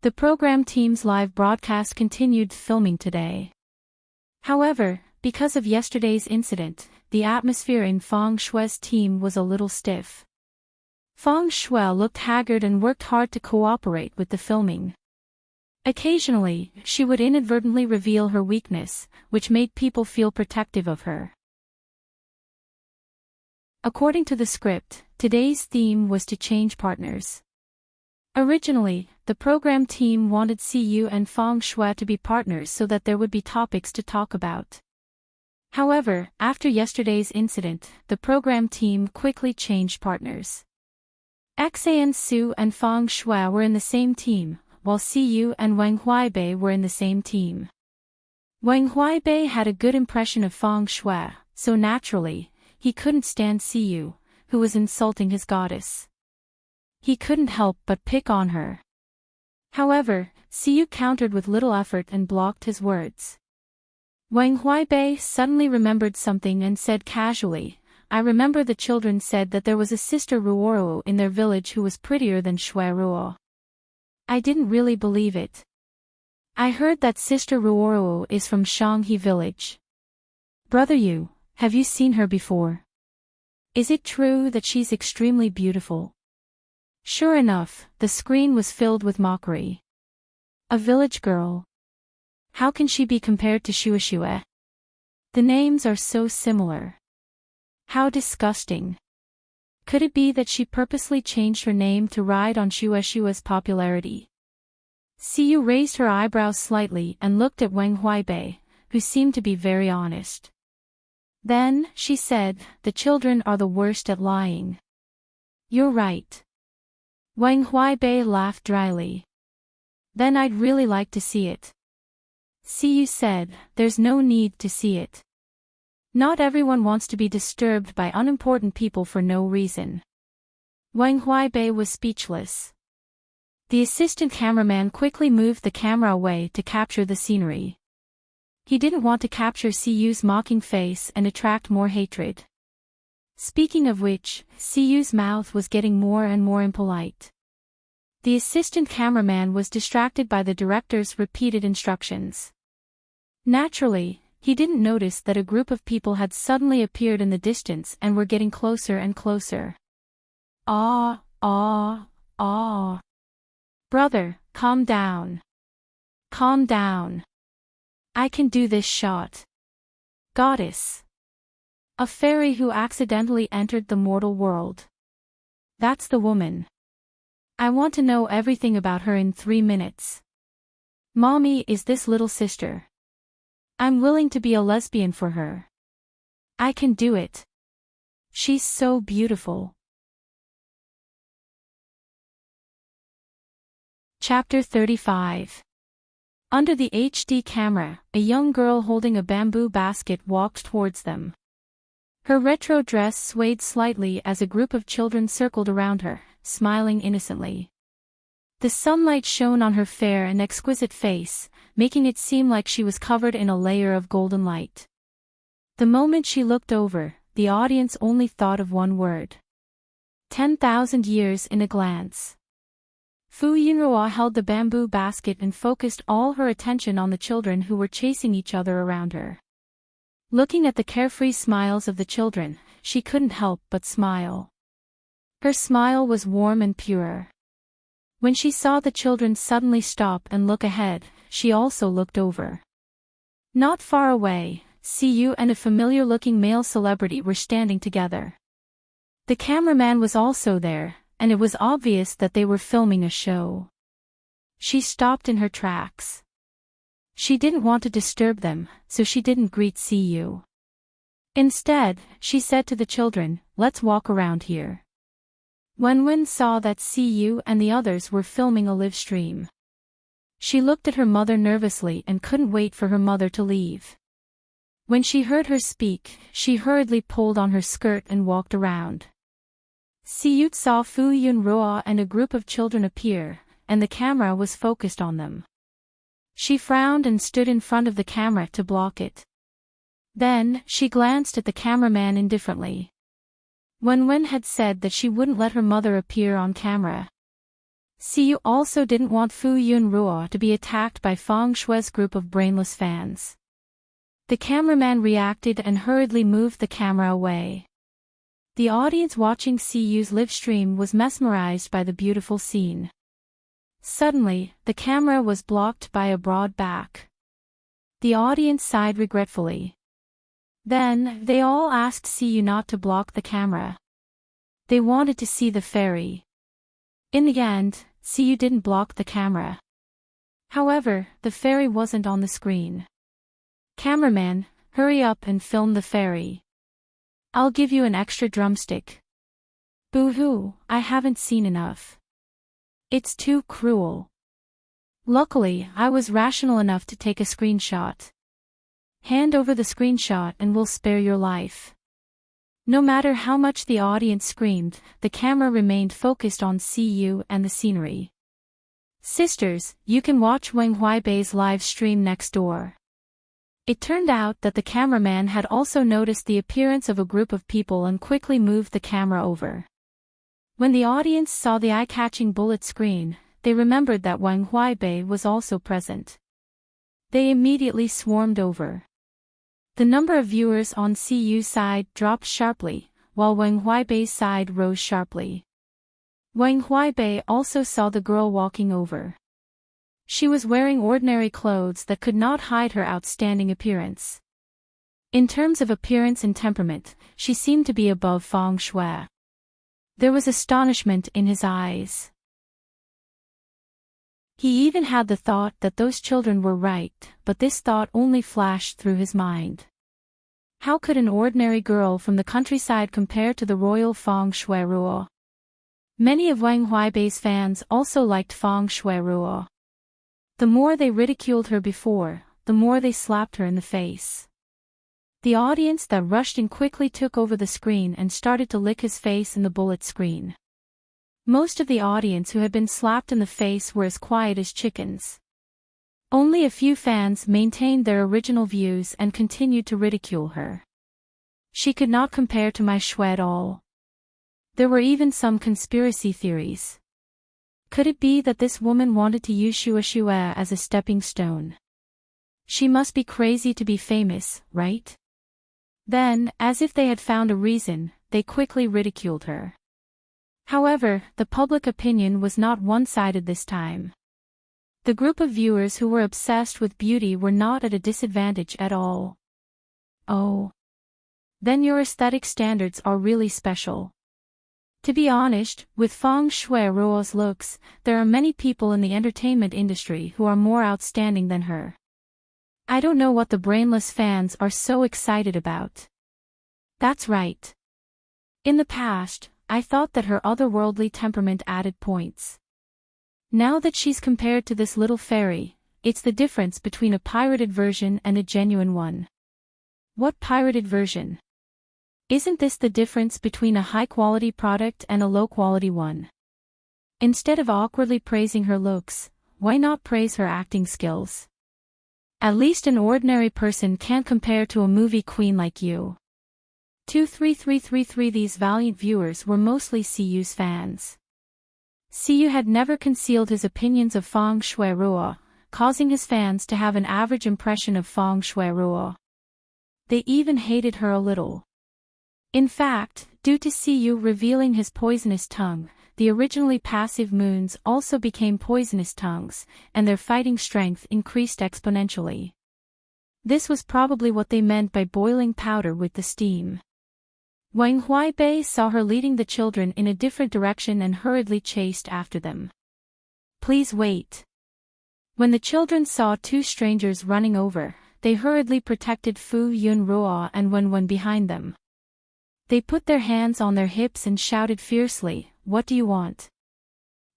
The program team's live broadcast continued filming today. However, because of yesterday's incident, the atmosphere in Feng Shui's team was a little stiff. Feng Shui looked haggard and worked hard to cooperate with the filming. Occasionally, she would inadvertently reveal her weakness, which made people feel protective of her. According to the script, today's theme was to change partners. Originally, the program team wanted Siyu and Feng Shui to be partners so that there would be topics to talk about. However, after yesterday's incident, the program team quickly changed partners. Xan Su and Fang Shui were in the same team, while Siyu and Wang Huaibei were in the same team. Wang Huaibei had a good impression of Fang Shui, so naturally, he couldn't stand Siyu, who was insulting his goddess. He couldn't help but pick on her. However, Siyu countered with little effort and blocked his words. Wang Huaibei suddenly remembered something and said casually, "I remember the children said that there was a sister Ruoruo in their village who was prettier than Shui Ruo. I didn't really believe it. I heard that sister Ruoruo is from Shanghe village. Brother Yu, have you seen her before? Is it true that she's extremely beautiful?" Sure enough, the screen was filled with mockery. A village girl. How can she be compared to Shuashue? The names are so similar. How disgusting. Could it be that she purposely changed her name to ride on Shuashue's popularity? Siyu raised her eyebrows slightly and looked at Wang Huaibei, who seemed to be very honest. Then, she said, "The children are the worst at lying." "You're right." Wang Huaibei laughed dryly. "Then I'd really like to see it." Siyu said, "There's no need to see it. Not everyone wants to be disturbed by unimportant people for no reason." Wang Huaibei was speechless. The assistant cameraman quickly moved the camera away to capture the scenery. He didn't want to capture Siyu's mocking face and attract more hatred. Speaking of which, Siyu's mouth was getting more and more impolite. The assistant cameraman was distracted by the director's repeated instructions. Naturally, he didn't notice that a group of people had suddenly appeared in the distance and were getting closer and closer. "Ah, ah, ah. Brother, calm down. Calm down. I can do this shot. Goddess. A fairy who accidentally entered the mortal world. That's the woman. I want to know everything about her in 3 minutes. Mommy is this little sister. I'm willing to be a lesbian for her. I can do it. She's so beautiful." Chapter 35. Under the HD camera, a young girl holding a bamboo basket walked towards them. Her retro dress swayed slightly as a group of children circled around her, smiling innocently. The sunlight shone on her fair and exquisite face, making it seem like she was covered in a layer of golden light. The moment she looked over, the audience only thought of one word. 10,000 years in a glance. Fu Yunhua held the bamboo basket and focused all her attention on the children who were chasing each other around her. Looking at the carefree smiles of the children, she couldn't help but smile. Her smile was warm and pure. When she saw the children suddenly stop and look ahead, she also looked over. Not far away, Siyu and a familiar-looking male celebrity were standing together. The cameraman was also there, and it was obvious that they were filming a show. She stopped in her tracks. She didn't want to disturb them, so she didn't greet Siyu. Instead, she said to the children, "Let's walk around here." Wenwen saw that Siyu and the others were filming a live stream. She looked at her mother nervously and couldn't wait for her mother to leave. When she heard her speak, she hurriedly pulled on her skirt and walked around. Siyu saw Fu Yunhua and a group of children appear, and the camera was focused on them. She frowned and stood in front of the camera to block it. Then, she glanced at the cameraman indifferently. Wenwen had said that she wouldn't let her mother appear on camera. Siyu also didn't want Fu Yunhua to be attacked by Fang Shui's group of brainless fans. The cameraman reacted and hurriedly moved the camera away. The audience watching Siyu's live stream was mesmerized by the beautiful scene. Suddenly, the camera was blocked by a broad back. The audience sighed regretfully. Then, they all asked Siyu not to block the camera. They wanted to see the fairy. In the end, Siyu didn't block the camera. However, the fairy wasn't on the screen. "Cameraman, hurry up and film the fairy. I'll give you an extra drumstick." Boo-hoo, I haven't seen enough. It's too cruel. Luckily, I was rational enough to take a screenshot. Hand over the screenshot and we'll spare your life. No matter how much the audience screamed, the camera remained focused on Siyu and the scenery. Sisters, you can watch Wang Huaibei's live stream next door. It turned out that the cameraman had also noticed the appearance of a group of people and quickly moved the camera over. When the audience saw the eye-catching bullet screen, they remembered that Wang Huaibei was also present. They immediately swarmed over. The number of viewers on Cuyu's side dropped sharply, while Wang Huaibei's side rose sharply. Wang Huaibei also saw the girl walking over. She was wearing ordinary clothes that could not hide her outstanding appearance. In terms of appearance and temperament, she seemed to be above Feng Shui. There was astonishment in his eyes. He even had the thought that those children were right, but this thought only flashed through his mind. How could an ordinary girl from the countryside compare to the royal Feng Shui Ruo? Many of Wang Huaibei's fans also liked Feng Shui Ruo. The more they ridiculed her before, the more they slapped her in the face. The audience that rushed in quickly took over the screen and started to lick his face in the bullet screen. Most of the audience who had been slapped in the face were as quiet as chickens. Only a few fans maintained their original views and continued to ridicule her. She could not compare to my Shui at all. There were even some conspiracy theories. Could it be that this woman wanted to use Shui as a stepping stone? She must be crazy to be famous, right? Then, as if they had found a reason, they quickly ridiculed her. However, the public opinion was not one-sided this time. The group of viewers who were obsessed with beauty were not at a disadvantage at all. Oh. Then your aesthetic standards are really special. To be honest, with Feng Shui Ruo's looks, there are many people in the entertainment industry who are more outstanding than her. I don't know what the brainless fans are so excited about. That's right. In the past, I thought that her otherworldly temperament added points. Now that she's compared to this little fairy, it's the difference between a pirated version and a genuine one. What pirated version? Isn't this the difference between a high-quality product and a low-quality one? Instead of awkwardly praising her looks, why not praise her acting skills? At least an ordinary person can't compare to a movie queen like you. 23333 These valiant viewers were mostly Cuyu's fans. Cuyu had never concealed his opinions of Feng Shui Ruo, causing his fans to have an average impression of Feng Shui Ruo. They even hated her a little. In fact, due to Cuyu revealing his poisonous tongue, the originally passive moons also became poisonous tongues, and their fighting strength increased exponentially. This was probably what they meant by boiling powder with the steam. Wang Huaibei saw her leading the children in a different direction and hurriedly chased after them. Please wait. When the children saw two strangers running over, they hurriedly protected Fu Yun Ruo and Wen behind them. They put their hands on their hips and shouted fiercely, "What do you want?"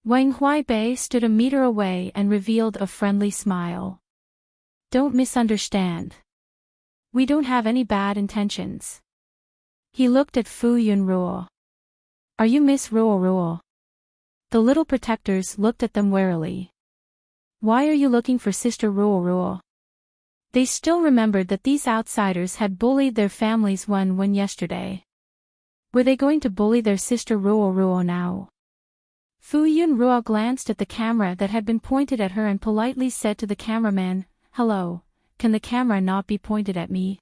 Wang Huaibei stood a meter away and revealed a friendly smile. Don't misunderstand. We don't have any bad intentions. He looked at Fu Yun Ruo. Are you Miss Ruo? The little protectors looked at them warily. Why are you looking for Sister Ruo? They still remembered that these outsiders had bullied their families when yesterday. Were they going to bully their sister Ruo now? Fu Yun Ruo glanced at the camera that had been pointed at her and politely said to the cameraman, "Hello, can the camera not be pointed at me?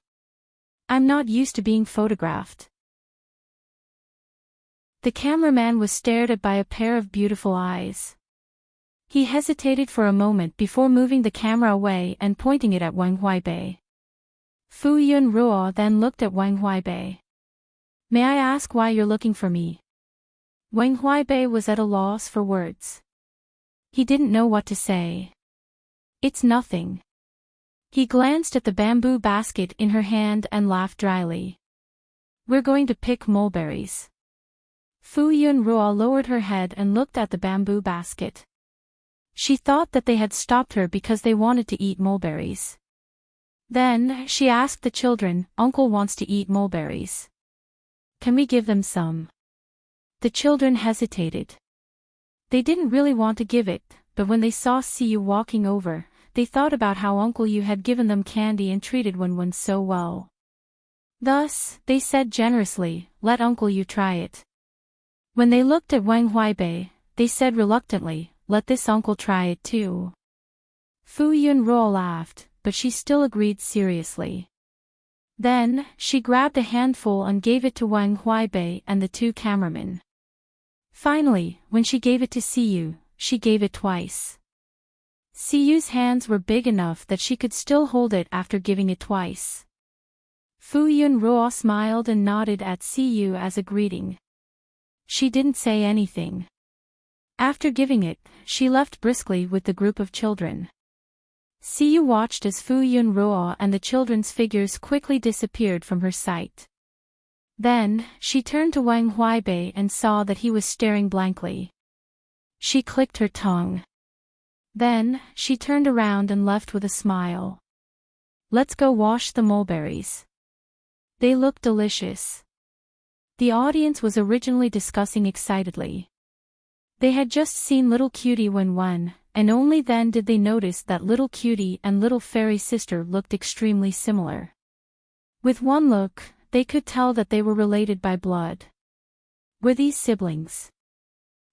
I'm not used to being photographed." The cameraman was stared at by a pair of beautiful eyes. He hesitated for a moment before moving the camera away and pointing it at Wang Huaibei. Fu Yun Ruo then looked at Wang Huaibei. May I ask why you're looking for me? Wang Huaibei was at a loss for words. He didn't know what to say. It's nothing. He glanced at the bamboo basket in her hand and laughed dryly. We're going to pick mulberries. Fu Yunruo lowered her head and looked at the bamboo basket. She thought that they had stopped her because they wanted to eat mulberries. Then, she asked the children, "Uncle wants to eat mulberries. Can we give them some?" The children hesitated. They didn't really want to give it, but when they saw Siyu walking over, they thought about how Uncle Yu had given them candy and treated Wen so well. Thus, they said generously, "Let Uncle Yu try it." When they looked at Wang Huaibei, they said reluctantly, "Let this uncle try it too." Fu Yunruo laughed, but she still agreed seriously. Then, she grabbed a handful and gave it to Wang Huaibei and the two cameramen. Finally, when she gave it to Siyu, she gave it twice. Siyu's hands were big enough that she could still hold it after giving it twice. Fu Yunruo smiled and nodded at Siyu as a greeting. She didn't say anything. After giving it, she left briskly with the group of children. Siyu watched as Fu Yunruo and the children's figures quickly disappeared from her sight. Then, she turned to Wang Huaibei and saw that he was staring blankly. She clicked her tongue. Then, she turned around and left with a smile. "Let's go wash the mulberries. They look delicious." The audience was originally discussing excitedly. They had just seen little cutie Wen, and only then did they notice that little cutie and little fairy sister looked extremely similar. With one look, they could tell that they were related by blood. Were these siblings?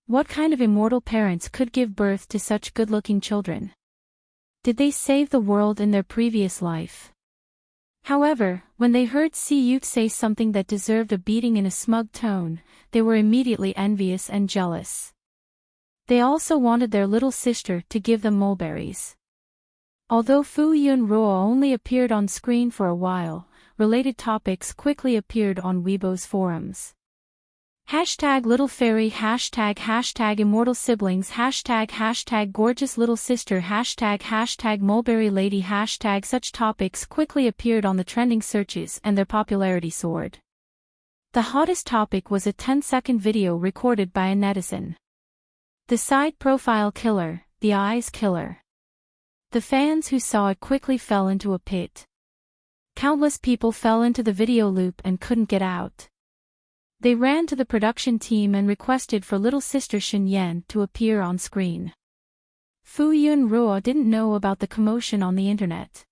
What kind of immortal parents could give birth to such good-looking children? Did they save the world in their previous life? However, when they heard Siyu say something that deserved a beating in a smug tone, they were immediately envious and jealous. They also wanted their little sister to give them mulberries. Although Fu Yunruo only appeared on screen for a while, related topics quickly appeared on Weibo's forums. #Little Fairy, #, Immortal Siblings, #, Gorgeous Little Sister, #, Mulberry Lady, #. Such topics quickly appeared on the trending searches and their popularity soared. The hottest topic was a 10-second video recorded by a netizen. The side profile killer, the eyes killer. The fans who saw it quickly fell into a pit. Countless people fell into the video loop and couldn't get out. They ran to the production team and requested for little sister Xinyan to appear on screen. Fu Yunruo didn't know about the commotion on the internet.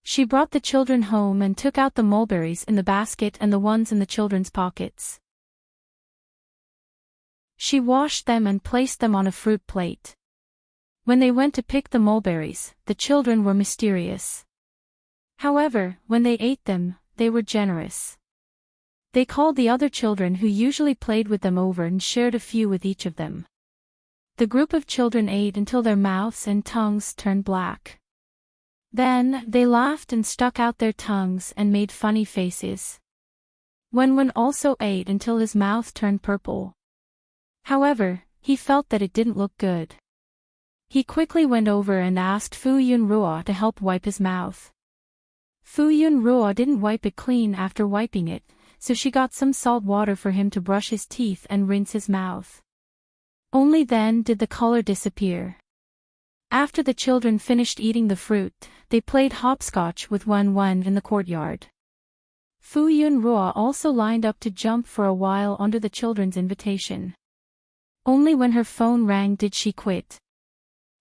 She brought the children home and took out the mulberries in the basket and the ones in the children's pockets. She washed them and placed them on a fruit plate. When they went to pick the mulberries, the children were mysterious. However, when they ate them, they were generous. They called the other children who usually played with them over and shared a few with each of them. The group of children ate until their mouths and tongues turned black. Then, they laughed and stuck out their tongues and made funny faces. Wen also ate until his mouth turned purple. However, he felt that it didn't look good. He quickly went over and asked Fu Yunruo to help wipe his mouth. Fu Yunruo didn't wipe it clean after wiping it, so she got some salt water for him to brush his teeth and rinse his mouth. Only then did the color disappear. After the children finished eating the fruit, they played hopscotch with Wen in the courtyard. Fu Yunruo also lined up to jump for a while under the children's invitation. Only when her phone rang did she quit.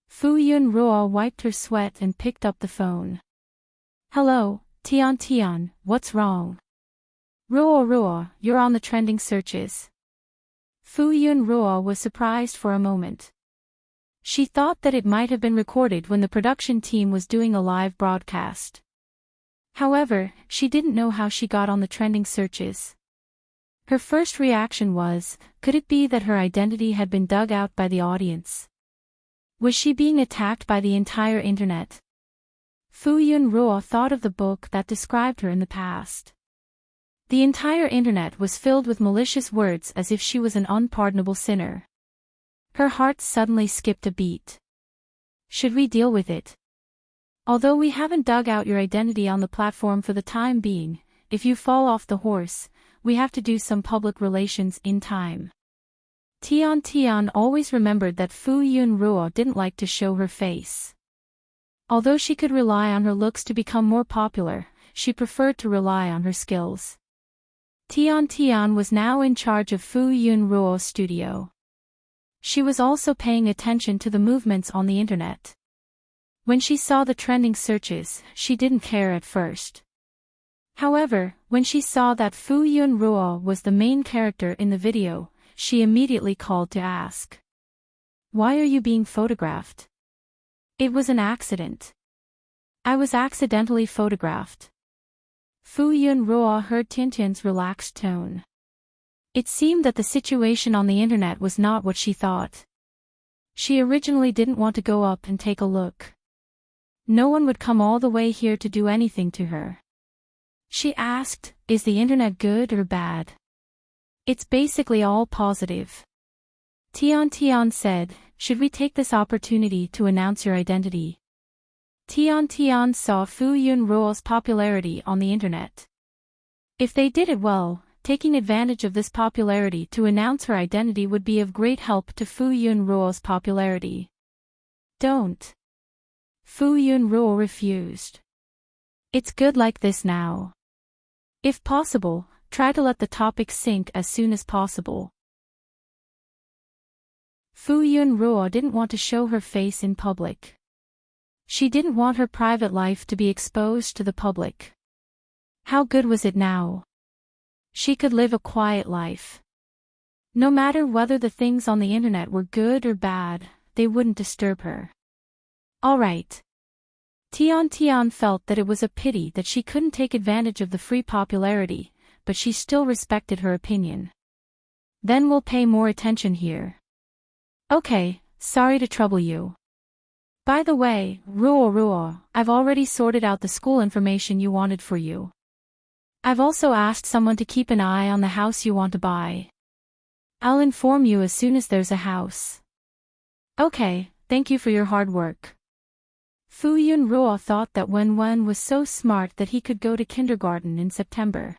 Fu Yunruo wiped her sweat and picked up the phone. "Hello, Tian, what's wrong?" Ruo, you're on the trending searches." Fu Yunruo was surprised for a moment. She thought that it might have been recorded when the production team was doing a live broadcast. However, she didn't know how she got on the trending searches. Her first reaction was, could it be that her identity had been dug out by the audience? Was she being attacked by the entire internet? Fu Yunruo thought of the book that described her in the past. The entire internet was filled with malicious words as if she was an unpardonable sinner. Her heart suddenly skipped a beat. Should we deal with it? Although we haven't dug out your identity on the platform for the time being, if you fall off the horse, we have to do some public relations in time. Tian Tian always remembered that Fu Yunruo didn't like to show her face. Although she could rely on her looks to become more popular, she preferred to rely on her skills. Tian Tian was now in charge of Fu Yunruo's studio. She was also paying attention to the movements on the internet. When she saw the trending searches, she didn't care at first. However, when she saw that Fu Yunruo was the main character in the video, she immediately called to ask. Why are you being photographed? It was an accident. I was accidentally photographed. Fu Yunruo heard Tiantian's relaxed tone. It seemed that the situation on the internet was not what she thought. She originally didn't want to go up and take a look. No one would come all the way here to do anything to her. She asked, is the internet good or bad? It's basically all positive. Tian Tian said, should we take this opportunity to announce your identity? Tian Tian saw Fu Yunruo's popularity on the internet. If they did it well, taking advantage of this popularity to announce her identity would be of great help to Fu Yunruo's popularity. Don't. Fu Yunruo refused. It's good like this now. If possible, try to let the topic sink as soon as possible. Fu Yunruo didn't want to show her face in public. She didn't want her private life to be exposed to the public. How good was it now? She could live a quiet life. No matter whether the things on the internet were good or bad, they wouldn't disturb her. All right. Tian Tian felt that it was a pity that she couldn't take advantage of the free popularity, but she still respected her opinion. Then we'll pay more attention here. Okay, sorry to trouble you. By the way, Ruo, I've already sorted out the school information you wanted for you. I've also asked someone to keep an eye on the house you want to buy. I'll inform you as soon as there's a house. Okay, thank you for your hard work. Fu Yunruo thought that Wen was so smart that he could go to kindergarten in September.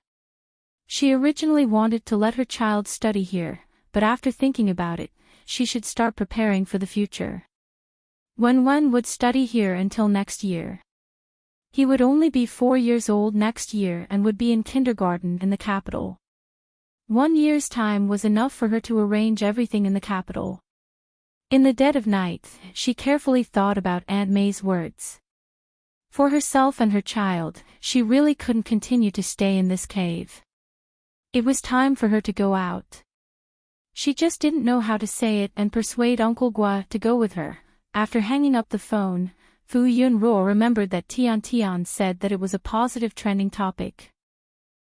She originally wanted to let her child study here, but after thinking about it, she should start preparing for the future. Wen would study here until next year. He would only be 4 years old next year and would be in kindergarten in the capital. 1 year's time was enough for her to arrange everything in the capital. In the dead of night, she carefully thought about Aunt May's words. For herself and her child, she really couldn't continue to stay in this cave. It was time for her to go out. She just didn't know how to say it and persuade Uncle Gua to go with her. After hanging up the phone, Fu Yunruo remembered that Tian Tian said that it was a positive trending topic.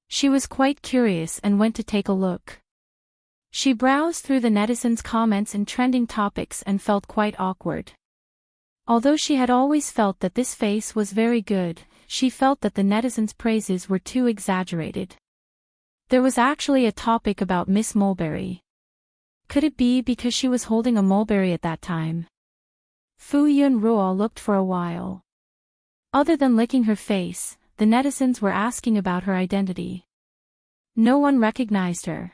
She was quite curious and went to take a look. She browsed through the netizens' comments and trending topics and felt quite awkward. Although she had always felt that this face was very good, she felt that the netizens' praises were too exaggerated. There was actually a topic about Miss Mulberry. Could it be because she was holding a mulberry at that time? Fu Yunruo looked for a while. Other than licking her face, the netizens were asking about her identity. No one recognized her.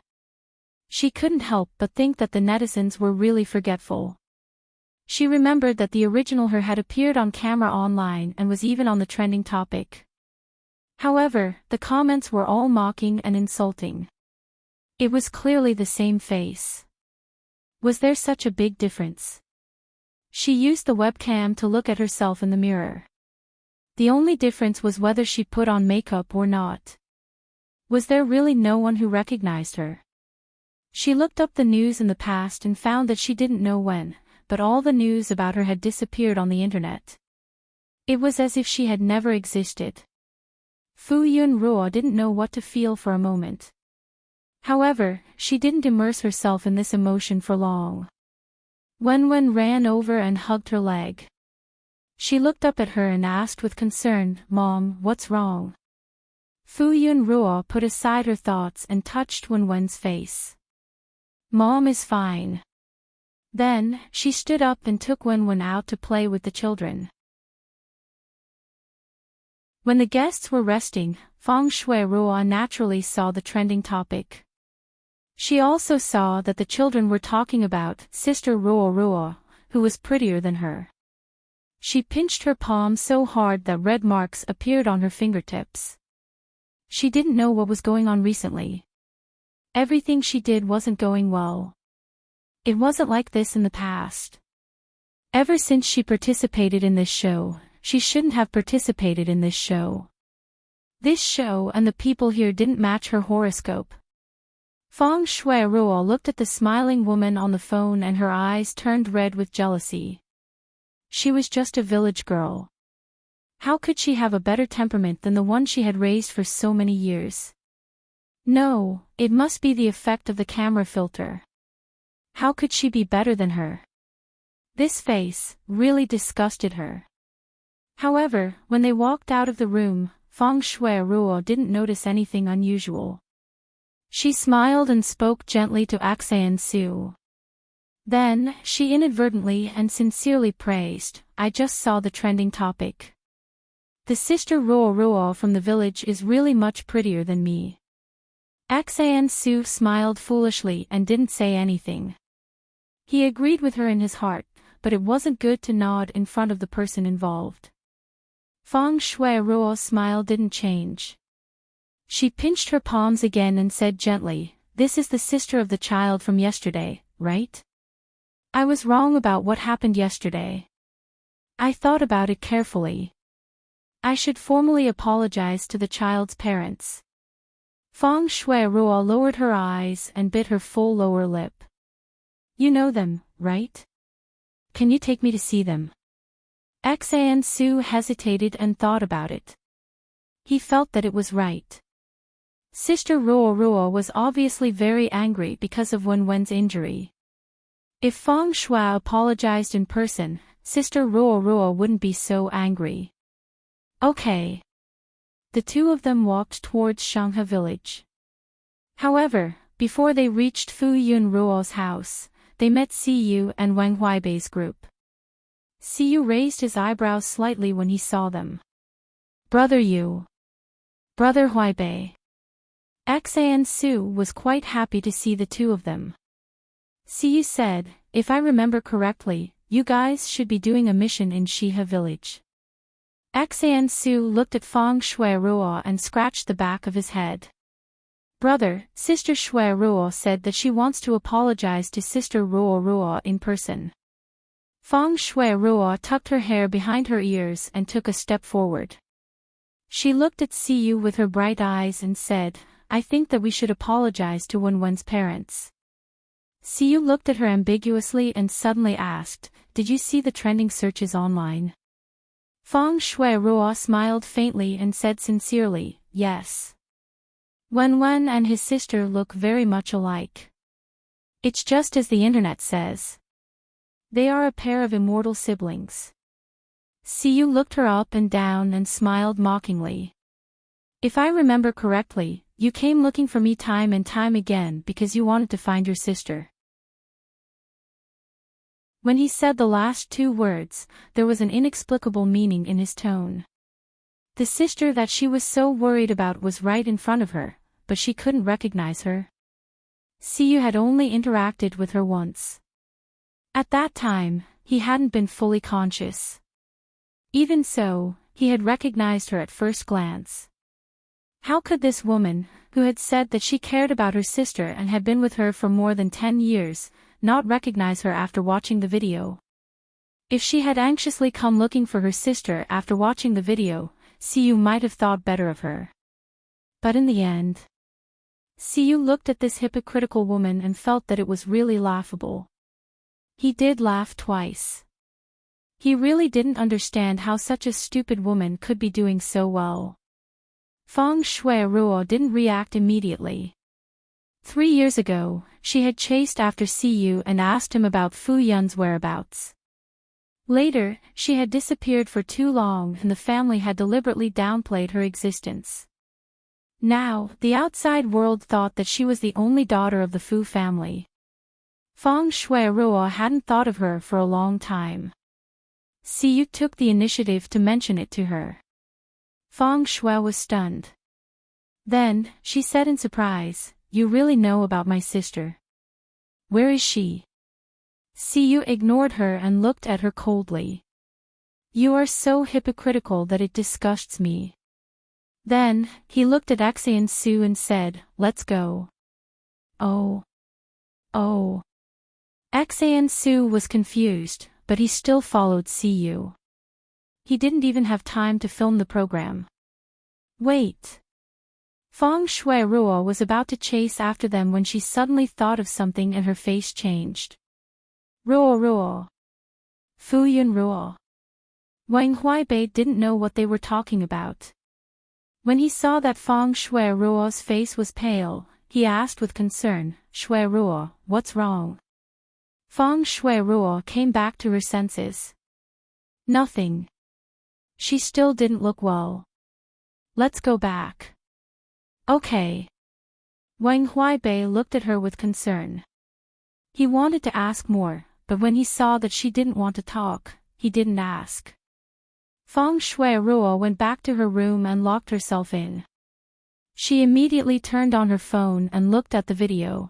She couldn't help but think that the netizens were really forgetful. She remembered that the original her had appeared on camera online and was even on the trending topic. However, the comments were all mocking and insulting. It was clearly the same face. Was there such a big difference? She used the webcam to look at herself in the mirror. The only difference was whether she put on makeup or not. Was there really no one who recognized her? She looked up the news in the past and found that she didn't know when, but all the news about her had disappeared on the internet. It was as if she had never existed. Fu Yunruo didn't know what to feel for a moment. However, she didn't immerse herself in this emotion for long. Wen ran over and hugged her leg. She looked up at her and asked with concern, "Mom, what's wrong?" Fu Yunruo put aside her thoughts and touched Wen's face. "Mom is fine." Then, she stood up and took Wen out to play with the children. When the guests were resting, Feng Shui Ruo naturally saw the trending topic. She also saw that the children were talking about Sister Ruo Ruo, who was prettier than her. She pinched her palm so hard that red marks appeared on her fingertips. She didn't know what was going on recently. Everything she did wasn't going well. It wasn't like this in the past. Ever since she participated in this show, she shouldn't have participated in this show. This show and the people here didn't match her horoscope. Feng Shui Ruo looked at the smiling woman on the phone and her eyes turned red with jealousy. She was just a village girl. How could she have a better temperament than the one she had raised for so many years? No, it must be the effect of the camera filter. How could she be better than her? This face really disgusted her. However, when they walked out of the room, Feng Shui Ruo didn't notice anything unusual. She smiled and spoke gently to Axan Su. Then, she inadvertently and sincerely praised, "I just saw the trending topic. The sister Ruo Ruo from the village is really much prettier than me." Axan Su smiled foolishly and didn't say anything. He agreed with her in his heart, but it wasn't good to nod in front of the person involved. Feng Shui Ruo's smile didn't change. She pinched her palms again and said gently, "This is the sister of the child from yesterday, right? I was wrong about what happened yesterday. I thought about it carefully. I should formally apologize to the child's parents." Feng Shui Ruo lowered her eyes and bit her full lower lip. "You know them, right? Can you take me to see them?" Xan Su hesitated and thought about it. He felt that it was right. Sister Ruo Ruo was obviously very angry because of Wen Wen's injury. If Feng Shui apologized in person, Sister Ruo Ruo wouldn't be so angry. Okay. The two of them walked towards Shanghe village. However, before they reached Fu Yun Ruo's house, they met Siyu and Wang Huaibei's group. Siyu raised his eyebrows slightly when he saw them. "Brother Yu. Brother Huaibei." Xan Su was quite happy to see the two of them. Siyu said, "If I remember correctly, you guys should be doing a mission in Shihe village." Xan Su looked at Feng Shui Ruo and scratched the back of his head. "Brother, Sister Shui Ruo said that she wants to apologize to Sister Ruo Ruo in person." Feng Shui Ruo tucked her hair behind her ears and took a step forward. She looked at Siyu with her bright eyes and said, "I think that we should apologize to Wen Wen's parents." Siyu looked at her ambiguously and suddenly asked, "Did you see the trending searches online?" Feng Shui Ruo smiled faintly and said sincerely, "Yes. Wen Wen and his sister look very much alike. It's just as the internet says. They are a pair of immortal siblings." Siyu looked her up and down and smiled mockingly. "If I remember correctly, you came looking for me time and time again because you wanted to find your sister." When he said the last two words, there was an inexplicable meaning in his tone. The sister that she was so worried about was right in front of her, but she couldn't recognize her. Siyu had only interacted with her once. At that time, he hadn't been fully conscious. Even so, he had recognized her at first glance. How could this woman, who had said that she cared about her sister and had been with her for more than 10 years, not recognize her after watching the video? If she had anxiously come looking for her sister after watching the video, Siyu might have thought better of her. But in the end, Siyu looked at this hypocritical woman and felt that it was really laughable. He did laugh twice. He really didn't understand how such a stupid woman could be doing so well. Feng Shui Ruo didn't react immediately. 3 years ago, she had chased after Siyu and asked him about Fu Yun's whereabouts. Later, she had disappeared for too long and the family had deliberately downplayed her existence. Now, the outside world thought that she was the only daughter of the Fu family. Feng Shui Ruo hadn't thought of her for a long time. Siyu took the initiative to mention it to her. Feng Shui was stunned. Then, she said in surprise, "You really know about my sister? Where is she?" Siyu ignored her and looked at her coldly. "You are so hypocritical that it disgusts me." Then, he looked at Xian Su and said, "Let's go." Oh. Xian Su was confused, but he still followed Siyu. He didn't even have time to film the program. Wait. Feng Shui Ruo was about to chase after them when she suddenly thought of something and her face changed. Ruo. Fu Yun Ruo. Wang Huaibei didn't know what they were talking about. When he saw that Feng Shui Ruo's face was pale, he asked with concern, "Shui Ruo, what's wrong?" Feng Shui Ruo came back to her senses. Nothing. She still didn't look well. Let's go back. Okay. Wang Huaibei looked at her with concern. He wanted to ask more, but when he saw that she didn't want to talk, he didn't ask. Feng Shui Ruo went back to her room and locked herself in. She immediately turned on her phone and looked at the video.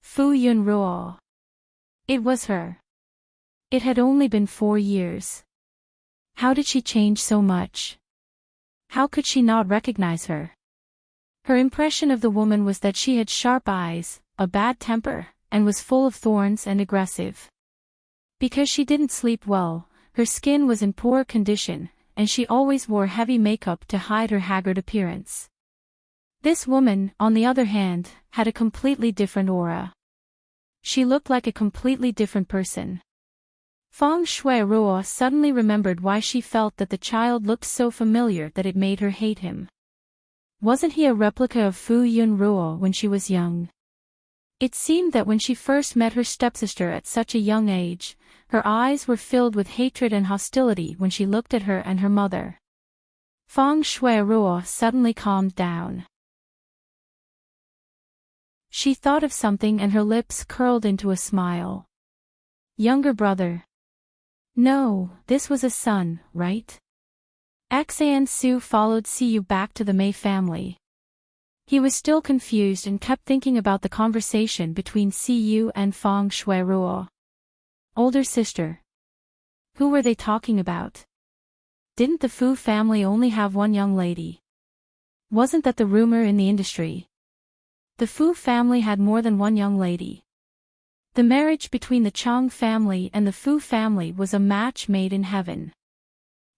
Fu Yun Ruo. It was her. It had only been 4 years. How did she change so much? How could she not recognize her? Her impression of the woman was that she had sharp eyes, a bad temper, and was full of thorns and aggressive. Because she didn't sleep well, her skin was in poor condition, and she always wore heavy makeup to hide her haggard appearance. This woman, on the other hand, had a completely different aura. She looked like a completely different person. Feng Shui Ruo suddenly remembered why she felt that the child looked so familiar that it made her hate him. Wasn't he a replica of Fu Yun Ruo when she was young? It seemed that when she first met her stepsister at such a young age, her eyes were filled with hatred and hostility when she looked at her and her mother. Feng Shui Ruo suddenly calmed down. She thought of something and her lips curled into a smile. Younger brother. No, this was a son, right? Xian Su followed Siyu back to the Mei family. He was still confused and kept thinking about the conversation between Siyu and Feng Shui Ruo. Older sister. Who were they talking about? Didn't the Fu family only have one young lady? Wasn't that the rumor in the industry? The Fu family had more than one young lady. The marriage between the Chang family and the Fu family was a match made in heaven.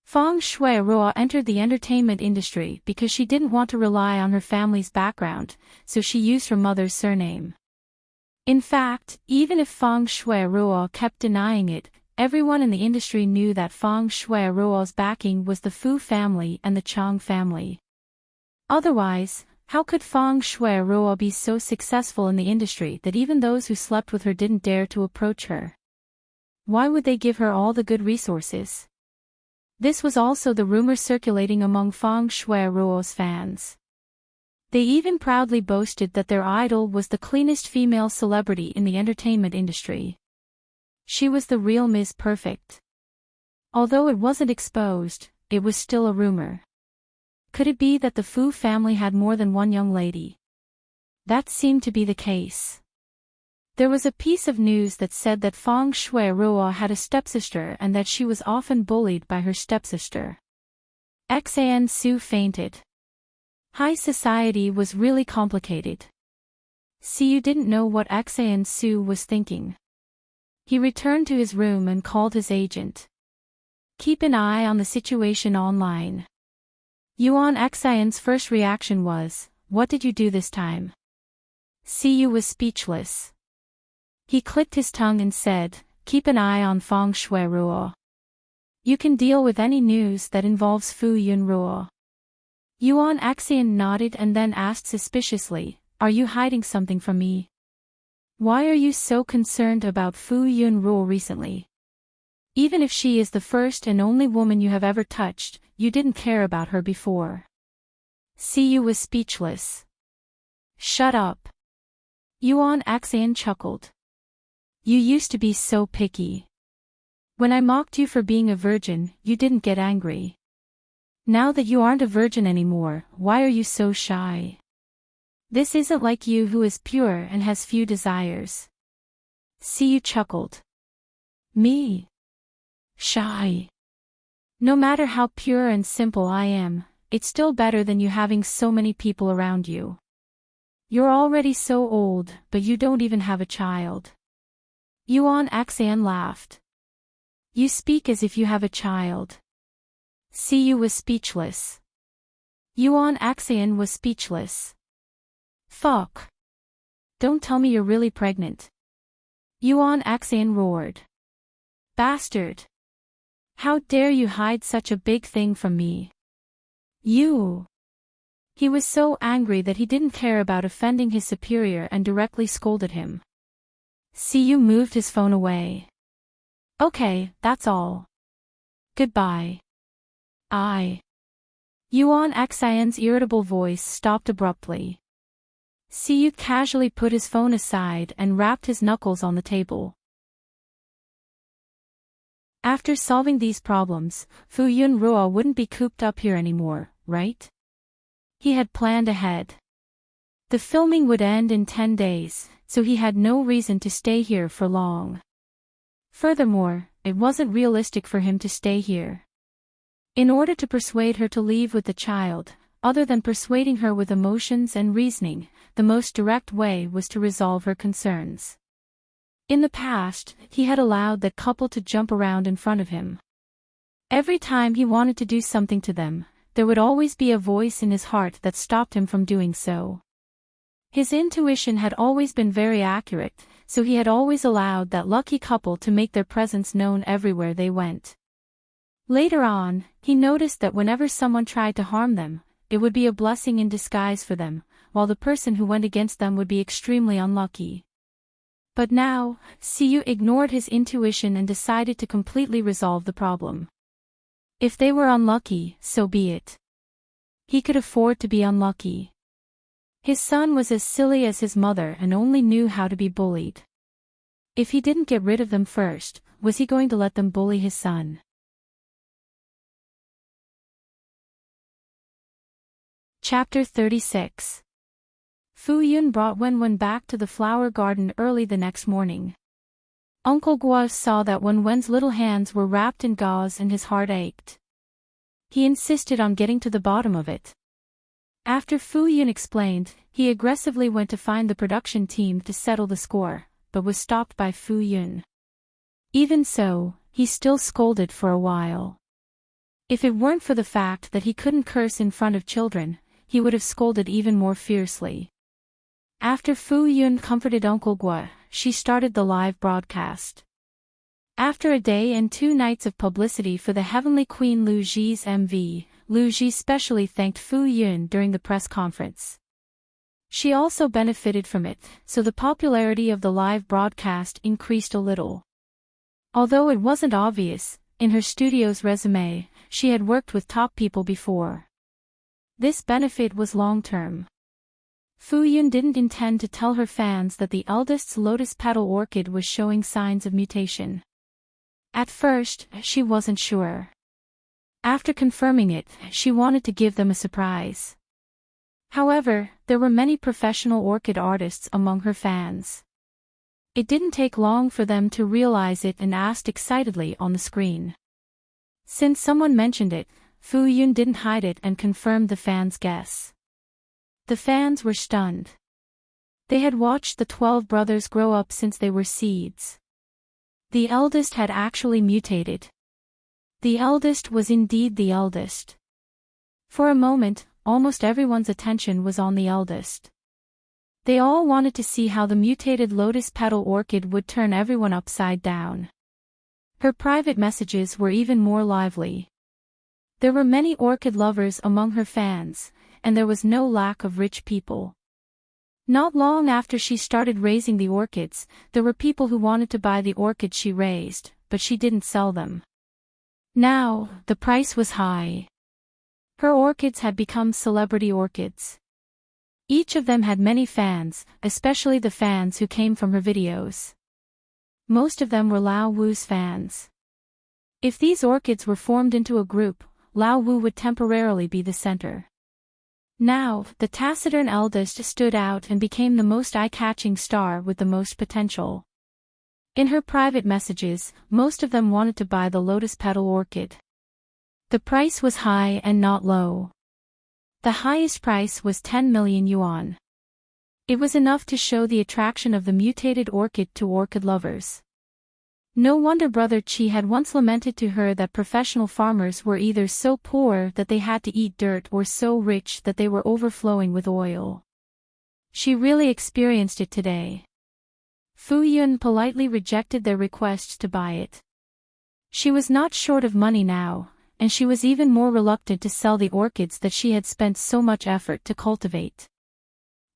Feng Shui Ruo entered the entertainment industry because she didn't want to rely on her family's background, so she used her mother's surname. In fact, even if Feng Shui Ruo kept denying it, everyone in the industry knew that Feng Shui Ruo's backing was the Fu family and the Chang family. Otherwise, how could Feng Shui Ruo be so successful in the industry that even those who slept with her didn't dare to approach her? Why would they give her all the good resources? This was also the rumor circulating among Feng Shui Ruo's fans. They even proudly boasted that their idol was the cleanest female celebrity in the entertainment industry. She was the real Ms. Perfect. Although it wasn't exposed, it was still a rumor. Could it be that the Fu family had more than one young lady? That seemed to be the case. There was a piece of news that said that Feng Shui Ruo had a stepsister and that she was often bullied by her stepsister. Xian Su fainted. High society was really complicated. Siyu didn't know what Xian Su was thinking. He returned to his room and called his agent. Keep an eye on the situation online. Yuan Xian's first reaction was, "What did you do this time?" Siyu was speechless. He clicked his tongue and said, "Keep an eye on Feng Shui Ruo. You can deal with any news that involves Fu Yun Ruo." Yuan Xian nodded and then asked suspiciously, "Are you hiding something from me? Why are you so concerned about Fu Yun Ruo recently? Even if she is the first and only woman you have ever touched, you didn't care about her before." Siyu was speechless. "Shut up." Yuan Xian chuckled. "You used to be so picky. When I mocked you for being a virgin, you didn't get angry. Now that you aren't a virgin anymore, why are you so shy? This isn't like you, who is pure and has few desires. Siyu chuckled. Me? Shy? No matter how pure and simple I am, it's still better than you having so many people around you. You're already so old, but you don't even have a child. Yuan Axan laughed. You speak as if you have a child. Siyu was speechless. Yuan Axan was speechless. Fuck. Don't tell me you're really pregnant. Yuan Axan roared. Bastard. How dare you hide such a big thing from me? You. He was so angry that he didn't care about offending his superior and directly scolded him. Siyu moved his phone away. Okay, that's all. Goodbye. Yuan Axan's irritable voice stopped abruptly. Siyu casually put his phone aside and rapped his knuckles on the table. After solving these problems, Fu Yunruo wouldn't be cooped up here anymore, right? He had planned ahead. The filming would end in 10 days, so he had no reason to stay here for long. Furthermore, it wasn't realistic for him to stay here. In order to persuade her to leave with the child, other than persuading her with emotions and reasoning, the most direct way was to resolve her concerns. In the past, he had allowed that couple to jump around in front of him. Every time he wanted to do something to them, there would always be a voice in his heart that stopped him from doing so. His intuition had always been very accurate, so he had always allowed that lucky couple to make their presence known everywhere they went. Later on, he noticed that whenever someone tried to harm them, it would be a blessing in disguise for them, while the person who went against them would be extremely unlucky. But now, Siyu ignored his intuition and decided to completely resolve the problem. If they were unlucky, so be it. He could afford to be unlucky. His son was as silly as his mother and only knew how to be bullied. If he didn't get rid of them first, was he going to let them bully his son? Chapter 36. Fu Yun brought Wenwen back to the flower garden early the next morning. Uncle Guo saw that Wenwen's little hands were wrapped in gauze and his heart ached. He insisted on getting to the bottom of it. After Fu Yun explained, he aggressively went to find the production team to settle the score, but was stopped by Fu Yun. Even so, he still scolded for a while. If it weren't for the fact that he couldn't curse in front of children, he would have scolded even more fiercely. After Fu Yun comforted Uncle Guo, she started the live broadcast. After a day and 2 nights of publicity for the Heavenly Queen Lu Ji's MV, Lu Ji specially thanked Fu Yun during the press conference. She also benefited from it, so the popularity of the live broadcast increased a little. Although it wasn't obvious, in her studio's resume, she had worked with top people before. This benefit was long-term. Fu Yun didn't intend to tell her fans that the eldest's lotus petal orchid was showing signs of mutation. At first, she wasn't sure. After confirming it, she wanted to give them a surprise. However, there were many professional orchid artists among her fans. It didn't take long for them to realize it and asked excitedly on the screen. Since someone mentioned it, Fu Yun didn't hide it and confirmed the fans' guess. The fans were stunned. They had watched the 12 brothers grow up since they were seeds. The eldest had actually mutated. The eldest was indeed the eldest. For a moment, almost everyone's attention was on the eldest. They all wanted to see how the mutated lotus petal orchid would turn everyone upside down. Her private messages were even more lively. There were many orchid lovers among her fans, and there was no lack of rich people. Not long after she started raising the orchids, there were people who wanted to buy the orchids she raised, but she didn't sell them. Now, the price was high. Her orchids had become celebrity orchids. Each of them had many fans, especially the fans who came from her videos. Most of them were Lao Wu's fans. If these orchids were formed into a group, Lao Wu would temporarily be the center. Now, the taciturn eldest stood out and became the most eye-catching star with the most potential. In her private messages, most of them wanted to buy the lotus petal orchid. The price was high and not low. The highest price was 10 million yuan. It was enough to show the attraction of the mutated orchid to orchid lovers. No wonder Brother Qi had once lamented to her that professional farmers were either so poor that they had to eat dirt or so rich that they were overflowing with oil. She really experienced it today. Fu Yun politely rejected their requests to buy it. She was not short of money now, and she was even more reluctant to sell the orchids that she had spent so much effort to cultivate.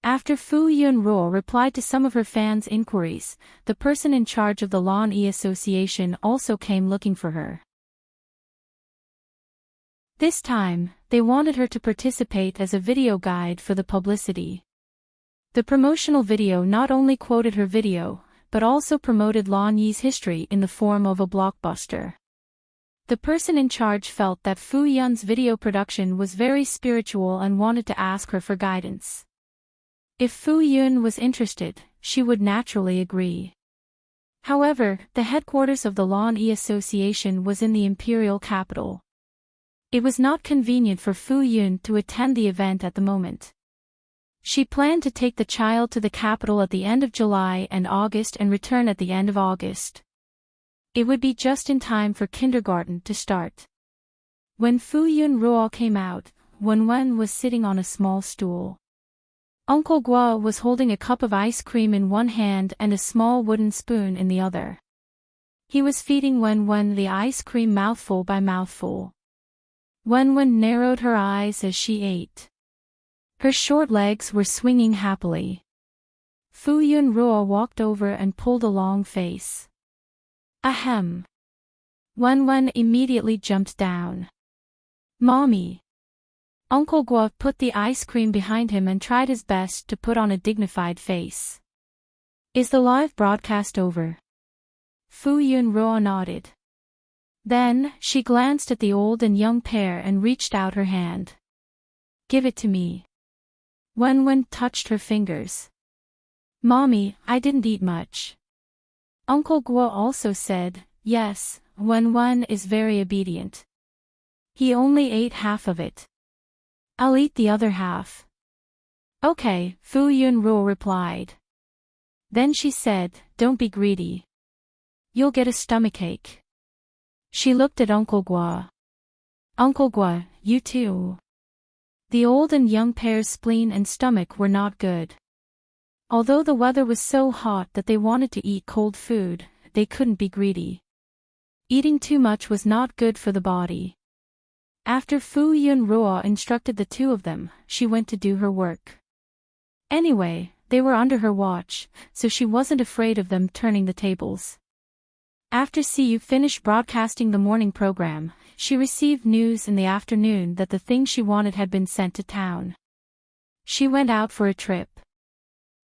After Fu Yunruo replied to some of her fans' inquiries, the person in charge of the Lawn E Association also came looking for her. This time, they wanted her to participate as a video guide for the publicity. The promotional video not only quoted her video, but also promoted Lawn Yi's history in the form of a blockbuster. The person in charge felt that Fu Yun's video production was very spiritual and wanted to ask her for guidance. If Fu Yun was interested, she would naturally agree. However, the headquarters of the Lawn E Association was in the imperial capital. It was not convenient for Fu Yun to attend the event at the moment. She planned to take the child to the capital at the end of July and August and return at the end of August. It would be just in time for kindergarten to start. When Fu Yun Ruo came out, Wen was sitting on a small stool. Uncle Guo was holding a cup of ice cream in one hand and a small wooden spoon in the other. He was feeding Wen the ice cream mouthful by mouthful. Wen narrowed her eyes as she ate. Her short legs were swinging happily. Fu Yun Ruo walked over and pulled a long face. Ahem. Wen immediately jumped down. Mommy. Uncle Guo put the ice cream behind him and tried his best to put on a dignified face. Is the live broadcast over? Fu Yun Ruo nodded. Then, she glanced at the old and young pair and reached out her hand. Give it to me. Wen touched her fingers. Mommy, I didn't eat much. Uncle Guo also said, yes, Wen is very obedient. He only ate half of it. I'll eat the other half. Okay, Fu Yun Ruo replied. Then she said, don't be greedy. You'll get a stomachache. She looked at Uncle Guo. Uncle Guo, you too. The old and young pair's spleen and stomach were not good. Although the weather was so hot that they wanted to eat cold food, they couldn't be greedy. Eating too much was not good for the body. After Fu Yun Ruo instructed the two of them, she went to do her work. Anyway, they were under her watch, so she wasn't afraid of them turning the tables. After Siyu finished broadcasting the morning program, she received news in the afternoon that the thing she wanted had been sent to town. She went out for a trip.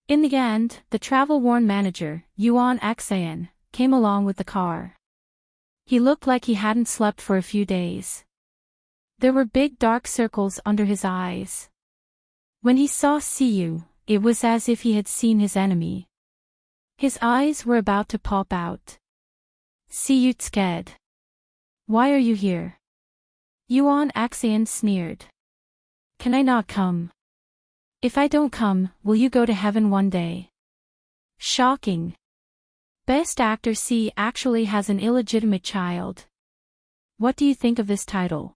In the end, the travel-worn manager, Yuan Axayan, came along with the car. He looked like he hadn't slept for a few days. There were big dark circles under his eyes. When he saw Siyu, it was as if he had seen his enemy. His eyes were about to pop out. Siyu scared. Why are you here? Yuan Axian sneered. Can I not come? If I don't come, will you go to heaven one day? Shocking. Best Actor C actually has an illegitimate child. What do you think of this title?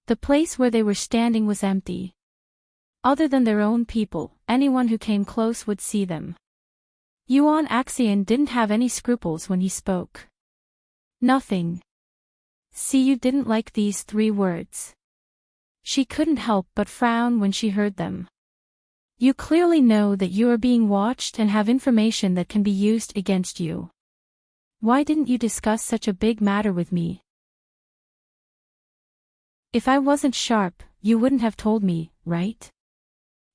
The place where they were standing was empty. Other than their own people, anyone who came close would see them. Yuan Axian didn't have any scruples when he spoke. Nothing. Siyu didn't like these 3 words. She couldn't help but frown when she heard them. You clearly know that you are being watched and have information that can be used against you. Why didn't you discuss such a big matter with me? If I wasn't sharp, you wouldn't have told me, right?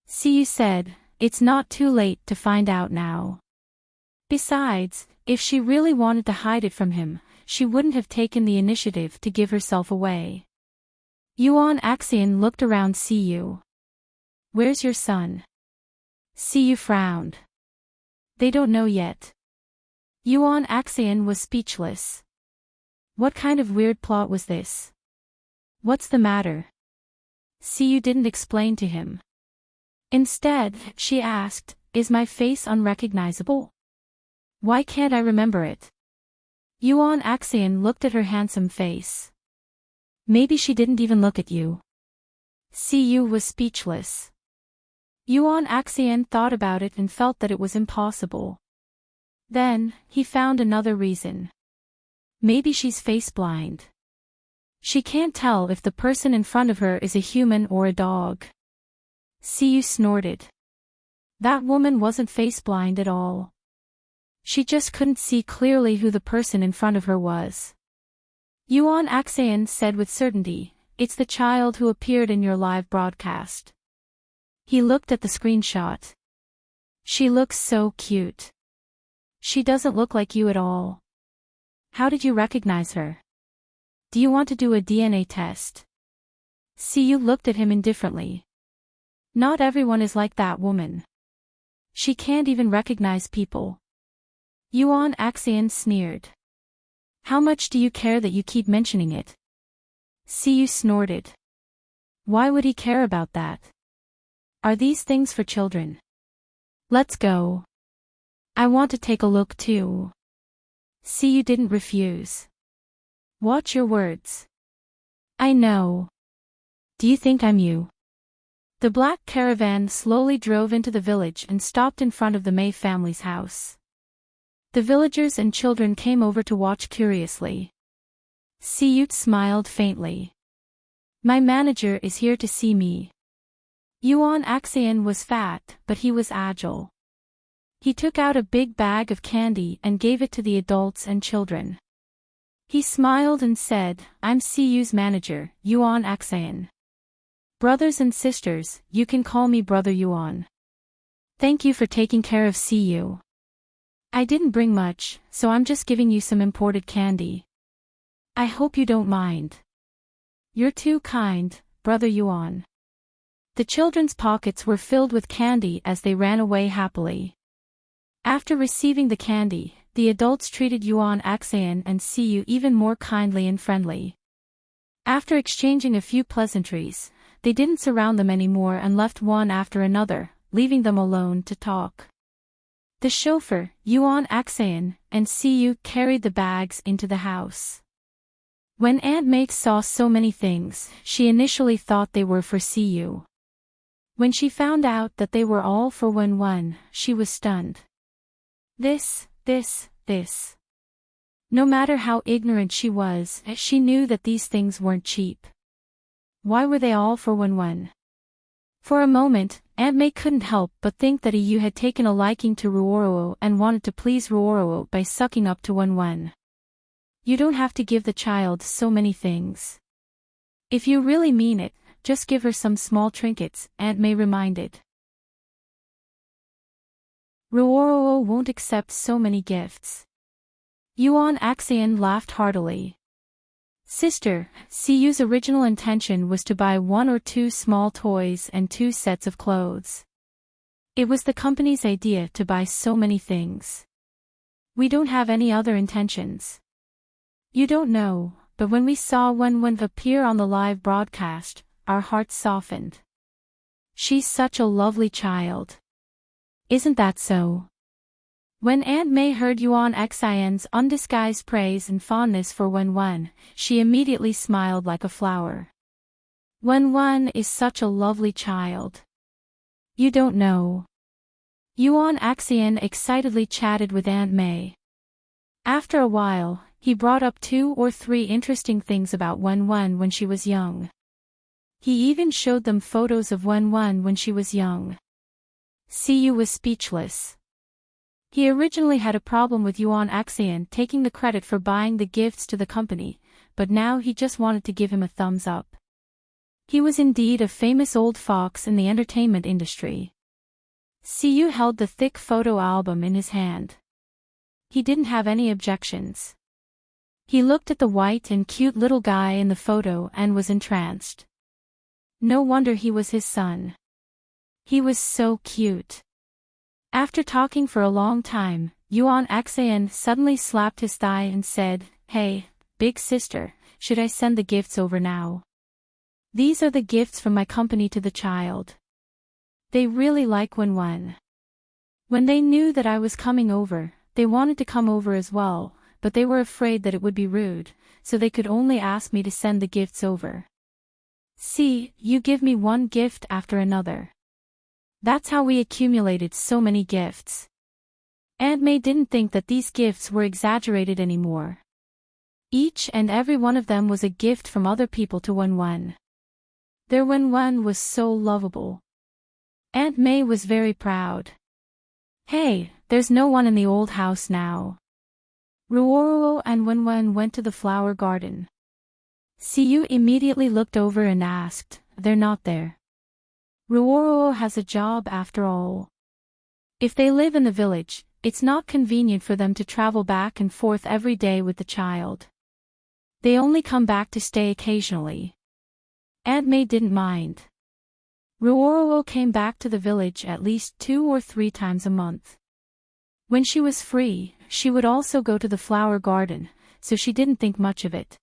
Siyu said, it's not too late to find out now. Besides, if she really wanted to hide it from him, she wouldn't have taken the initiative to give herself away. Yuan Axian looked around Siyu. Where's your son? Siyu frowned. They don't know yet. Yuan Axian was speechless. What kind of weird plot was this? What's the matter? Siyu didn't explain to him. Instead, she asked, is my face unrecognizable? Why can't I remember it? Yuan Axian looked at her handsome face. Maybe she didn't even look at you. Siyu was speechless. Yuan Axian thought about it and felt that it was impossible. Then, he found another reason. Maybe she's face blind. She can't tell if the person in front of her is a human or a dog. Siyu snorted. That woman wasn't face blind at all. She just couldn't see clearly who the person in front of her was. Yuan Axian said with certainty, it's the child who appeared in your live broadcast. He looked at the screenshot. She looks so cute. She doesn't look like you at all. How did you recognize her? Do you want to do a DNA test? Siyu looked at him indifferently. Not everyone is like that woman. She can't even recognize people. Yuan Axian sneered. How much do you care that you keep mentioning it? Siyu snorted. Why would he care about that? Are these things for children? Let's go. I want to take a look too. Siyu didn't refuse. Watch your words. I know. Do you think I'm you? The black caravan slowly drove into the village and stopped in front of the Mei family's house. The villagers and children came over to watch curiously. Siyu smiled faintly. My manager is here to see me. Yuan Axian was fat, but he was agile. He took out a big bag of candy and gave it to the adults and children. He smiled and said, I'm Siyu's manager, Yuan Axian. Brothers and sisters, you can call me Brother Yuan. Thank you for taking care of Siyu. I didn't bring much, so I'm just giving you some imported candy. I hope you don't mind. You're too kind, Brother Yuan. The children's pockets were filled with candy as they ran away happily. After receiving the candy, the adults treated Yuan Axian and Siyu even more kindly and friendly. After exchanging a few pleasantries, they didn't surround them anymore and left one after another, leaving them alone to talk. The chauffeur, Yuan Axian, and Siyu carried the bags into the house. When Aunt May saw so many things, she initially thought they were for Siyu. When she found out that they were all for Wen, she was stunned. This. No matter how ignorant she was, she knew that these things weren't cheap. Why were they all for Wen? For a moment, Aunt May couldn't help but think that Yu had taken a liking to Ruoro and wanted to please Ruoro by sucking up to Wen. You don't have to give the child so many things. If you really mean it, just give her some small trinkets, Aunt May reminded. Ruoro won't accept so many gifts. Yuan Axian laughed heartily. Sister, Siyu's original intention was to buy 1 or 2 small toys and 2 sets of clothes. It was the company's idea to buy so many things. We don't have any other intentions. You don't know, but when we saw Wen appear on the live broadcast, our hearts softened. She's such a lovely child. Isn't that so? When Aunt May heard Yuan Axian's undisguised praise and fondness for Wen, she immediately smiled like a flower. Wen is such a lovely child. You don't know. Yuan Axian excitedly chatted with Aunt May. After a while, he brought up 2 or 3 interesting things about Wen when she was young. He even showed them photos of Wen when she was young. Siyu was speechless. He originally had a problem with Yuan Axian taking the credit for buying the gifts to the company, but now he just wanted to give him a thumbs up. He was indeed a famous old fox in the entertainment industry. Siyu held the thick photo album in his hand. He didn't have any objections. He looked at the white and cute little guy in the photo and was entranced. No wonder he was his son. He was so cute. After talking for a long time, Yuan Axayan suddenly slapped his thigh and said, "Hey, big sister, should I send the gifts over now? These are the gifts from my company to the child. They really like Wen. When they knew that I was coming over, they wanted to come over as well, but they were afraid that it would be rude, so they could only ask me to send the gifts over. See, you give me one gift after another. That's how we accumulated so many gifts." Aunt May didn't think that these gifts were exaggerated anymore. Each and every one of them was a gift from other people to Wen. Their Wen was so lovable. Aunt May was very proud. "Hey, there's no one in the old house now." Ruoruo and Wen went to the flower garden. Siyu immediately looked over and asked, "They're not there." Ruoruo has a job after all. If they live in the village, it's not convenient for them to travel back and forth every day with the child. They only come back to stay occasionally. Aunt May didn't mind. Ruoruo came back to the village at least 2 or 3 times a month. When she was free, she would also go to the flower garden, so she didn't think much of it.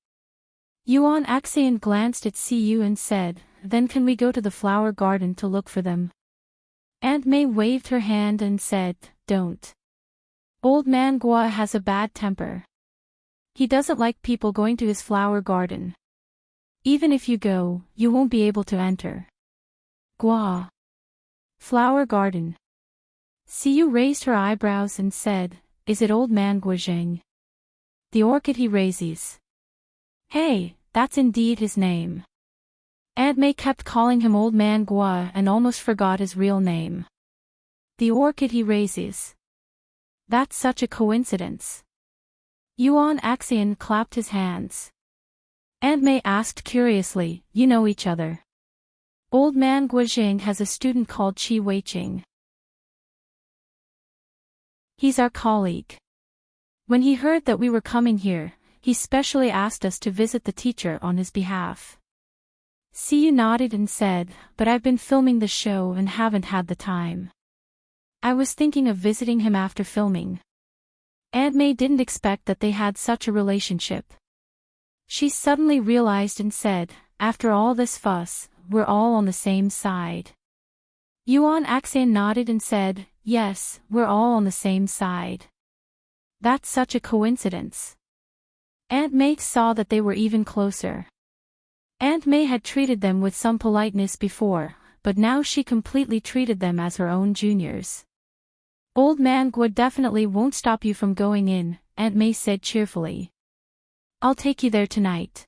Yuan Axayan glanced at Siyu and said, "Then can we go to the flower garden to look for them?" Aunt May waved her hand and said, "Don't. Old man Gua has a bad temper. He doesn't like people going to his flower garden. Even if you go, you won't be able to enter." Gua. Flower garden. Siyu raised her eyebrows and said, "Is it old man Guozheng? The orchid he raises?" "Hey, that's indeed his name." Aunt May kept calling him Old Man Gua and almost forgot his real name. The orchid he raises. That's such a coincidence. Yuan Axayan clapped his hands. Aunt May asked curiously, "You know each other?" "Old man Guozheng has a student called Qi Weiqing. He's our colleague. When he heard that we were coming here, he specially asked us to visit the teacher on his behalf." Siyu nodded and said, "But I've been filming the show and haven't had the time. I was thinking of visiting him after filming." Aunt May didn't expect that they had such a relationship. She suddenly realized and said, "After all this fuss, we're all on the same side." Yuan Axayan nodded and said, "Yes, we're all on the same side. That's such a coincidence." Aunt May saw that they were even closer. Aunt May had treated them with some politeness before, but now she completely treated them as her own juniors. "Old man Gua definitely won't stop you from going in," Aunt May said cheerfully. "I'll take you there tonight."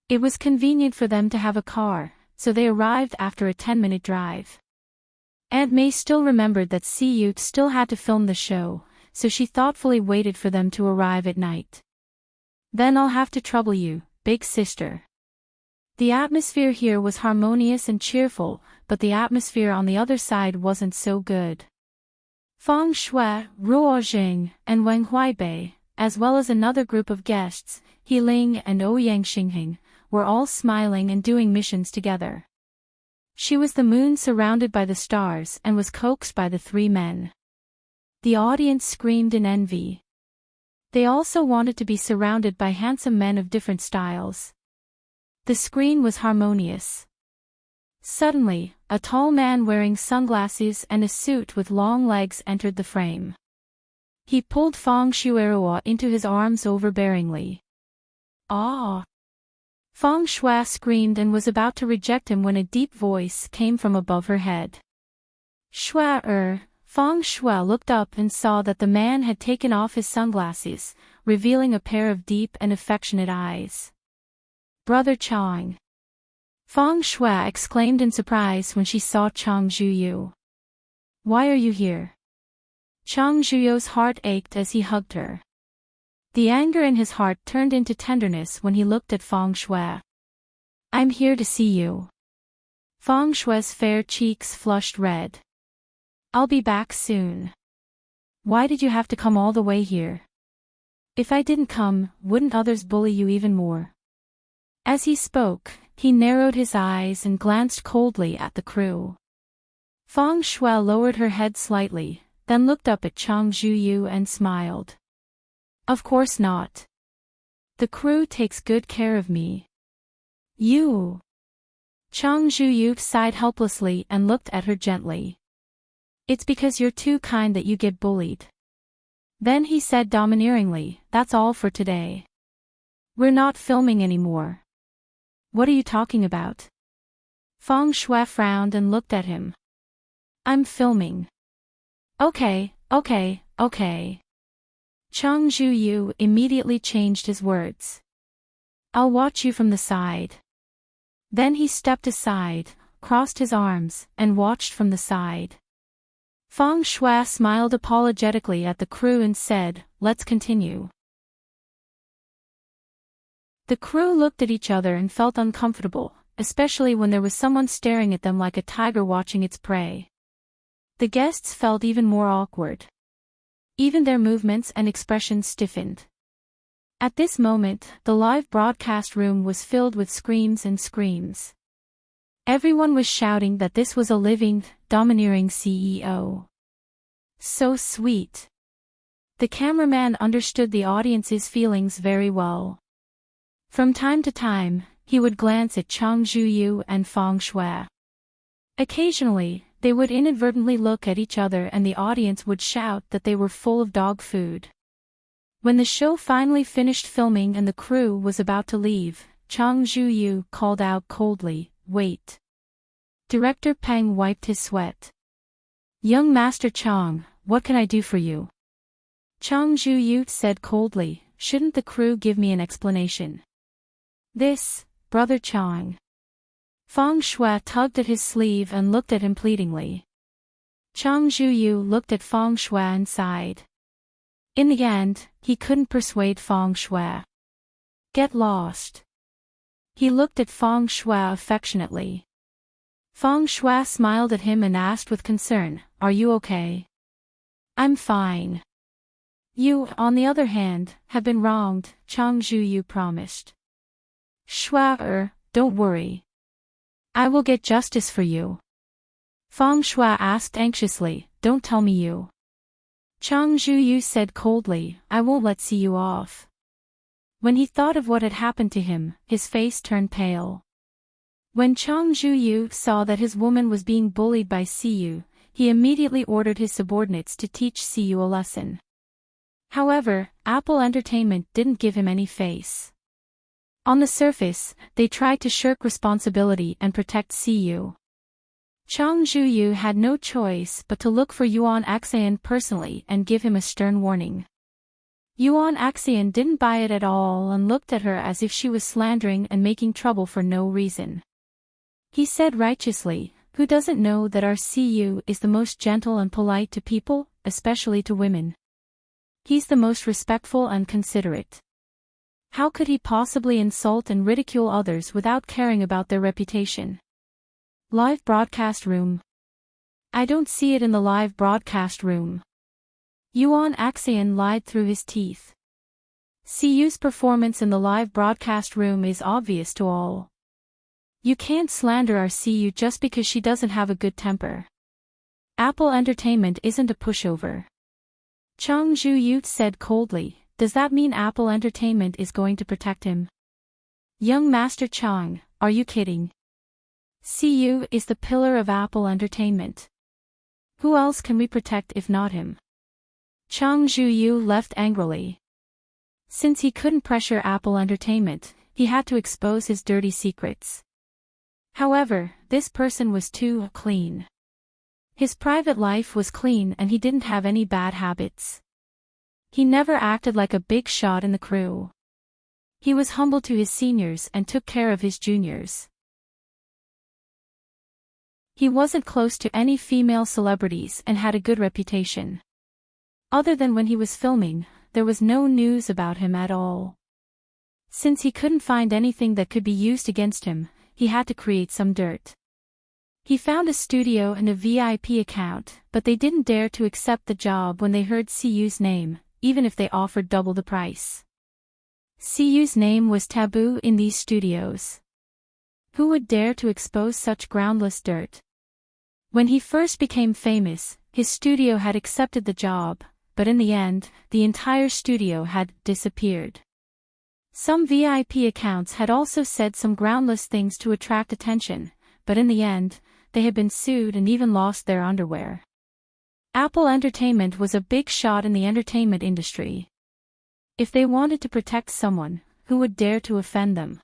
It was convenient for them to have a car, so they arrived after a 10-minute drive. Aunt May still remembered that Siyu still had to film the show, so she thoughtfully waited for them to arrive at night. "Then I'll have to trouble you, big sister." The atmosphere here was harmonious and cheerful, but the atmosphere on the other side wasn't so good. Feng Shui, Ruo Jing, and Wang Huaibei, as well as another group of guests, He Ling and Ouyang Xingheng, were all smiling and doing missions together. She was the moon surrounded by the stars and was coaxed by the 3 men. The audience screamed in envy. They also wanted to be surrounded by handsome men of different styles. The screen was harmonious. Suddenly, a tall man wearing sunglasses and a suit with long legs entered the frame. He pulled Feng Shuiruo into his arms overbearingly. "Ah!" Feng Shui screamed and was about to reject him when a deep voice came from above her head. "Shui." Feng Shui looked up and saw that the man had taken off his sunglasses, revealing a pair of deep and affectionate eyes. "Brother Chang." Feng Shui exclaimed in surprise when she saw Chang Zhuyu. "Why are you here?" Chang Zhuyu's heart ached as he hugged her. The anger in his heart turned into tenderness when he looked at Feng Shui. "I'm here to see you." Feng Shui's fair cheeks flushed red. "I'll be back soon." "Why did you have to come all the way here?" If I didn't come, wouldn't others bully you even more? As he spoke, he narrowed his eyes and glanced coldly at the crew. Feng Shui lowered her head slightly, then looked up at Chang Zhuyu and smiled. Of course not. The crew takes good care of me. You. Chang Zhuyu sighed helplessly and looked at her gently. It's because you're too kind that you get bullied. Then he said domineeringly, that's all for today. We're not filming anymore. What are you talking about? Feng Shui frowned and looked at him. I'm filming. Okay. Chang Zhuyu immediately changed his words. I'll watch you from the side. Then he stepped aside, crossed his arms, and watched from the side. Feng Shui smiled apologetically at the crew and said, let's continue. The crew looked at each other and felt uncomfortable, especially when there was someone staring at them like a tiger watching its prey. The guests felt even more awkward. Even their movements and expressions stiffened. At this moment, the live broadcast room was filled with screams and screams. Everyone was shouting that this was a living, domineering CEO. So sweet. The cameraman understood the audience's feelings very well. From time to time, he would glance at Chang Zhuyu and Feng Shui. Occasionally, they would inadvertently look at each other and the audience would shout that they were full of dog food. When the show finally finished filming and the crew was about to leave, Chang Zhuyu called out coldly, wait. Director Peng wiped his sweat. Young Master Chang, what can I do for you? Chang Zhuyu said coldly, shouldn't the crew give me an explanation? This, Brother Chang. Feng Shui tugged at his sleeve and looked at him pleadingly. Chang Zhuyu looked at Feng Shui and sighed. In the end, he couldn't persuade Feng Shui. Get lost. He looked at Feng Shui affectionately. Feng Shui smiled at him and asked with concern, are you okay? I'm fine. You, on the other hand, have been wronged, Chang Zhuyu promised. Shui, don't worry. I will get justice for you. Feng Shui asked anxiously, don't tell me you. Chang Zhuyu said coldly, I won't let see you off. When he thought of what had happened to him, his face turned pale. When Chang Zhuyu saw that his woman was being bullied by Siyu, he immediately ordered his subordinates to teach Siyu a lesson. However, Apple Entertainment didn't give him any face. On the surface, they tried to shirk responsibility and protect Siyu. Chang Zhuyu had no choice but to look for Yuan Axian personally and give him a stern warning. Yuan Axian didn't buy it at all and looked at her as if she was slandering and making trouble for no reason. He said righteously, who doesn't know that our Siyu is the most gentle and polite to people, especially to women? He's the most respectful and considerate. How could he possibly insult and ridicule others without caring about their reputation? Live broadcast room. I don't see it in the live broadcast room. Yuan Axian lied through his teeth. Siyu's performance in the live broadcast room is obvious to all. You can't slander our Siyu just because she doesn't have a good temper. Apple Entertainment isn't a pushover. Chang Zhuyu said coldly, does that mean Apple Entertainment is going to protect him? Young Master Chang, are you kidding? Siyu is the pillar of Apple Entertainment. Who else can we protect if not him? Chang Zhuyu left angrily. Since he couldn't pressure Apple Entertainment, he had to expose his dirty secrets. However, this person was too clean. His private life was clean and he didn't have any bad habits. He never acted like a big shot in the crew. He was humble to his seniors and took care of his juniors. He wasn't close to any female celebrities and had a good reputation. Other than when he was filming, there was no news about him at all. Since he couldn't find anything that could be used against him, he had to create some dirt. He found a studio and a VIP account, but they didn't dare to accept the job when they heard Siyu's name, even if they offered double the price. Siyu's name was taboo in these studios. Who would dare to expose such groundless dirt? When he first became famous, his studio had accepted the job, but in the end, the entire studio had disappeared. Some VIP accounts had also said some groundless things to attract attention, but in the end, they had been sued and even lost their underwear. Apple Entertainment was a big shot in the entertainment industry. If they wanted to protect someone, who would dare to offend them?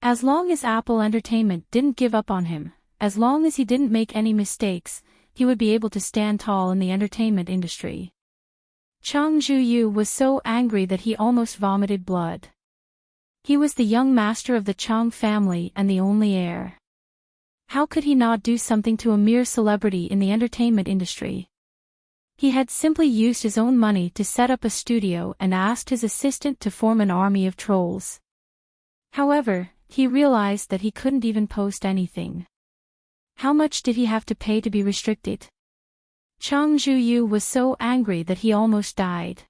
As long as Apple Entertainment didn't give up on him, as long as he didn't make any mistakes, he would be able to stand tall in the entertainment industry. Chang Zhuyu was so angry that he almost vomited blood. He was the young master of the Chang family and the only heir. How could he not do something to a mere celebrity in the entertainment industry? He had simply used his own money to set up a studio and asked his assistant to form an army of trolls. However, he realized that he couldn't even post anything. How much did he have to pay to be restricted? Chang Zhuyu was so angry that he almost died.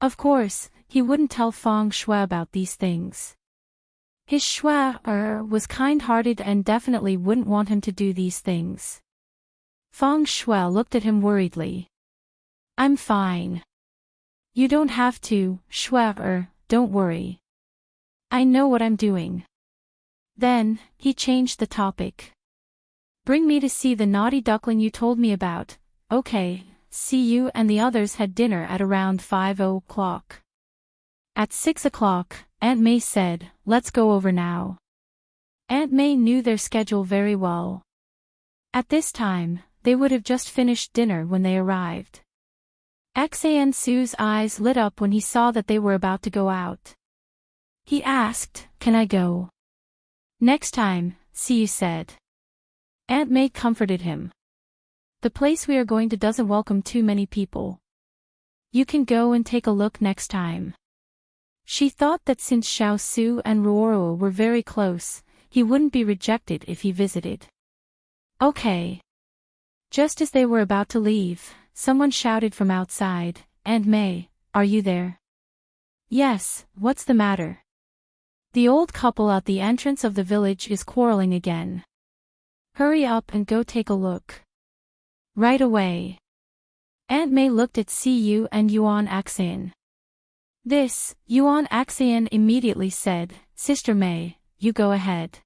Of course, he wouldn't tell Feng Shui about these things. His Shui was kind-hearted and definitely wouldn't want him to do these things. Feng Shui looked at him worriedly. I'm fine. You don't have to, Shui, don't worry. I know what I'm doing. Then, he changed the topic. Bring me to see the naughty duckling you told me about. Okay, Siyu and the others had dinner at around 5:00. At 6:00, Aunt May said, let's go over now. Aunt May knew their schedule very well. At this time, they would have just finished dinner when they arrived. Xan Su's eyes lit up when he saw that they were about to go out. He asked, can I go? Next time, Siyu said. Aunt May comforted him. The place we are going to doesn't welcome too many people. You can go and take a look next time. She thought that since Xiao Su and Ruoro were very close, he wouldn't be rejected if he visited. Okay. Just as they were about to leave, someone shouted from outside, Aunt May, are you there? Yes, what's the matter? The old couple at the entrance of the village is quarreling again. Hurry up and go take a look. Right away. Aunt May looked at Siyu and Yuan Axan. Yuan Axan immediately said, Sister May, you go ahead.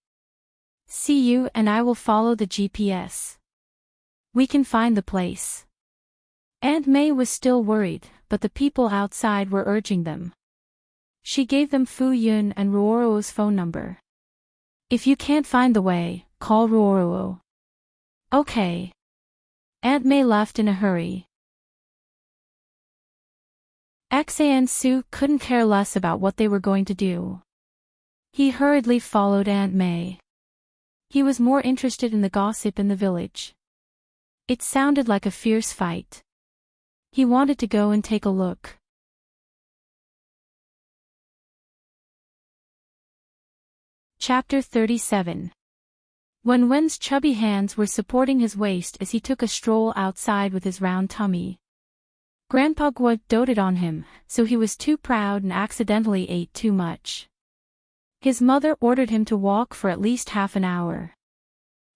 Siyu and I will follow the GPS. We can find the place. Aunt May was still worried, but the people outside were urging them. She gave them Fu Yun and Ruoro's phone number. If you can't find the way, call Ruoro. Okay. Aunt May left in a hurry. Xan Su couldn't care less about what they were going to do. He hurriedly followed Aunt May. He was more interested in the gossip in the village. It sounded like a fierce fight. He wanted to go and take a look. Chapter 37. When Wen's chubby hands were supporting his waist as he took a stroll outside with his round tummy. Grandpa Guo doted on him, so he was too proud and accidentally ate too much. His mother ordered him to walk for at least half an hour.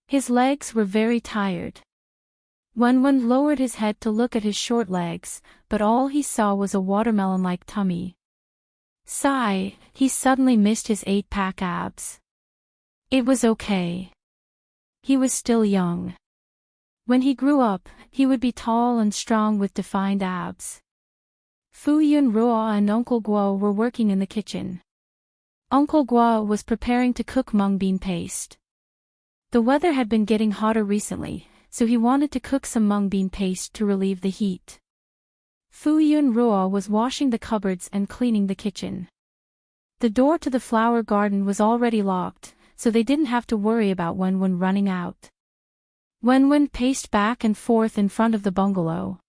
His legs were very tired. Wen lowered his head to look at his short legs, but all he saw was a watermelon-like tummy. Sigh, he suddenly missed his 8-pack abs. It was okay. He was still young. When he grew up, he would be tall and strong with defined abs. Fu Yun Ruo and Uncle Guo were working in the kitchen. Uncle Guo was preparing to cook mung bean paste. The weather had been getting hotter recently, so he wanted to cook some mung bean paste to relieve the heat. Fu Yun Ruo was washing the cupboards and cleaning the kitchen. The door to the flower garden was already locked, so they didn't have to worry about Wen running out. Wen paced back and forth in front of the bungalow.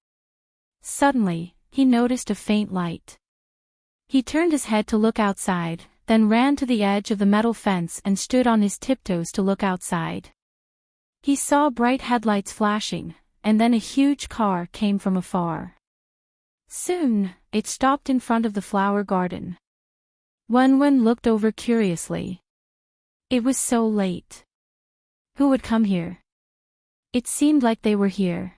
Suddenly, he noticed a faint light. He turned his head to look outside, then ran to the edge of the metal fence and stood on his tiptoes to look outside. He saw bright headlights flashing, and then a huge car came from afar. Soon, it stopped in front of the flower garden. Wen looked over curiously. It was so late. Who would come here? It seemed like they were here.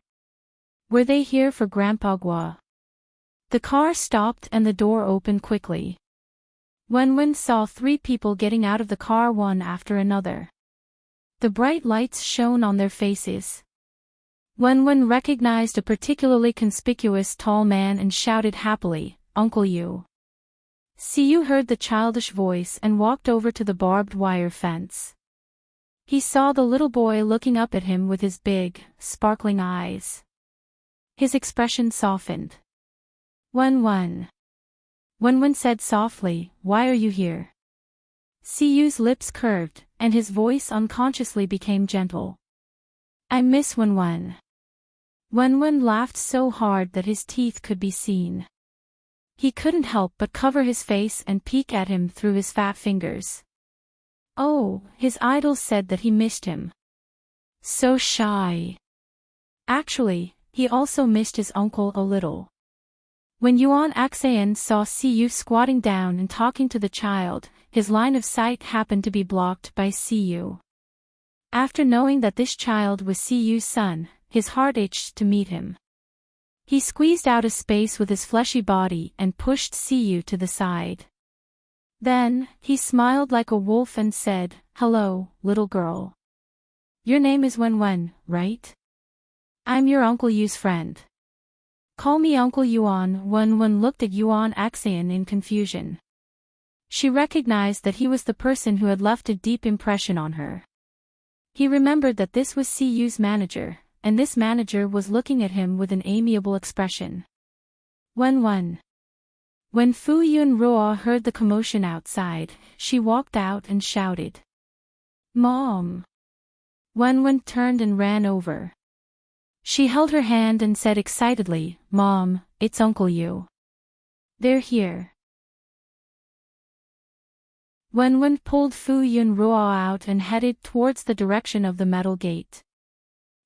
Were they here for Grandpa Gua? The car stopped and the door opened quickly. Wen saw 3 people getting out of the car one after another. The bright lights shone on their faces. Wen recognized a particularly conspicuous tall man and shouted happily, "Uncle Yu." Siyu heard the childish voice and walked over to the barbed wire fence. He saw the little boy looking up at him with his big, sparkling eyes. His expression softened. Wen said softly, "Why are you here?" Siyu's lips curved, and his voice unconsciously became gentle. "I miss Wen." Wen laughed so hard that his teeth could be seen. He couldn't help but cover his face and peek at him through his fat fingers. Oh, his idols said that he missed him. So shy. Actually, he also missed his uncle a little. When Yuan Axayan saw Siyu squatting down and talking to the child, his line of sight happened to be blocked by Siyu. After knowing that this child was Siyu's son, his heart itched to meet him. He squeezed out a space with his fleshy body and pushed Siyu to the side. Then, he smiled like a wolf and said, "Hello, little girl. Your name is Wen, right? I'm your Uncle Yu's friend. Call me Uncle Yuan." Wen looked at Yuan Axayan in confusion. She recognized that he was the person who had left a deep impression on her. He remembered that this was Siyu's manager, and this manager was looking at him with an amiable expression. Wen. When Fu Yunruo heard the commotion outside, she walked out and shouted, "Mom!" Wen turned and ran over. She held her hand and said excitedly, "Mom, it's Uncle Yu. They're here." Wen pulled Fu Yunruo out and headed towards the direction of the metal gate.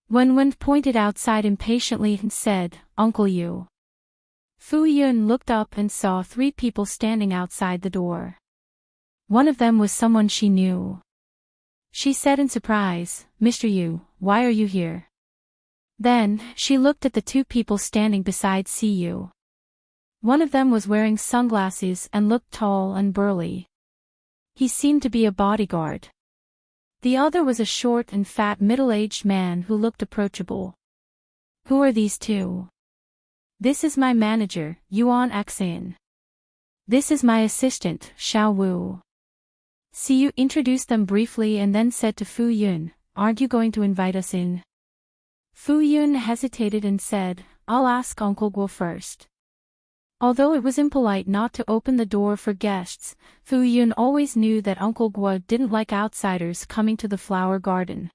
Wen pointed outside impatiently and said, "Uncle Yu." Fu Yun looked up and saw 3 people standing outside the door. One of them was someone she knew. She said in surprise, "Mr. Yu, why are you here?" Then, she looked at the 2 people standing beside Siyu. One of them was wearing sunglasses and looked tall and burly. He seemed to be a bodyguard. The other was a short and fat middle-aged man who looked approachable. "Who are these 2? "This is my manager, Yuan Axayan. This is my assistant, Xiao Wu." Siyu introduced them briefly and then said to Fu Yun, "Aren't you going to invite us in?" Fu Yun hesitated and said, "I'll ask Uncle Guo first." Although it was impolite not to open the door for guests, Fu Yun always knew that Uncle Guo didn't like outsiders coming to the flower garden.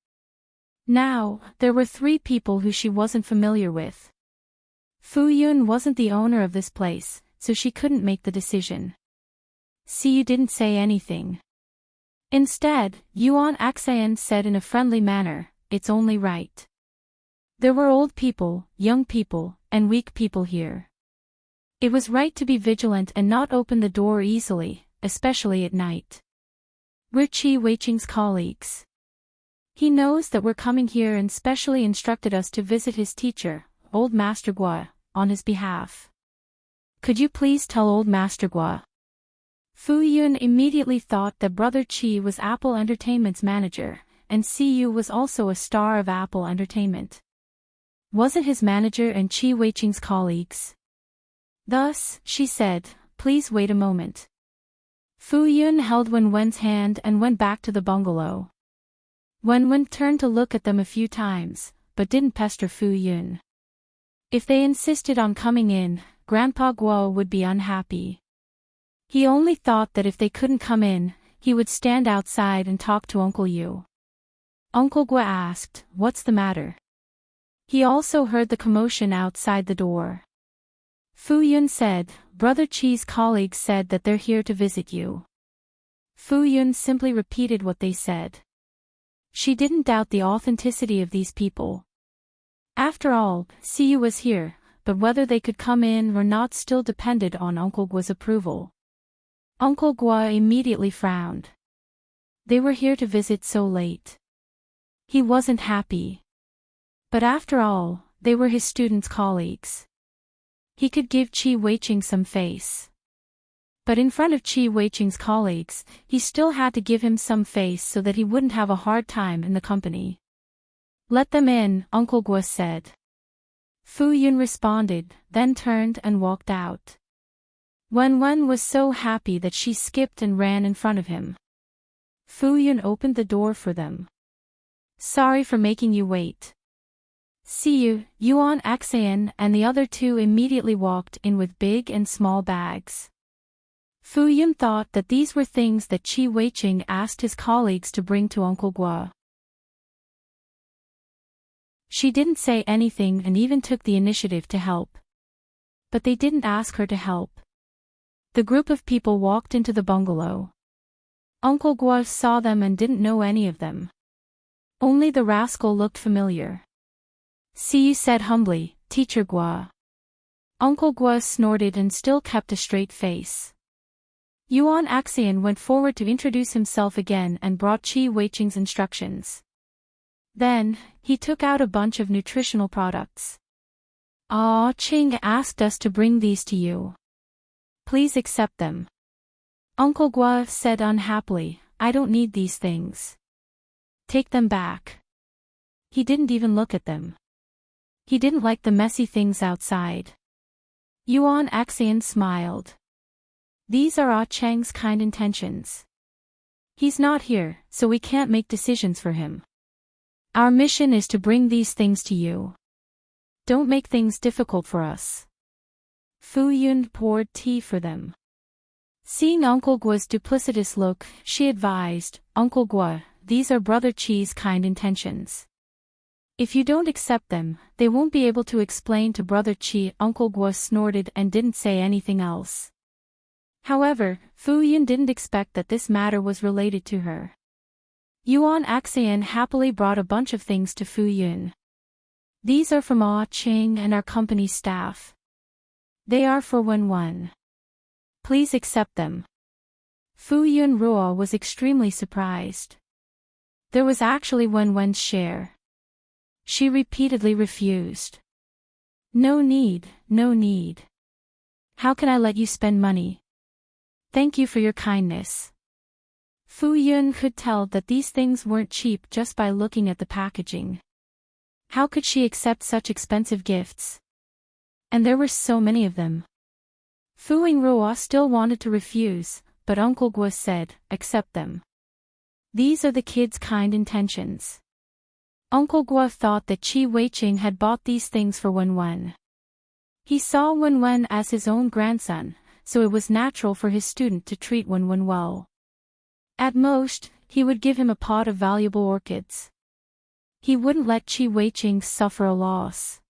Now, there were 3 people who she wasn't familiar with. Fu Yun wasn't the owner of this place, so she couldn't make the decision. Siyu didn't say anything. Instead, Yuan Axayan said in a friendly manner, "It's only right. There were old people, young people, and weak people here. It was right to be vigilant and not open the door easily, especially at night. We're Qi Weiqing's colleagues. He knows that we're coming here and specially instructed us to visit his teacher, Old Master Gua, on his behalf. Could you please tell Old Master Gua?" Fu Yun immediately thought that Brother Qi was Apple Entertainment's manager, and Siyu was also a star of Apple Entertainment. Was it his manager and Qi Weiqing's colleagues? Thus, she said, "Please wait a moment." Fu Yun held Wen's hand and went back to the bungalow. Wen turned to look at them a few times, but didn't pester Fu Yun. If they insisted on coming in, Grandpa Guo would be unhappy. He only thought that if they couldn't come in, he would stand outside and talk to Uncle Yu. Uncle Guo asked, "What's the matter?" He also heard the commotion outside the door. Fu Yun said, "Brother Qi's colleagues said that they're here to visit you." Fu Yun simply repeated what they said. She didn't doubt the authenticity of these people. After all, Siyu was here, but whether they could come in or not still depended on Uncle Gua's approval. Uncle Gua immediately frowned. They were here to visit so late. He wasn't happy. But after all, they were his students' colleagues. He could give Qi Weiqing some face. But in front of Qi Weiqing's colleagues, he still had to give him some face so that he wouldn't have a hard time in the company. "Let them in," Uncle Gua said. Fu Yun responded, then turned and walked out. Wen was so happy that she skipped and ran in front of him. Fu Yun opened the door for them. "Sorry for making you wait." "See you," Yuan Axayan and the other two immediately walked in with big and small bags. Fu Yun thought that these were things that Qi Weiqing asked his colleagues to bring to Uncle Gua. She didn't say anything and even took the initiative to help. But they didn't ask her to help. The group of people walked into the bungalow. Uncle Gua saw them and didn't know any of them. Only the rascal looked familiar. "See," said humbly, "Teacher Gua." Uncle Gua snorted and still kept a straight face. Yuan Axayan went forward to introduce himself again and brought Qi Weiqing's instructions. Then, he took out a bunch of nutritional products. "Ah, Qing asked us to bring these to you. Please accept them." Uncle Gua said unhappily, "I don't need these things. Take them back." He didn't even look at them. He didn't like the messy things outside. Yuan Axayan smiled. "These are Ah Cheng's kind intentions. He's not here, so we can't make decisions for him. Our mission is to bring these things to you. Don't make things difficult for us." Fu Yun poured tea for them. Seeing Uncle Gua's duplicitous look, she advised, "Uncle Gua, these are Brother Qi's kind intentions. If you don't accept them, they won't be able to explain to Brother Qi." Uncle Gua snorted and didn't say anything else. However, Fu Yun didn't expect that this matter was related to her. Yuan Axayan happily brought a bunch of things to Fu Yun. "These are from Ah Ching and our company staff. They are for Wen. Please accept them." Fu Yun Ruo was extremely surprised. There was actually Wen's share. She repeatedly refused. No need. How can I let you spend money? Thank you for your kindness." Fu Yun could tell that these things weren't cheap just by looking at the packaging. How could she accept such expensive gifts? And there were so many of them. Fu Yingruo still wanted to refuse, but Uncle Gua said, "Accept them. These are the kids' kind intentions." Uncle Gua thought that Qi Weiqing had bought these things for Wen. He saw Wen as his own grandson, so it was natural for his student to treat Wen well. At most, he would give him a pot of valuable orchids. He wouldn't let Qi Weiqing suffer a loss.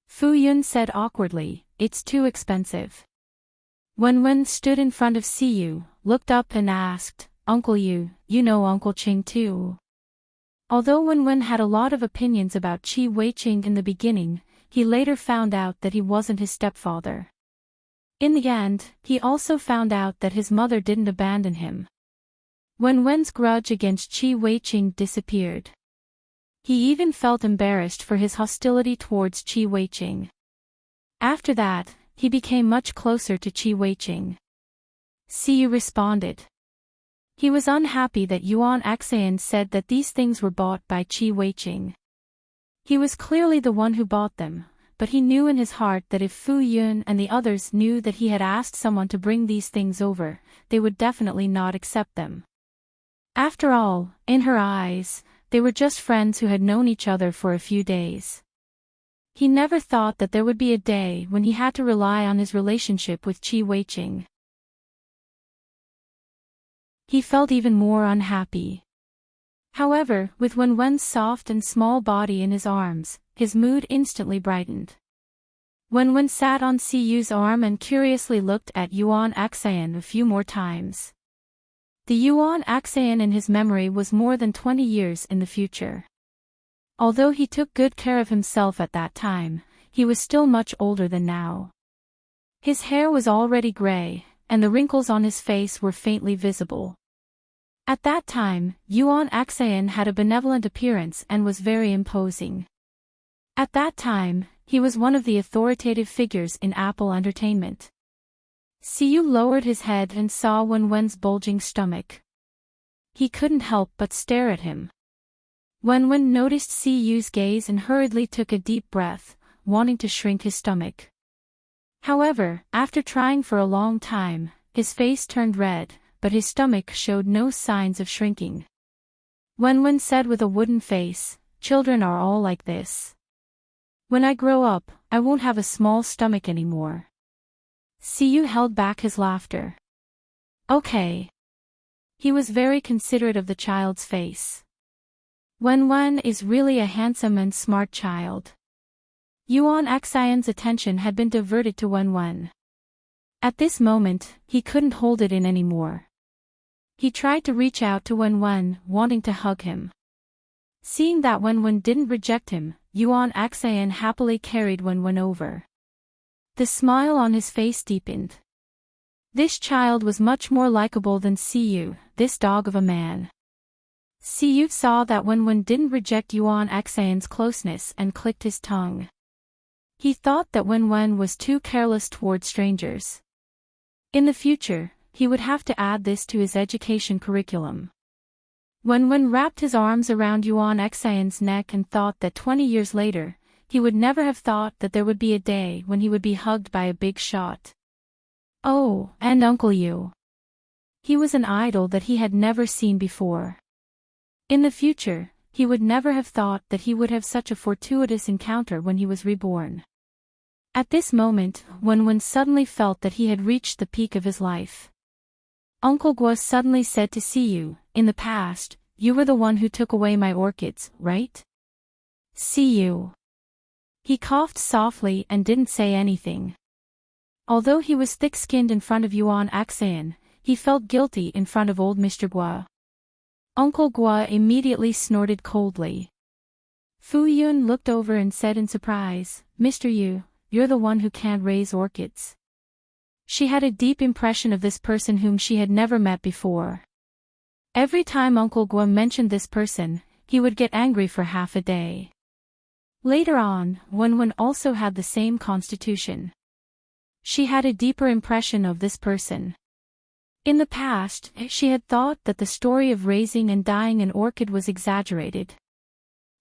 Fu Yun said awkwardly, "It's too expensive." Wen stood in front of Siyu, looked up and asked, "Uncle you know Uncle Qing too?" Although Wen had a lot of opinions about Qi Weiqing in the beginning, he later found out that he wasn't his stepfather. In the end, he also found out that his mother didn't abandon him. Wen's grudge against Qi Weiqing disappeared. He even felt embarrassed for his hostility towards Qi Weiqing. After that, he became much closer to Qi Weiqing. Siyu responded. He was unhappy that Yuan Axayan said that these things were bought by Qi Weiqing. He was clearly the one who bought them, but he knew in his heart that if Fu Yun and the others knew that he had asked someone to bring these things over, they would definitely not accept them. After all, in her eyes, they were just friends who had known each other for a few days. He never thought that there would be a day when he had to rely on his relationship with Qi Weiqing. He felt even more unhappy. However, with Wen's soft and small body in his arms, his mood instantly brightened. Wen sat on Siyu's arm and curiously looked at Yuan Axayan a few more times. The Yuan Axayan in his memory was more than 20 years in the future. Although he took good care of himself at that time, he was still much older than now. His hair was already gray, and the wrinkles on his face were faintly visible. At that time, Yuan Axayan had a benevolent appearance and was very imposing. At that time, he was one of the authoritative figures in Apple Entertainment. Siyu lowered his head and saw Wenwen's bulging stomach. He couldn't help but stare at him. Wenwen noticed Siyu's gaze and hurriedly took a deep breath, wanting to shrink his stomach. However, after trying for a long time, his face turned red, but his stomach showed no signs of shrinking. Wenwen said with a wooden face, "Children are all like this. When I grow up, I won't have a small stomach anymore." Siyu held back his laughter. "Okay." He was very considerate of the child's face. Wenwen is really a handsome and smart child. Yuan Axayan's attention had been diverted to Wenwen. At this moment, he couldn't hold it in anymore. He tried to reach out to Wenwen, wanting to hug him. Seeing that Wenwen didn't reject him, Yuan Axayan happily carried Wenwen over. The smile on his face deepened. This child was much more likable than Siyu, this dog of a man. Siyu saw that Wenwen didn't reject Yuan Axayan's closeness and clicked his tongue. He thought that Wenwen was too careless toward strangers. In the future, he would have to add this to his education curriculum. Wenwen wrapped his arms around Yuan Axayan's neck and thought that 20 years later, he would never have thought that there would be a day when he would be hugged by a big shot. Oh, and Uncle Yu. He was an idol that he had never seen before. In the future, he would never have thought that he would have such a fortuitous encounter when he was reborn. At this moment, Wenwen suddenly felt that he had reached the peak of his life. Uncle Guo suddenly said to Siyu, "In the past, you were the one who took away my orchids, right?" Siyu. He coughed softly and didn't say anything. Although he was thick-skinned in front of Yuan Axayan, he felt guilty in front of old Mr. Guo. Uncle Guo immediately snorted coldly. Fu Yun looked over and said in surprise, "Mr. Yu, you're the one who can't raise orchids." She had a deep impression of this person whom she had never met before. Every time Uncle Guo mentioned this person, he would get angry for half a day. Later on, Wenwen also had the same constitution. She had a deeper impression of this person. In the past, she had thought that the story of raising and dying an orchid was exaggerated.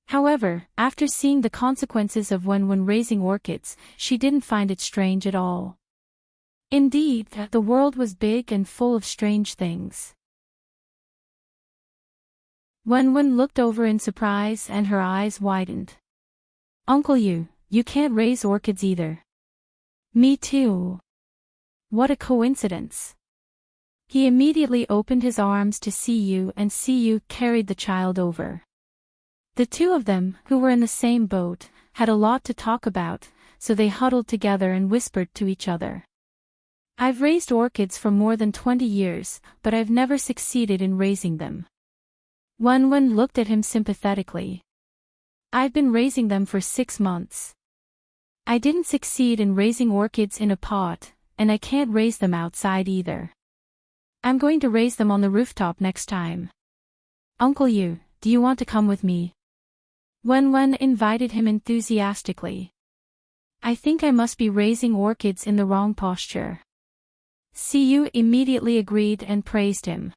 However, after seeing the consequences of Wenwen raising orchids, she didn't find it strange at all. Indeed, the world was big and full of strange things. Wenwen looked over in surprise and her eyes widened. "Uncle Yu, you can't raise orchids either." "Me too. What a coincidence." He immediately opened his arms to Siyu and Siyu carried the child over. The two of them, who were in the same boat, had a lot to talk about, so they huddled together and whispered to each other. "I've raised orchids for more than 20 years, but I've never succeeded in raising them." Wenwen looked at him sympathetically. "I've been raising them for 6 months. I didn't succeed in raising orchids in a pot, and I can't raise them outside either. I'm going to raise them on the rooftop next time. Uncle Yu, do you want to come with me?" Wenwen invited him enthusiastically. "I think I must be raising orchids in the wrong posture." Siyu immediately agreed and praised him.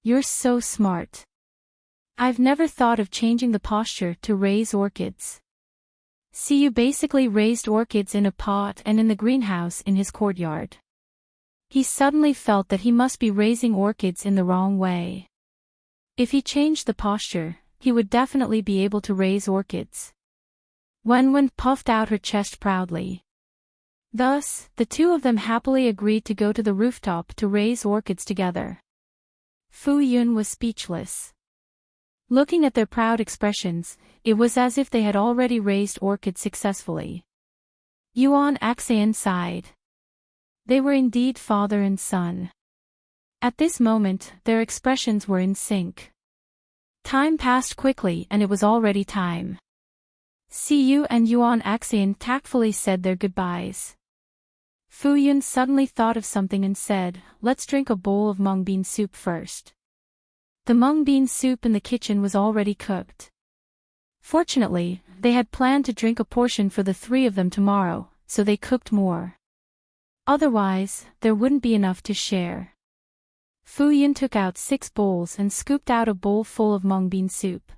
"You're so smart. I've never thought of changing the posture to raise orchids." Siyu basically raised orchids in a pot and in the greenhouse in his courtyard. He suddenly felt that he must be raising orchids in the wrong way. If he changed the posture, he would definitely be able to raise orchids. Wenwen puffed out her chest proudly. Thus, the two of them happily agreed to go to the rooftop to raise orchids together. Fu Yun was speechless. Looking at their proud expressions, it was as if they had already raised orchids successfully. Yuan Axayan sighed. They were indeed father and son. At this moment, their expressions were in sync. Time passed quickly and it was already time. Siyu and Yuan Axian tactfully said their goodbyes. Fu Yun suddenly thought of something and said, "Let's drink a bowl of mung bean soup first." The mung bean soup in the kitchen was already cooked. Fortunately, they had planned to drink a portion for the three of them tomorrow, so they cooked more. Otherwise, there wouldn't be enough to share. Fu Yun took out 6 bowls and scooped out a bowl full of mung bean soup.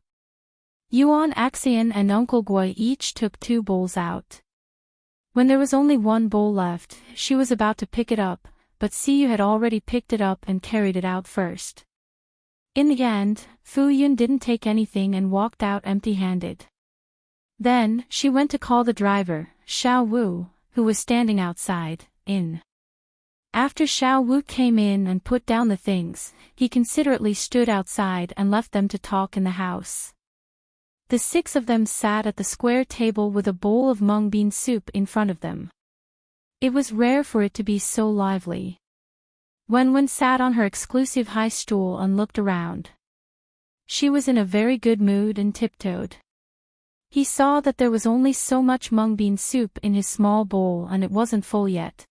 Yuan Axian and Uncle Gui each took 2 bowls out. When there was only 1 bowl left, she was about to pick it up, but Siyu had already picked it up and carried it out first. In the end, Fu Yun didn't take anything and walked out empty-handed. Then, she went to call the driver, Xiao Wu, who was standing outside. After Xiao Wu came in and put down the things, he considerately stood outside and left them to talk in the house. The 6 of them sat at the square table with a bowl of mung bean soup in front of them. It was rare for it to be so lively. Wen sat on her exclusive high stool and looked around. She was in a very good mood and tiptoed. He saw that there was only so much mung bean soup in his small bowl and it wasn't full yet.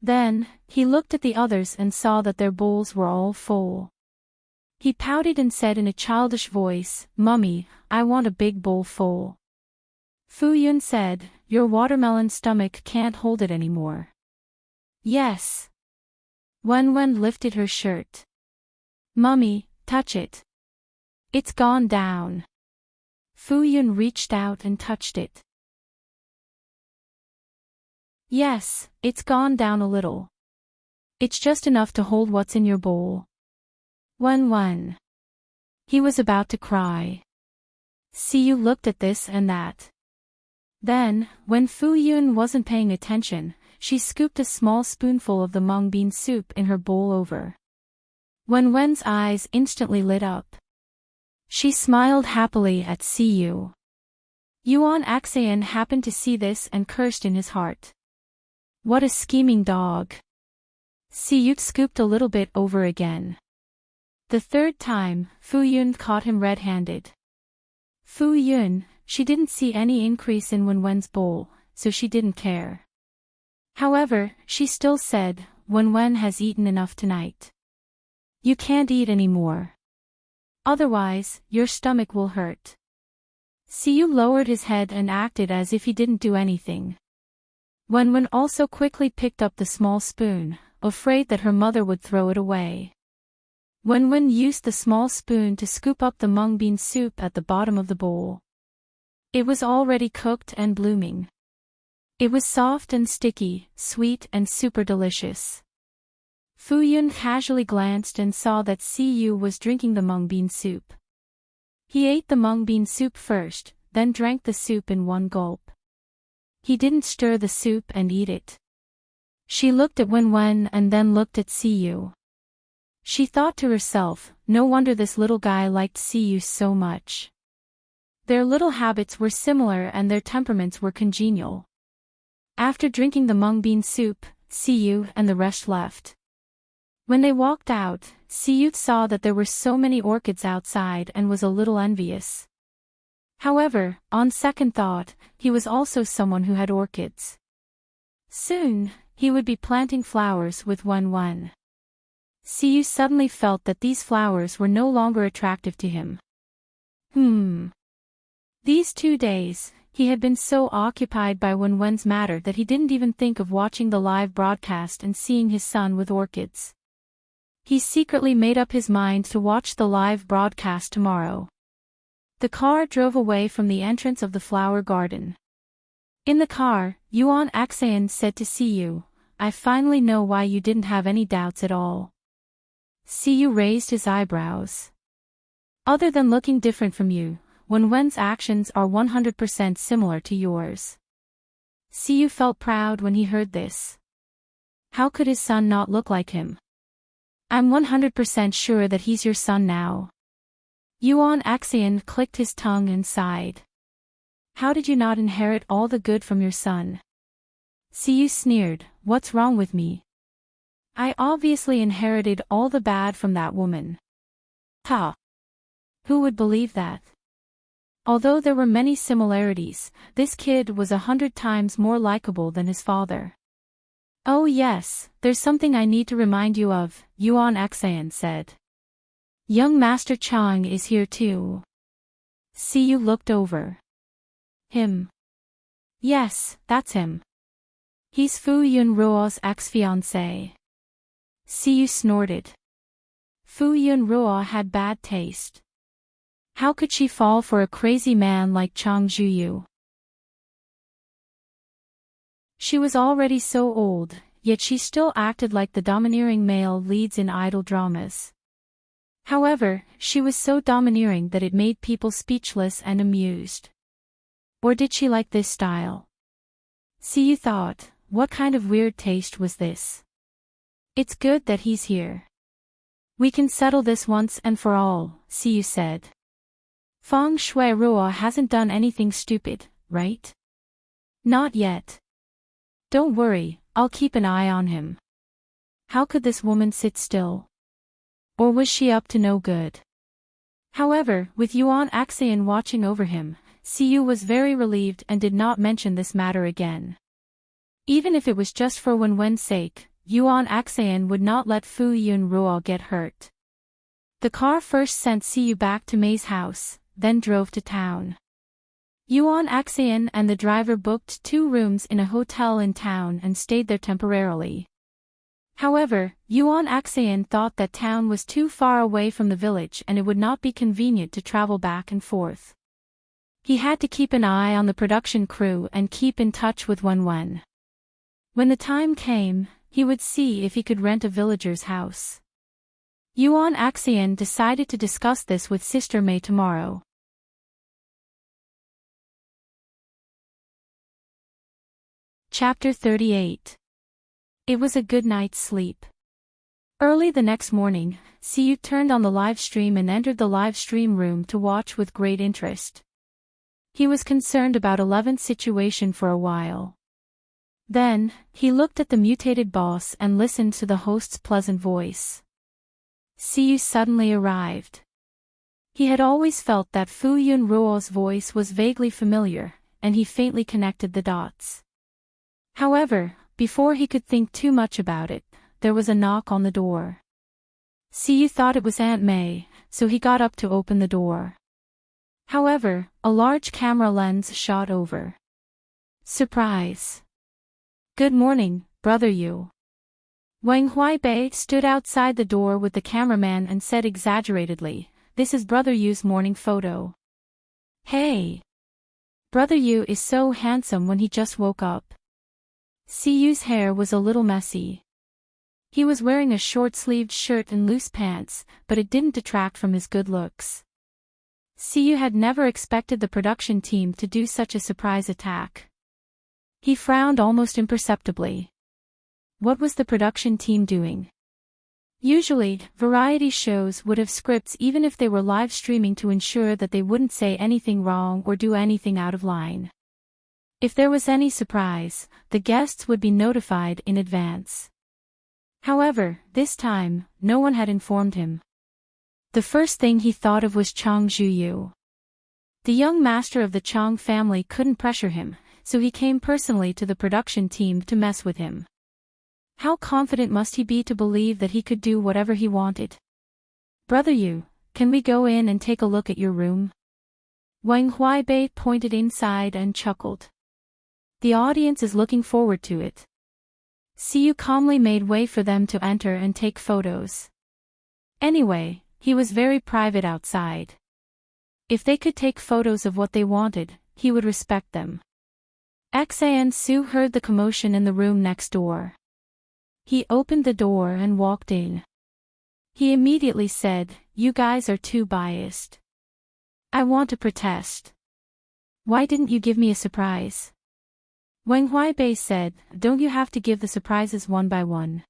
Then, he looked at the others and saw that their bowls were all full. He pouted and said in a childish voice, "Mummy, I want a big bowl full." Fu Yun said, "Your watermelon stomach can't hold it anymore." "Yes." Wen lifted her shirt. "Mummy, touch it. It's gone down." Fu Yun reached out and touched it. "Yes, it's gone down a little. It's just enough to hold what's in your bowl." Wen. He was about to cry. Siyu looked at this and that. Then, when Fu Yun wasn't paying attention, she scooped a small spoonful of the mung bean soup in her bowl over. Wen's eyes instantly lit up. She smiled happily at Siyu. Yuan Axian happened to see this and cursed in his heart. What a scheming dog. Siyu scooped a little bit over again. The 3rd time, Fu Yun caught him red-handed. Fu Yun, she didn't see any increase in Wen's bowl, so she didn't care. However, she still said, Wen has eaten enough tonight. You can't eat anymore. Otherwise, your stomach will hurt. Siyu lowered his head and acted as if he didn't do anything. Wen also quickly picked up the small spoon, afraid that her mother would throw it away. Wen used the small spoon to scoop up the mung bean soup at the bottom of the bowl. It was already cooked and blooming. It was soft and sticky, sweet and super delicious. Fu Yun casually glanced and saw that Siyu was drinking the mung bean soup. He ate the mung bean soup first, then drank the soup in 1 gulp. He didn't stir the soup and eat it. She looked at Wen and then looked at Siyu. She thought to herself, no wonder this little guy liked Siyu so much. Their little habits were similar and their temperaments were congenial. After drinking the mung bean soup, Siyu and the rest left. When they walked out, Siyu saw that there were so many orchids outside and was a little envious. However, on second thought, he was also someone who had orchids. Soon, he would be planting flowers with Wen. Siyu suddenly felt that these flowers were no longer attractive to him. These 2 days, he had been so occupied by Wen's matter that he didn't even think of watching the live broadcast and seeing his son with orchids. He secretly made up his mind to watch the live broadcast tomorrow. The car drove away from the entrance of the flower garden. In the car, Yuan Axian said to Siyu, "I finally know why you didn't have any doubts at all." Siyu raised his eyebrows. "Other than looking different from you, Wen's actions are 100% similar to yours." Siyu felt proud when he heard this. How could his son not look like him? "I'm 100% sure that he's your son now." Yuan Axian clicked his tongue and sighed. "How did you not inherit all the good from your son?" Siyu sneered, "What's wrong with me? I obviously inherited all the bad from that woman." Ha! Who would believe that? Although there were many similarities, this kid was 100 times more likable than his father. "Oh yes, there's something I need to remind you of," Yuan Xan said. "Young Master Chang is here too." Siyu looked over. "Him?" "Yes, that's him. He's Fu Yunruo's ex-fiancé." Siyu snorted. Fu Yunruo had bad taste. How could she fall for a crazy man like Chang Zhuyu? She was already so old, yet she still acted like the domineering male leads in idol dramas. However, she was so domineering that it made people speechless and amused. Or did she like this style? Siyu thought, what kind of weird taste was this? It's good that he's here. We can settle this once and for all, Siyu said. Feng Shui Ruo hasn't done anything stupid, right? Not yet. Don't worry, I'll keep an eye on him. How could this woman sit still? Or was she up to no good? However, with Yuan Xan watching over him, Siyu was very relieved and did not mention this matter again. Even if it was just for Wenwen's sake, Yuan Xan would not let Fu Yunruo get hurt. The car first sent Siyu back to Mei's house, then drove to town. Yuan Xan and the driver booked 2 rooms in a hotel in town and stayed there temporarily. However, Yuan Xan thought that town was too far away from the village and it would not be convenient to travel back and forth. He had to keep an eye on the production crew and keep in touch with Wenwen. When the time came, he would see if he could rent a villager's house. Yuan Xan decided to discuss this with Sister Mei tomorrow. Chapter 38. It was a good night's sleep. Early the next morning, Siyu turned on the live stream and entered the live stream room to watch with great interest. He was concerned about 11's situation for a while. Then, he looked at the mutated boss and listened to the host's pleasant voice. Siyu suddenly arrived. He had always felt that Fu Yunruo's voice was vaguely familiar, and he faintly connected the dots. However, before he could think too much about it, there was a knock on the door. Siyu thought it was Aunt Mei, so he got up to open the door. However, a large camera lens shot over. Surprise! Good morning, Brother Yu. Wang Huaibei stood outside the door with the cameraman and said exaggeratedly, "This is Brother Yu's morning photo." Hey! Brother Yu is so handsome when he just woke up. Siyu's hair was a little messy. He was wearing a short-sleeved shirt and loose pants, but it didn't detract from his good looks. Siyu had never expected the production team to do such a surprise attack. He frowned almost imperceptibly. What was the production team doing? Usually, variety shows would have scripts even if they were live streaming to ensure that they wouldn't say anything wrong or do anything out of line. If there was any surprise, the guests would be notified in advance. However, this time, no one had informed him. The first thing he thought of was Chang Zhuyu. The young master of the Chang family couldn't pressure him, so he came personally to the production team to mess with him. How confident must he be to believe that he could do whatever he wanted? Brother Yu, can we go in and take a look at your room? Wang Huaibei pointed inside and chuckled. The audience is looking forward to it. Siyu calmly made way for them to enter and take photos. Anyway, he was very private outside. If they could take photos of what they wanted, he would respect them. Xan Su heard the commotion in the room next door. He opened the door and walked in. He immediately said, "You guys are too biased. I want to protest. Why didn't you give me a surprise?" Wang Huaibei said, "Don't you have to give the surprises one by one?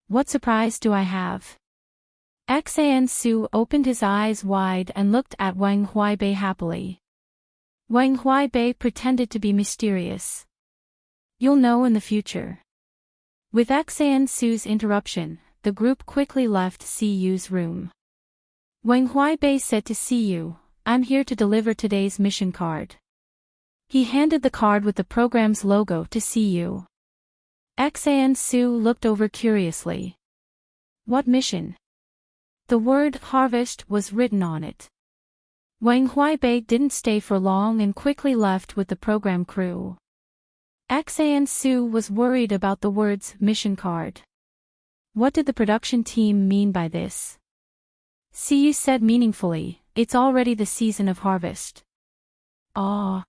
What surprise do I have?" Xan Su opened his eyes wide and looked at Wang Huaibei happily. Wang Huaibei pretended to be mysterious. "You'll know in the future." With Xan Su's interruption, the group quickly left Siyu's room. Wang Huaibei said to Siyu, I'm here to deliver today's mission card. He handed the card with the program's logo to Siyu. Su looked over curiously. What mission? The word harvest was written on it. Wang Huaibei didn't stay for long and quickly left with the program crew. Su was worried about the words mission card. What did the production team mean by this? Siyu said meaningfully, it's already the season of harvest. Ah.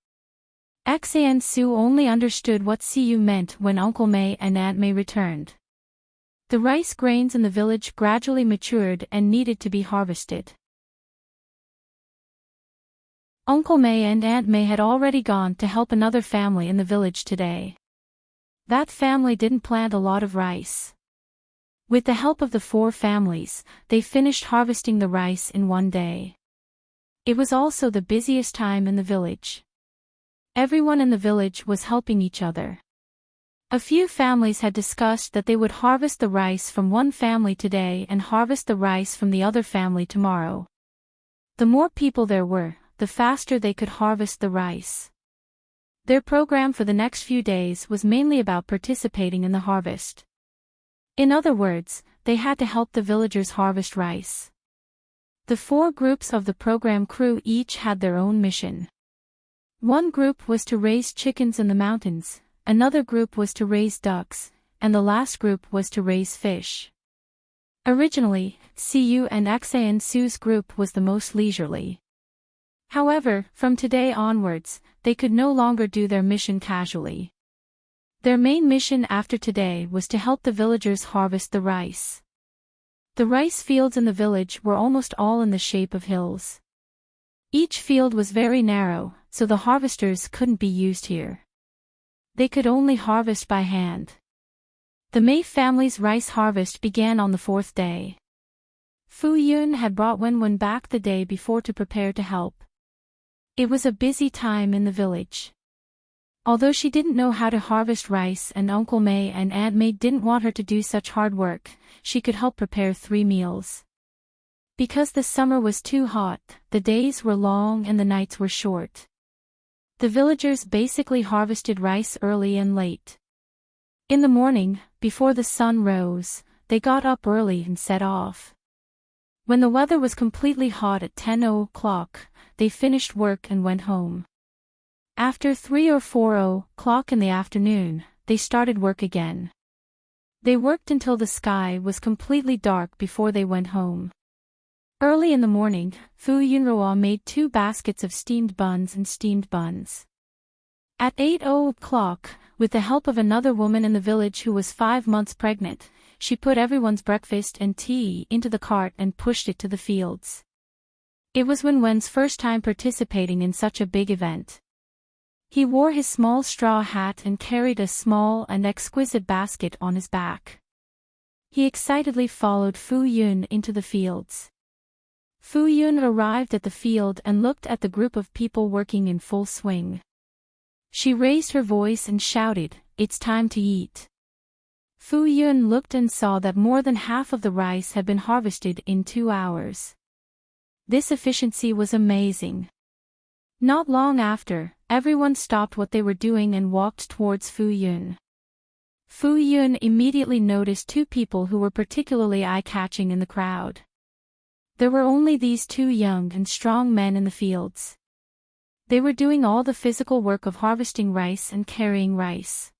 Su only understood what Siyu meant when Uncle May and Aunt May returned. The rice grains in the village gradually matured and needed to be harvested. Uncle May and Aunt May had already gone to help another family in the village today. That family didn't plant a lot of rice. With the help of the 4 families, they finished harvesting the rice in one day. It was also the busiest time in the village. Everyone in the village was helping each other. A few families had discussed that they would harvest the rice from one family today and harvest the rice from the other family tomorrow. The more people there were, the faster they could harvest the rice. Their program for the next few days was mainly about participating in the harvest. In other words, they had to help the villagers harvest rice. The 4 groups of the program crew each had their own mission. One group was to raise chickens in the mountains, another group was to raise ducks, and the last group was to raise fish. Originally, Siyu and Su's group was the most leisurely. However, from today onwards, they could no longer do their mission casually. Their main mission after today was to help the villagers harvest the rice. The rice fields in the village were almost all in the shape of hills. Each field was very narrow, so the harvesters couldn't be used here. They could only harvest by hand. The May family's rice harvest began on the 4th day. Fu Yun had brought Wenwen back the day before to prepare to help. It was a busy time in the village. Although she didn't know how to harvest rice and Uncle May and Aunt May didn't want her to do such hard work, she could help prepare 3 meals. Because the summer was too hot, the days were long and the nights were short. The villagers basically harvested rice early and late. In the morning, before the sun rose, they got up early and set off. When the weather was completely hot at 10 o'clock, they finished work and went home. After 3 or 4 o'clock in the afternoon, they started work again. They worked until the sky was completely dark before they went home. Early in the morning, Fu Yunrua made 2 baskets of steamed buns and steamed buns. At 8 o'clock, with the help of another woman in the village who was 5 months pregnant, she put everyone's breakfast and tea into the cart and pushed it to the fields. It was Wenwen's first time participating in such a big event. He wore his small straw hat and carried a small and exquisite basket on his back. He excitedly followed Fu Yun into the fields. Fu Yun arrived at the field and looked at the group of people working in full swing. She raised her voice and shouted, "It's time to eat." Fu Yun looked and saw that more than half of the rice had been harvested in 2 hours. This efficiency was amazing. Not long after, everyone stopped what they were doing and walked towards Fu Yun. Fu Yun immediately noticed 2 people who were particularly eye-catching in the crowd. There were only these 2 young and strong men in the fields. They were doing all the physical work of harvesting rice and carrying rice.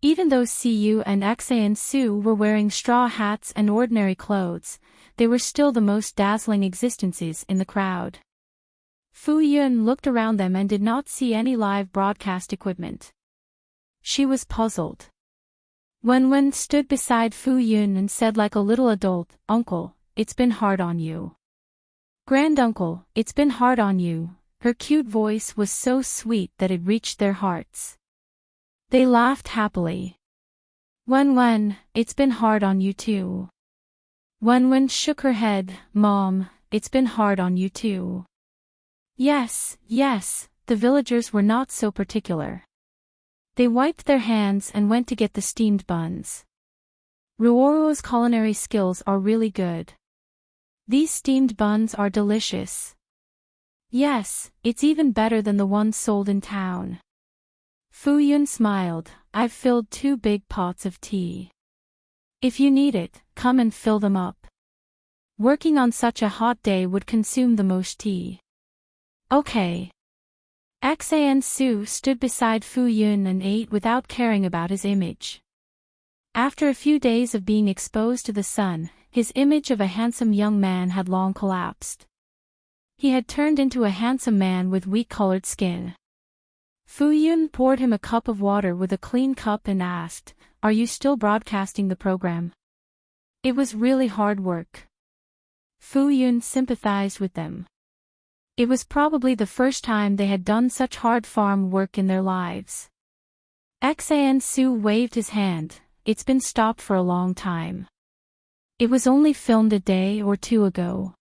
Even though Siyu and Su were wearing straw hats and ordinary clothes, they were still the most dazzling existences in the crowd. Fu Yun looked around them and did not see any live broadcast equipment. She was puzzled. Wenwen stood beside Fu Yun and said like a little adult, "Uncle, it's been hard on you." "Granduncle, it's been hard on you." Her cute voice was so sweet that it reached their hearts. They laughed happily. "Wenwen, it's been hard on you too." Wenwen shook her head, "Mom, it's been hard on you too." Yes, the villagers were not so particular. They wiped their hands and went to get the steamed buns. Ruoro's culinary skills are really good. These steamed buns are delicious. Yes, it's even better than the ones sold in town. Fu Yun smiled. I've filled 2 big pots of tea. If you need it, come and fill them up. Working on such a hot day would consume the most tea. Okay. Xan Su stood beside Fu Yun and ate without caring about his image. After a few days of being exposed to the sun, his image of a handsome young man had long collapsed. He had turned into a handsome man with wheat-colored skin. Fu Yun poured him a cup of water with a clean cup and asked, "Are you still broadcasting the program?" It was really hard work. Fu Yun sympathized with them. It was probably the first time they had done such hard farm work in their lives. Xan Su waved his hand. It's been stopped for a long time. It was only filmed a day or 2 ago.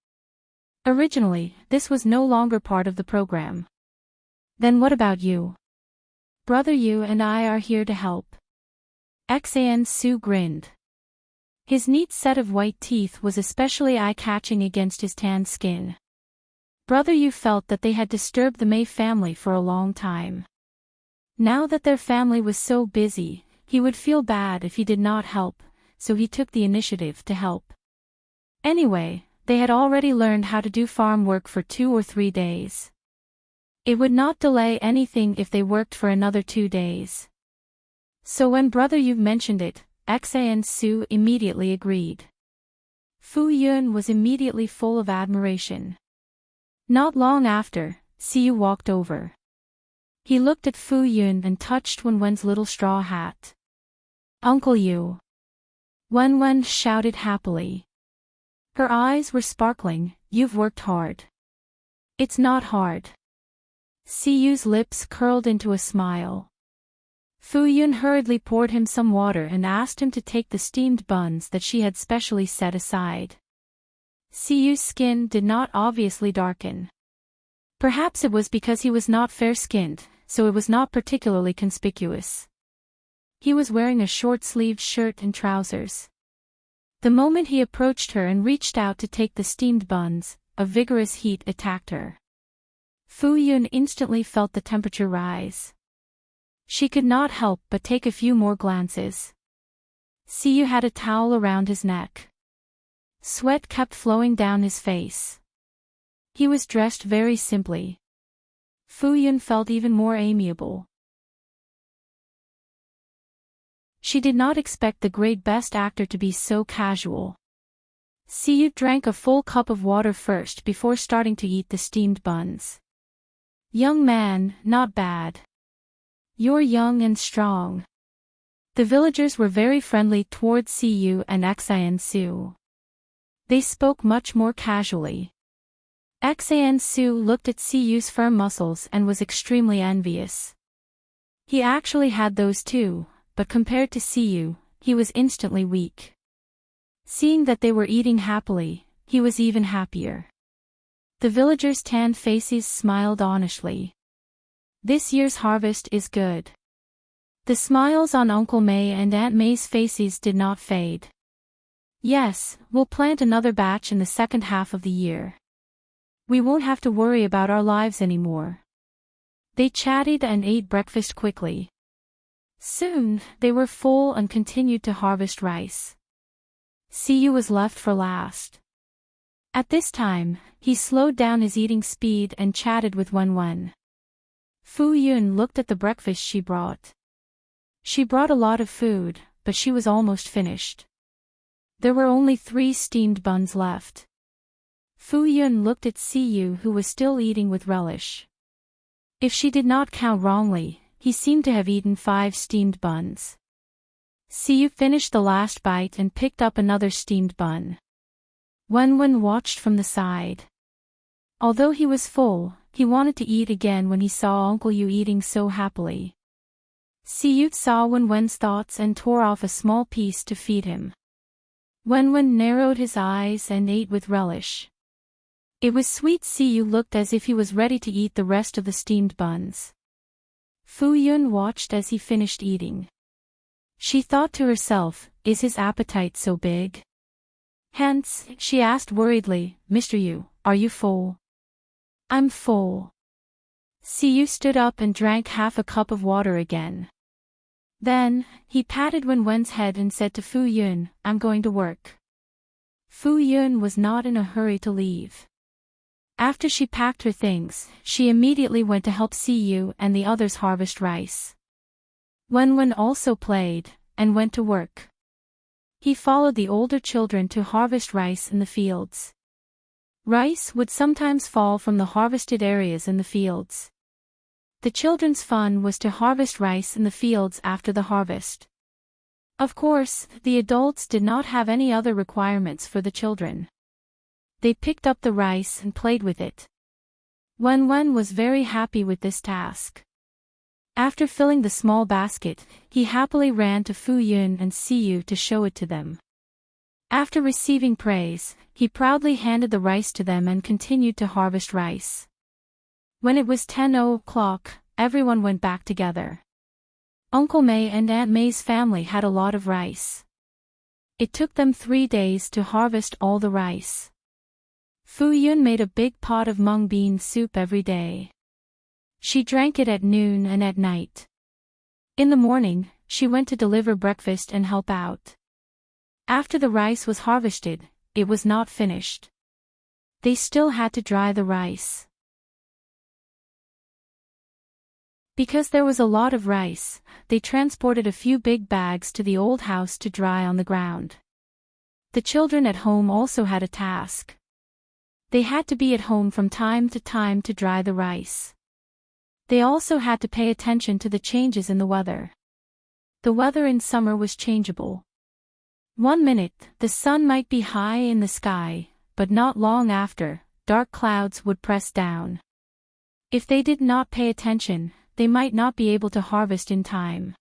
Originally, this was no longer part of the program. Then what about you? Brother Yu and I are here to help. Xan Su grinned. His neat set of white teeth was especially eye-catching against his tan skin. Brother Yu felt that they had disturbed the Mei family for a long time. Now that their family was so busy, he would feel bad if he did not help, so he took the initiative to help. Anyway, they had already learned how to do farm work for 2 or 3 days. It would not delay anything if they worked for another 2 days. So when Brother Yu mentioned it, Xan Su immediately agreed. Fu Yun was immediately full of admiration. Not long after, Siyu walked over. He looked at Fu Yun and touched Wenwen's little straw hat. Uncle Yu. Wenwen shouted happily. Her eyes were sparkling. You've worked hard. It's not hard. Siyu's lips curled into a smile. Fu Yun hurriedly poured him some water and asked him to take the steamed buns that she had specially set aside. Siyu's skin did not obviously darken. Perhaps it was because he was not fair-skinned, so it was not particularly conspicuous. He was wearing a short-sleeved shirt and trousers. The moment he approached her and reached out to take the steamed buns, a vigorous heat attacked her. Fu Yun instantly felt the temperature rise. She could not help but take a few more glances. Siyu had a towel around his neck. Sweat kept flowing down his face. He was dressed very simply. Fu Yun felt even more amiable. She did not expect the great best actor to be so casual. Siyu drank a full cup of water first before starting to eat the steamed buns. Young man, not bad. You're young and strong. The villagers were very friendly towards Siyu and Xan Su. They spoke much more casually. Xan Su looked at Siyu's firm muscles and was extremely envious. He actually had those too, but compared to Siyu, he was instantly weak. Seeing that they were eating happily, he was even happier. The villagers' tanned faces smiled honestly. This year's harvest is good. The smiles on Uncle May and Aunt May's faces did not fade. Yes, we'll plant another batch in the second half of the year. We won't have to worry about our lives anymore. They chatted and ate breakfast quickly. Soon, they were full and continued to harvest rice. Siyu was left for last. At this time, he slowed down his eating speed and chatted with Wenwen. Fu Yun looked at the breakfast she brought. She brought a lot of food, but she was almost finished. There were only 3 steamed buns left. Fu Yun looked at Siyu, who was still eating with relish. If she did not count wrongly, he seemed to have eaten 5 steamed buns. Siyu finished the last bite and picked up another steamed bun. Wenwen watched from the side. Although he was full, he wanted to eat again when he saw Uncle Yu eating so happily. Siyu saw Wenwen's thoughts and tore off a small piece to feed him. Wenwen narrowed his eyes and ate with relish. It was sweet. Siyu looked as if he was ready to eat the rest of the steamed buns. Fu Yun watched as he finished eating. She thought to herself, is his appetite so big? Hence, she asked worriedly, Mr. Yu, are you full? I'm full. Siyu stood up and drank half a cup of water again. Then, he patted Wenwen's head and said to Fu Yun, I'm going to work. Fu Yun was not in a hurry to leave. After she packed her things, she immediately went to help Siyu and the others harvest rice. Wenwen also played, and went to work. He followed the older children to harvest rice in the fields. Rice would sometimes fall from the harvested areas in the fields. The children's fun was to harvest rice in the fields after the harvest. Of course, the adults did not have any other requirements for the children. They picked up the rice and played with it. Wenwen was very happy with this task. After filling the small basket, he happily ran to Fu Yun and Siyu to show it to them. After receiving praise, he proudly handed the rice to them and continued to harvest rice. When it was 10 o'clock, everyone went back together. Uncle May and Aunt May's family had a lot of rice. It took them 3 days to harvest all the rice. Fu Yun made a big pot of mung bean soup every day. She drank it at noon and at night. In the morning, she went to deliver breakfast and help out. After the rice was harvested, it was not finished. They still had to dry the rice. Because there was a lot of rice, they transported a few big bags to the old house to dry on the ground. The children at home also had a task. They had to be at home from time to dry the rice. They also had to pay attention to the changes in the weather. The weather in summer was changeable. 1 minute, the sun might be high in the sky, but not long after, dark clouds would press down. If they did not pay attention, they might not be able to harvest in time.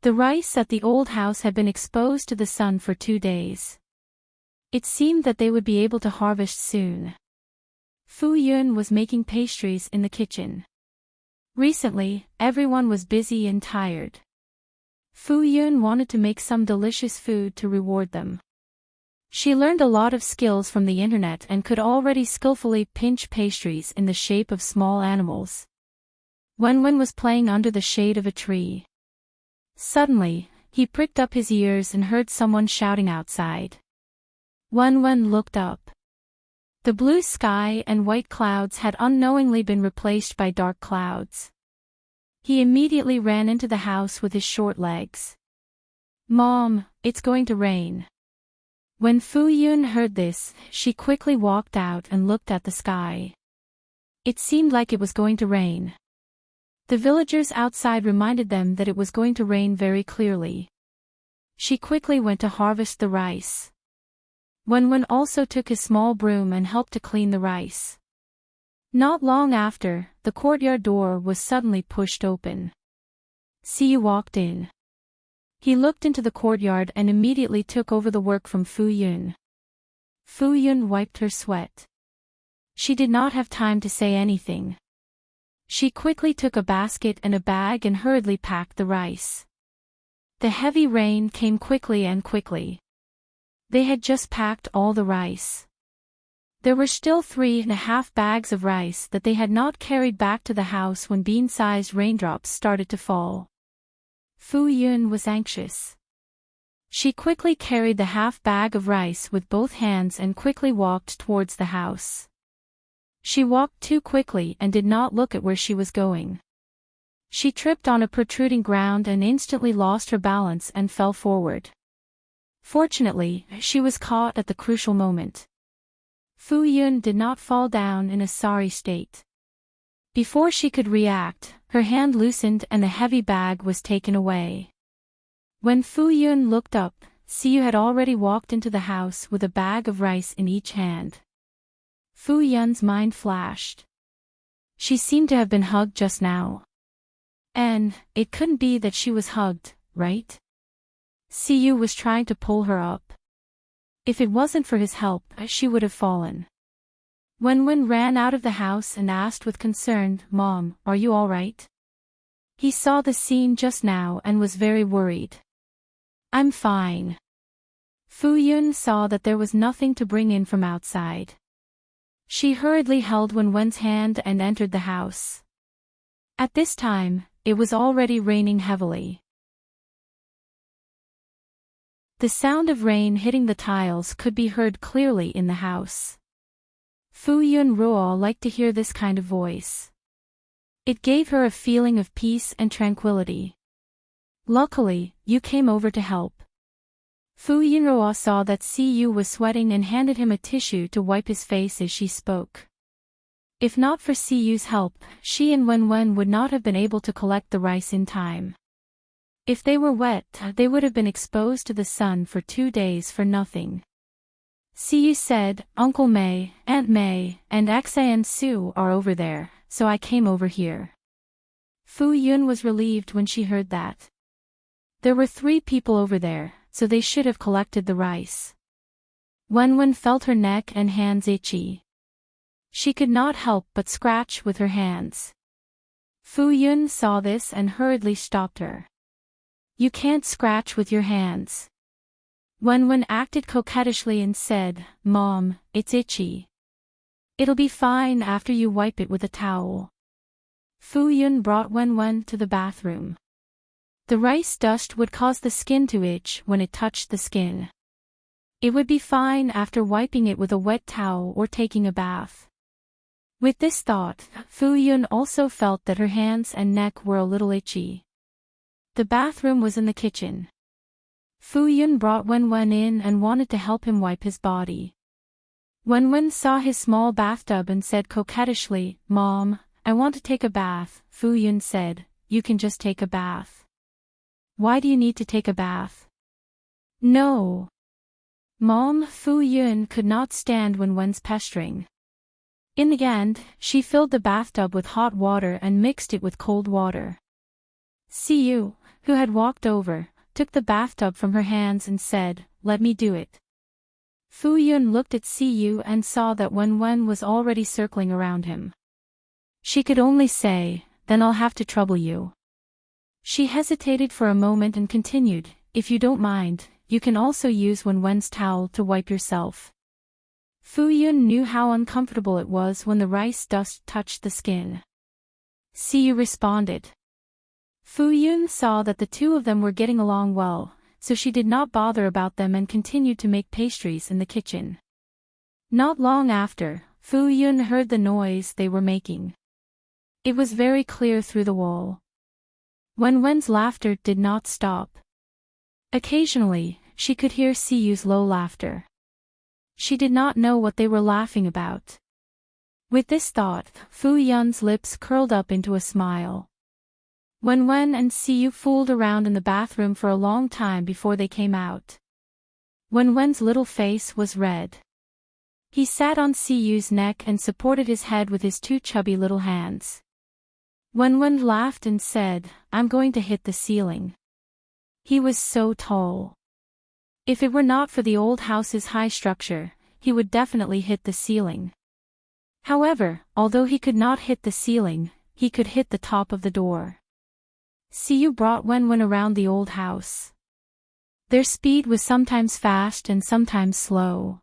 The rice at the old house had been exposed to the sun for 2 days. It seemed that they would be able to harvest soon. Fu Yun was making pastries in the kitchen. Recently, everyone was busy and tired. Fu Yun wanted to make some delicious food to reward them. She learned a lot of skills from the internet and could already skillfully pinch pastries in the shape of small animals. Wenwen was playing under the shade of a tree. Suddenly, he pricked up his ears and heard someone shouting outside. Wenwen looked up. The blue sky and white clouds had unknowingly been replaced by dark clouds. He immediately ran into the house with his short legs. Mom, it's going to rain. When Fu Yun heard this, she quickly walked out and looked at the sky. It seemed like it was going to rain. The villagers outside reminded them that it was going to rain very clearly. She quickly went to harvest the rice. Wenwen also took his small broom and helped to clean the rice. Not long after, the courtyard door was suddenly pushed open. Siyu walked in. He looked into the courtyard and immediately took over the work from Fu Yun. Fu Yun wiped her sweat. She did not have time to say anything. She quickly took a basket and a bag and hurriedly packed the rice. The heavy rain came quickly and quickly. They had just packed all the rice. There were still 3.5 bags of rice that they had not carried back to the house when bean-sized raindrops started to fall. Fu Yun was anxious. She quickly carried the half bag of rice with both hands and quickly walked towards the house. She walked too quickly and did not look at where she was going. She tripped on a protruding ground and instantly lost her balance and fell forward. Fortunately, she was caught at the crucial moment. Fu Yun did not fall down in a sorry state. Before she could react, her hand loosened and the heavy bag was taken away. When Fu Yun looked up, Siyu had already walked into the house with a bag of rice in each hand. Fu Yun's mind flashed. She seemed to have been hugged just now. And, it couldn't be that she was hugged, right? Siyu was trying to pull her up. If it wasn't for his help, she would have fallen. Wenwen ran out of the house and asked with concern, Mom, are you all right? He saw the scene just now and was very worried. I'm fine. Fu Yun saw that there was nothing to bring in from outside. She hurriedly held Wen Wen's hand and entered the house. At this time, it was already raining heavily. The sound of rain hitting the tiles could be heard clearly in the house. Fu Yun Ruo liked to hear this kind of voice. It gave her a feeling of peace and tranquility. Luckily, you came over to help. Fu Yun Ruo saw that Siyu was sweating and handed him a tissue to wipe his face as she spoke. If not for Siyu's help, she and Wen Wen would not have been able to collect the rice in time. If they were wet, they would have been exposed to the sun for 2 days for nothing. Siyu said, Uncle May, Aunt May, and Xan Su are over there, so I came over here. Fu Yun was relieved when she heard that. There were 3 people over there, so they should have collected the rice. Wen Wen felt her neck and hands itchy. She could not help but scratch with her hands. Fu Yun saw this and hurriedly stopped her. You can't scratch with your hands. Wen Wen acted coquettishly and said, Mom, it's itchy. It'll be fine after you wipe it with a towel. Fu Yun brought Wen Wen to the bathroom. The rice dust would cause the skin to itch when it touched the skin. It would be fine after wiping it with a wet towel or taking a bath. With this thought, Fu Yun also felt that her hands and neck were a little itchy. The bathroom was in the kitchen. Fu Yun brought Wen Wen in and wanted to help him wipe his body. Wen Wen saw his small bathtub and said coquettishly, Mom, I want to take a bath. Fu Yun said, You can just take a bath. Why do you need to take a bath? No. Mom, Fu Yun could not stand Wen Wen's pestering. In the end, she filled the bathtub with hot water and mixed it with cold water. Siyu, who had walked over, took the bathtub from her hands and said, Let me do it. Fu Yun looked at Siyu and saw that Wen Wen was already circling around him. She could only say, Then I'll have to trouble you. She hesitated for a moment and continued, If you don't mind, you can also use Wen Wen's towel to wipe yourself. Fu Yun knew how uncomfortable it was when the rice dust touched the skin. Siyu responded. Fu Yun saw that the 2 of them were getting along well, so she did not bother about them and continued to make pastries in the kitchen. Not long after, Fu Yun heard the noise they were making. It was very clear through the wall. Wen Wen's laughter did not stop. Occasionally, she could hear Siyu's low laughter. She did not know what they were laughing about. With this thought, Fu Yun's lips curled up into a smile. Wen Wen and Siyu fooled around in the bathroom for a long time before they came out. Wen Wen's little face was red. He sat on Siyu's neck and supported his head with his 2 chubby little hands. Wen Wen laughed and said, I'm going to hit the ceiling. He was so tall. If it were not for the old house's high structure, he would definitely hit the ceiling. However, although he could not hit the ceiling, he could hit the top of the door. Siyu brought Wen Wen around the old house. Their speed was sometimes fast and sometimes slow.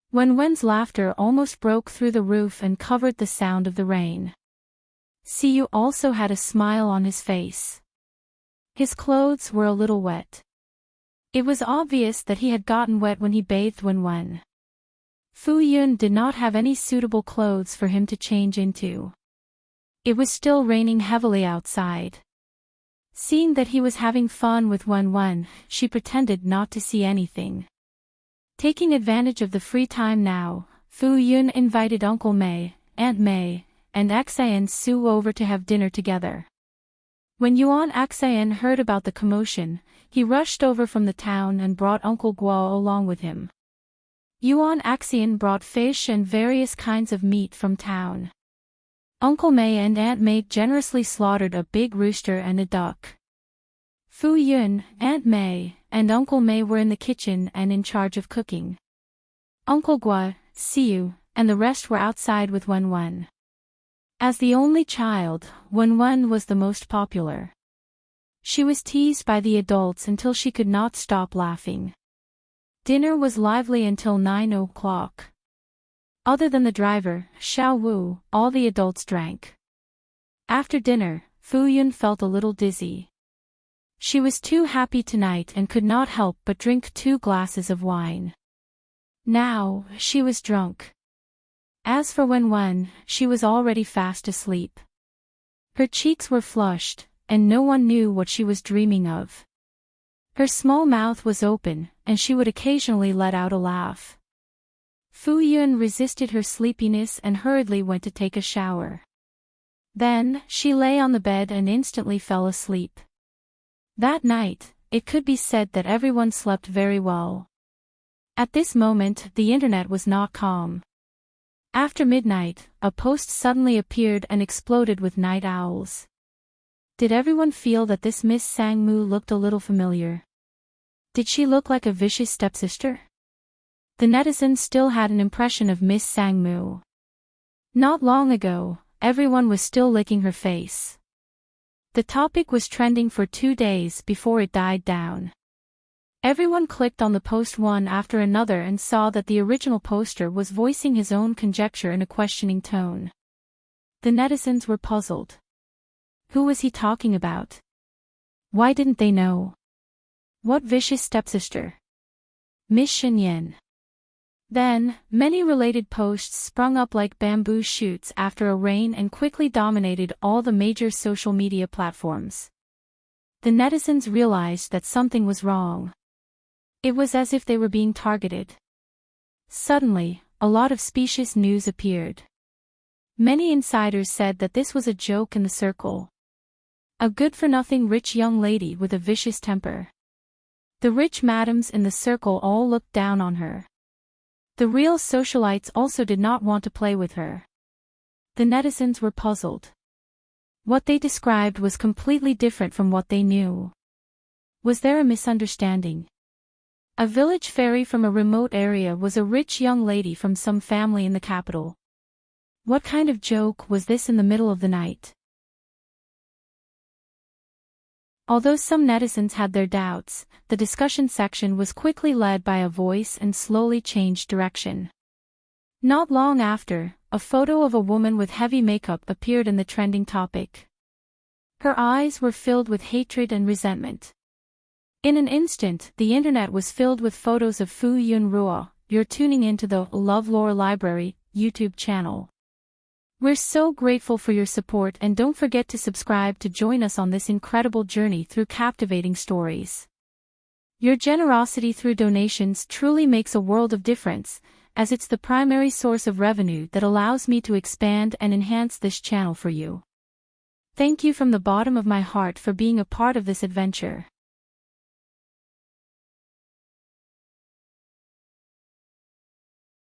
Wen Wen's laughter almost broke through the roof and covered the sound of the rain. Siyu also had a smile on his face. His clothes were a little wet. It was obvious that he had gotten wet when he bathed Wen Wen. Fu Yun did not have any suitable clothes for him to change into. It was still raining heavily outside. Seeing that he was having fun with Wen Wen, she pretended not to see anything. Taking advantage of the free time now, Fu Yun invited Uncle May, Aunt May, and Xan Su over to have dinner together. When Yuan Xan heard about the commotion, he rushed over from the town and brought Uncle Guo along with him. Yuan Xan brought fish and various kinds of meat from town. Uncle May and Aunt May generously slaughtered a big rooster and a duck. Fu Yun, Aunt May, and Uncle May were in the kitchen and in charge of cooking. Uncle Guo, Siyu, and the rest were outside with Wen Wen. As the only child, Wen Wen was the most popular. She was teased by the adults until she could not stop laughing. Dinner was lively until 9 o'clock. Other than the driver, Xiao Wu, all the adults drank. After dinner, Fu Yun felt a little dizzy. She was too happy tonight and could not help but drink 2 glasses of wine. Now, she was drunk. As for Wen, she was already fast asleep. Her cheeks were flushed, and no one knew what she was dreaming of. Her small mouth was open, and she would occasionally let out a laugh. Fu Yun resisted her sleepiness and hurriedly went to take a shower. Then, she lay on the bed and instantly fell asleep. That night, it could be said that everyone slept very well. At this moment, the internet was not calm. After midnight, a post suddenly appeared and exploded with night owls. Did everyone feel that this Miss Sang-moo looked a little familiar? Did she look like a vicious stepsister? The netizens still had an impression of Miss Sang-moo. Not long ago, everyone was still licking her face. The topic was trending for 2 days before it died down. Everyone clicked on the post one after another and saw that the original poster was voicing his own conjecture in a questioning tone. The netizens were puzzled. Who was he talking about? Why didn't they know? What vicious stepsister? Miss Shenyan. Then, many related posts sprung up like bamboo shoots after a rain and quickly dominated all the major social media platforms. The netizens realized that something was wrong. It was as if they were being targeted. Suddenly, a lot of specious news appeared. Many insiders said that this was a joke in the circle. A good-for-nothing rich young lady with a vicious temper. The rich madams in the circle all looked down on her. The real socialites also did not want to play with her. The netizens were puzzled. What they described was completely different from what they knew. Was there a misunderstanding? A village fairy from a remote area was a rich young lady from some family in the capital. What kind of joke was this in the middle of the night? Although some netizens had their doubts, the discussion section was quickly led by a voice and slowly changed direction. Not long after, a photo of a woman with heavy makeup appeared in the trending topic. Her eyes were filled with hatred and resentment. In an instant, the internet was filled with photos of Fu Yun Ruo. You're tuning into the LoveLore Library YouTube channel. We're so grateful for your support and don't forget to subscribe to join us on this incredible journey through captivating stories. Your generosity through donations truly makes a world of difference, as it's the primary source of revenue that allows me to expand and enhance this channel for you. Thank you from the bottom of my heart for being a part of this adventure.